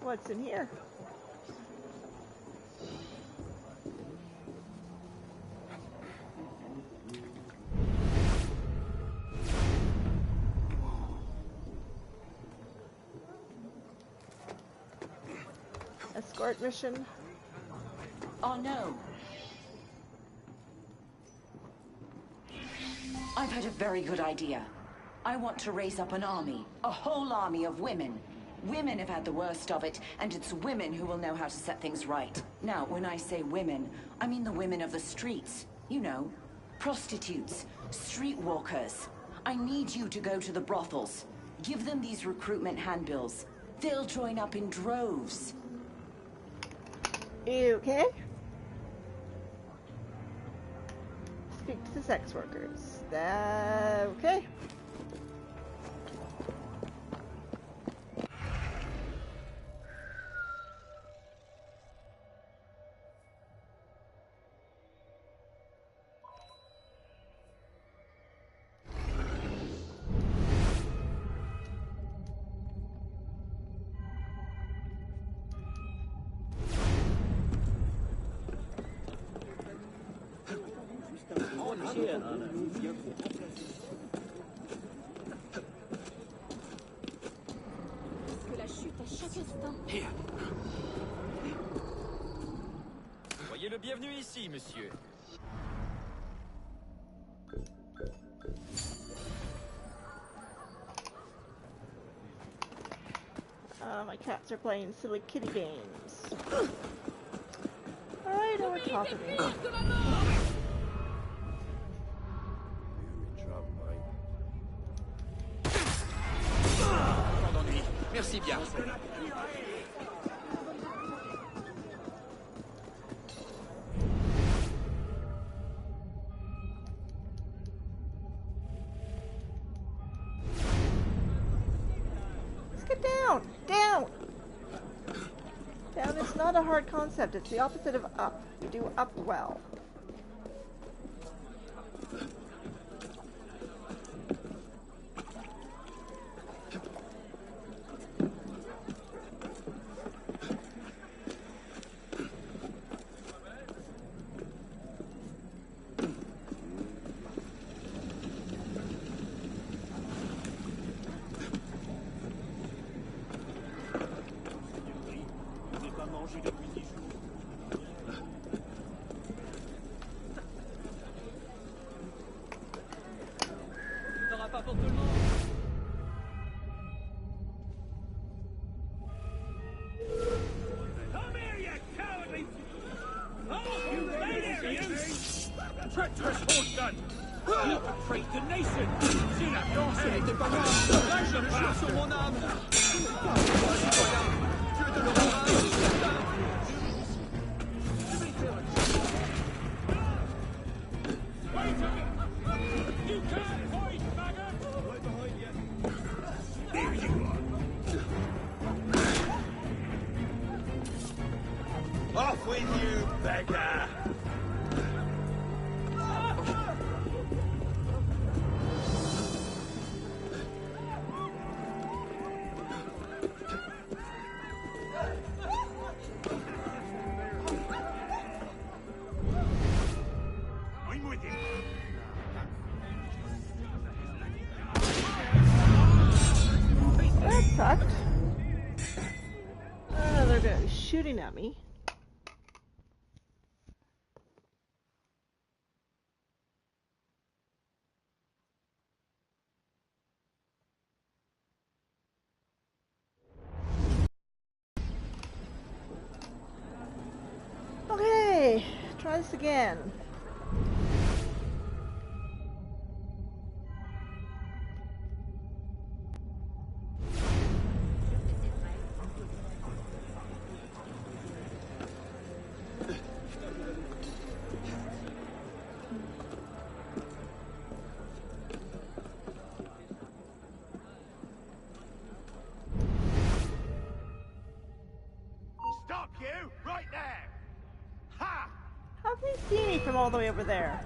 What's in here? Escort mission. Oh no. I've had a very good idea. I want to raise up an army. A whole army of women. Women have had the worst of it, and it's women who will know how to set things right. Now, when I say women, I mean the women of the streets. You know, prostitutes, streetwalkers. I need you to go to the brothels. Give them these recruitment handbills. They'll join up in droves. Okay. Speak to the sex workers. Okay. Que la chute à chaque instant. Soyez le bienvenu ici, monsieur. My cats are playing silly kitty games. Right over top of me. Merci bien. Let's get down! Down! Down is not a hard concept. It's the opposite of up. You do up well. Treacherous horse gun! You betrayed the nation! J'ai la pensée, t'es pas moi! Là, je le jure sur mon âme! Dieu de l'orage! Wait a minute! You can't hide, maggot! Right behind you. There you are! Off with you, beggar! That sucked. Oh, they're going to be shooting at me. Okay, try this again. see me from all the way over there.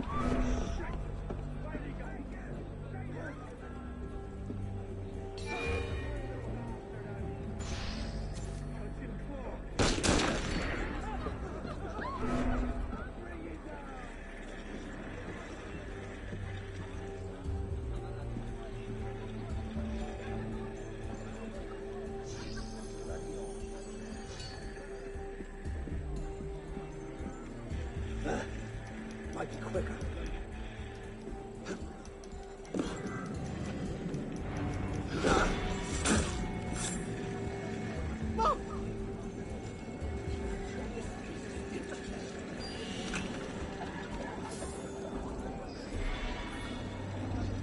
Might be quicker.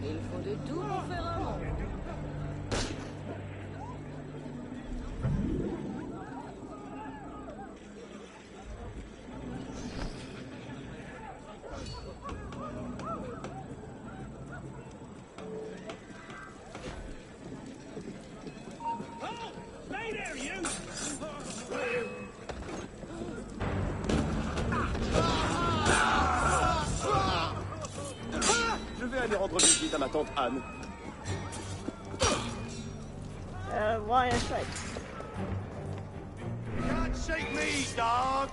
Il faut de tout pour faire un monde. Stay there, you! Je vais aller rendre visite à ma tante Anne. Line of sight. Can't shake me, dog!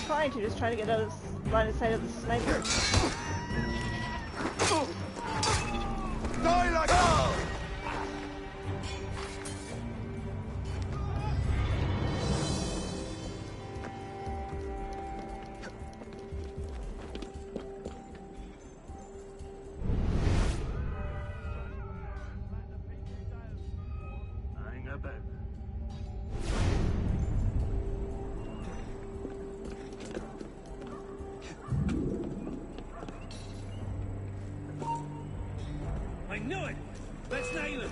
Trying to, just trying to get out of line of sight of the sniper. Die like a... I knew it! Let's nail him!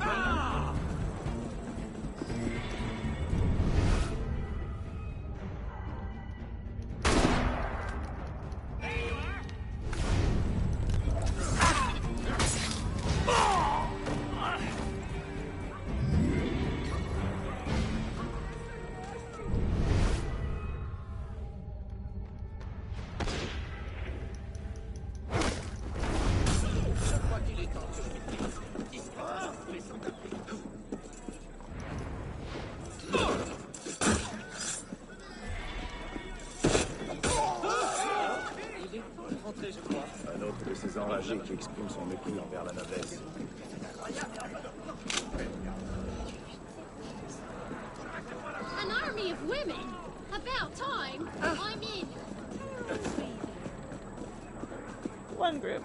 Ah! Un autre de ces enragés qui exprime son mépris envers la noblesse. An army of women? About time. I'm in. One group.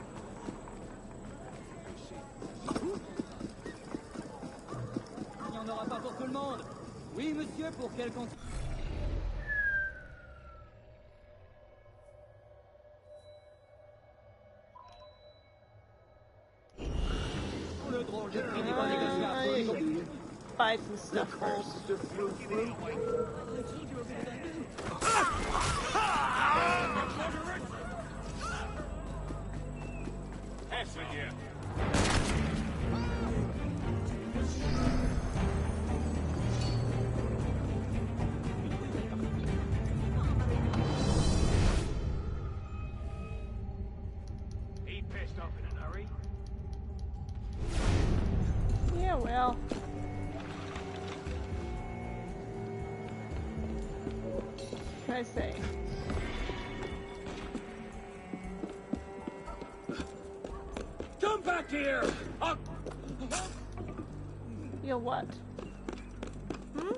Il n'y en aura pas pour tout le monde. Oui, monsieur, pour quel compte? Le drôle de prix n'est pas négociable. Buy some stuff first. Pass with you. He pissed off in a hurry. Yeah, well. What can I say? Come back here! You'll what? Hmm?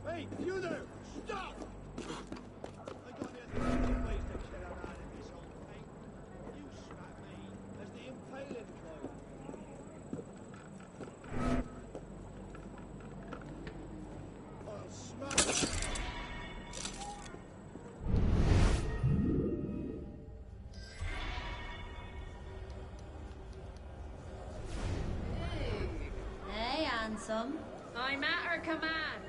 Hey, you there! Stop! I got here three ways to kill a man in this old thing. You smack me as the impaling some? I'm at her command.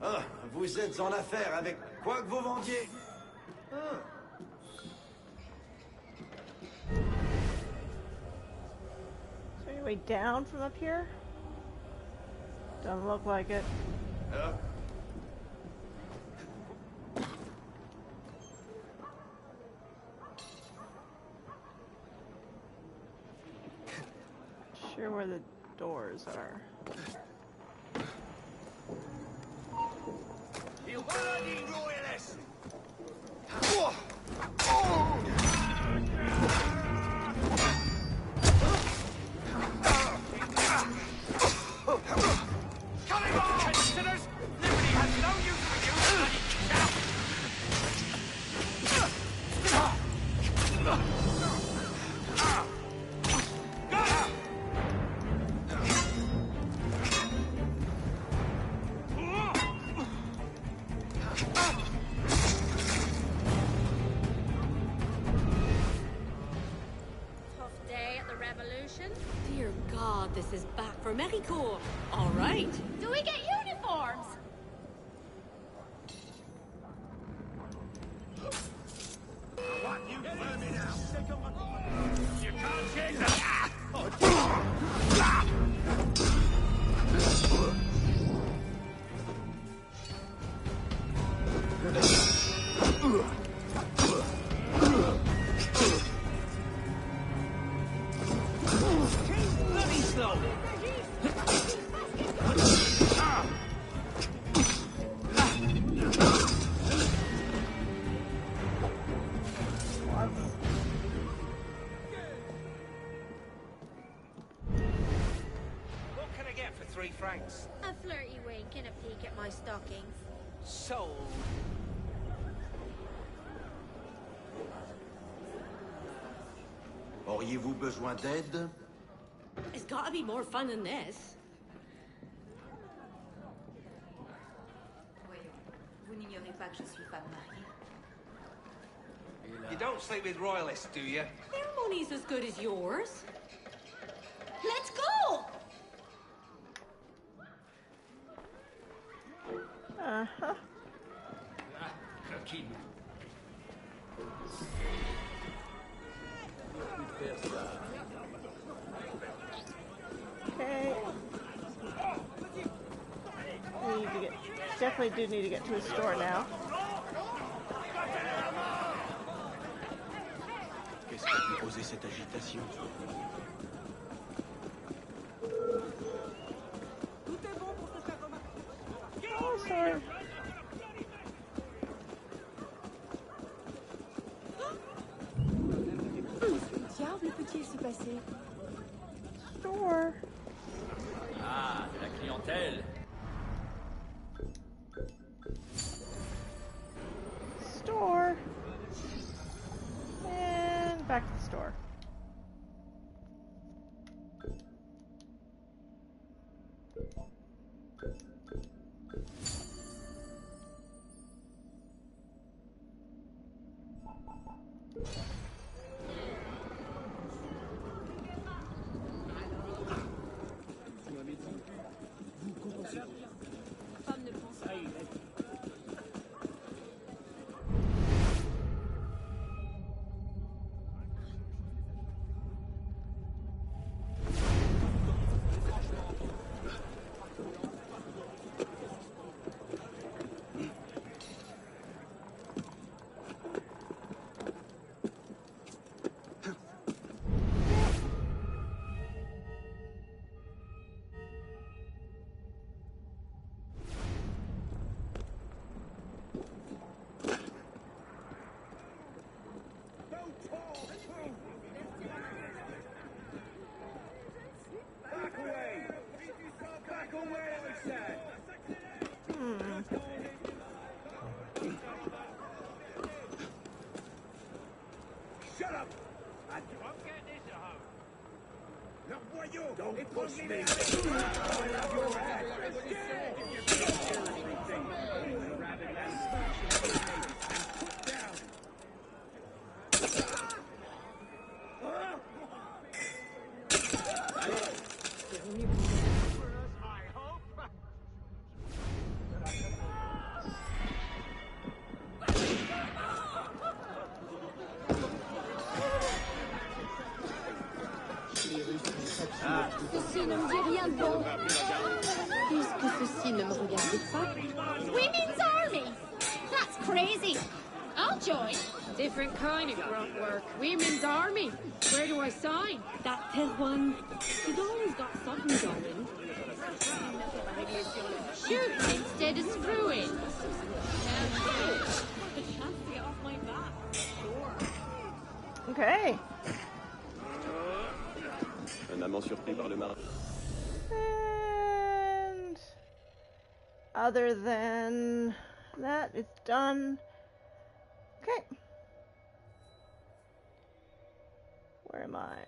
Ah, vous êtes en affaire avec quoi que vous vendiez? Ah. Is there any way down from up here? Doesn't look like it. Sure where the doors are. You bloody royalist! Coming on! Sinners! Liberty has no use for you, bloody Tough day at the revolution. Dear God, this is back for Mericourt. All right. Do we get uniforms? What, you vermin now? You can't take that! Bloody slow! What can I get for 3 francs? A flirty wink and a peek at my stockings. Sold. Auriez-vous besoin d'aide? It's got to be more fun than this. Vous n'ignorez pas que je suis femme mariée. You don't sleep with royalists, do you? Their money's as good as yours. Let's go! Uh-huh. Coquine. Okay. I need to get, definitely do need to get to a store now. Qu'est-ce qui a causé cette agitation? Oh, sorry. Diable peut-il se passer? Store. Ah, de la clientèle. Store. And back to the store. Femme ne pense pas. Back away! Back away, I said! Shut up! I won't get this at home. No, voyons! Don't push me! Ceci ne me dit rien de bon. Puisque ceci ne me regarde pas. Women's Army! That's crazy. I'll join. Different kind of grunt work. Women's Army. Where do I sign? That pet one. He's always got something going. Shooting instead of screwing. The chance to get off my back. Sure. Okay. Un amant surpris par le marin. And other than that, it's done. Okay. Where am I?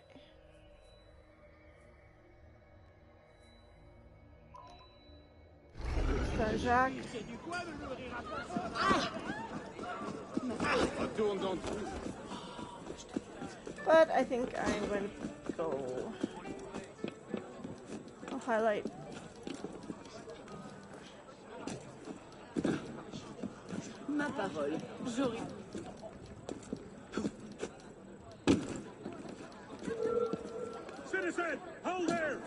Saint-Jacques. But I think I'm going to go. I'll highlight. Ma parole. J'aurais. Citizen, hold there!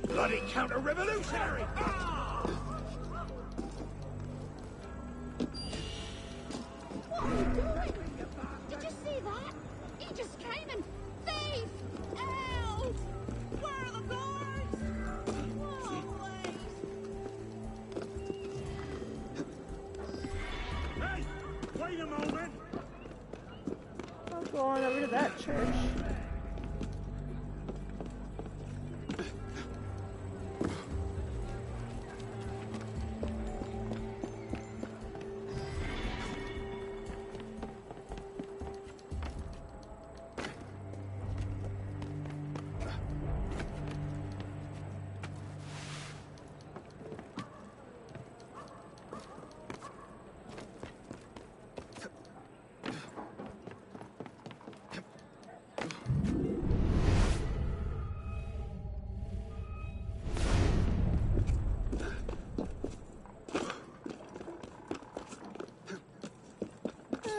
Bloody counter-revolutionary! What are you doing? Did you see that? He just came and thief! Out! Where are the guards? Oh, wait. Hey! Wait a moment! I'll go on over to that church.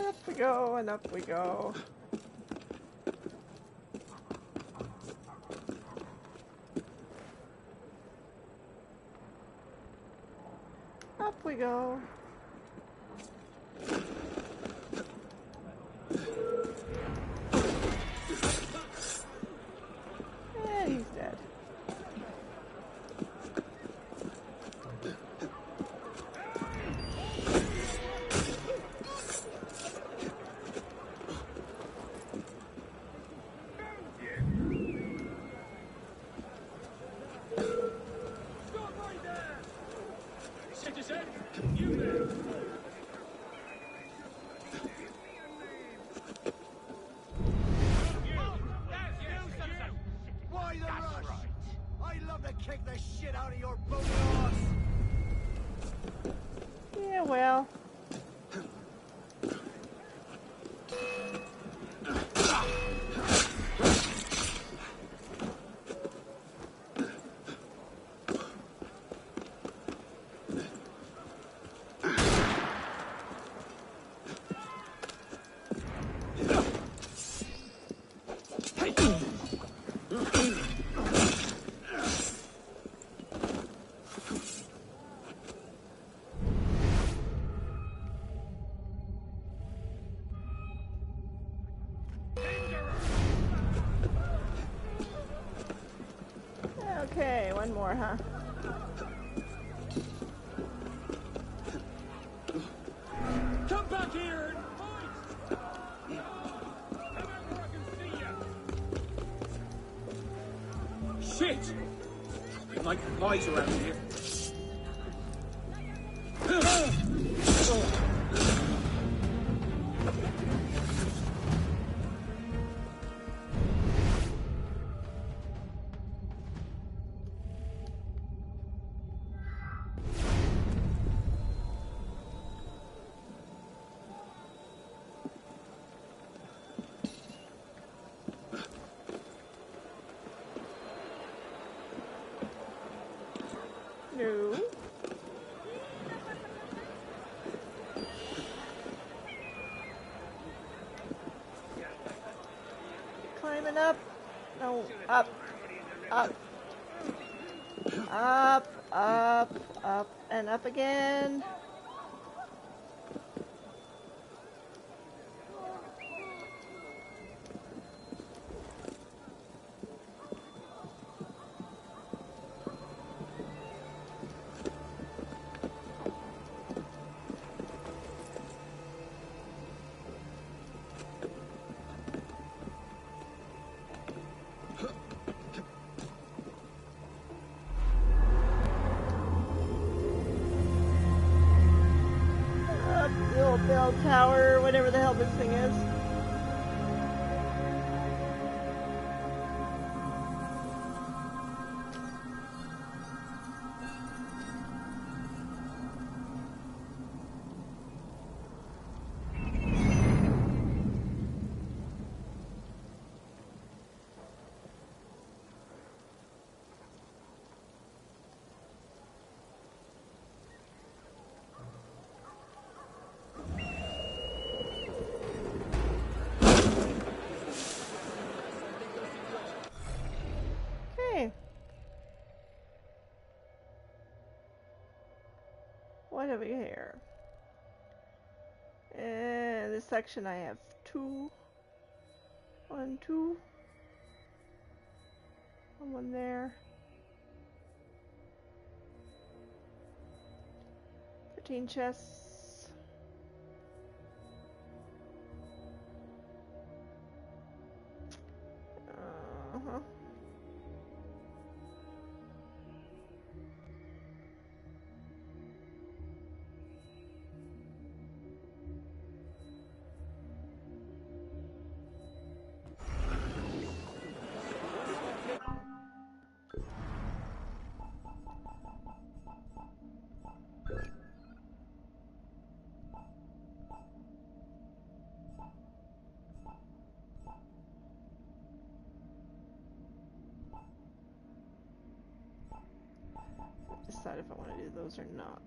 Up we go, and up we go. Up we go. And he's dead. Citizen, you there! Why the rush? I'd love to kick the shit out of your bony ass. Yeah, well. Okay, one more, huh? Come back here and fight! Come out where I can see ya! Shit! We make lies around here. No. Climbing up. No, up, up, up, up, up, and up again. The old bell tower, whatever the hell this thing is. Okay. What have we here? In this section I have 2. 1, 2. One there. 13 chests. Uh-huh. Decide if I want to do those or not.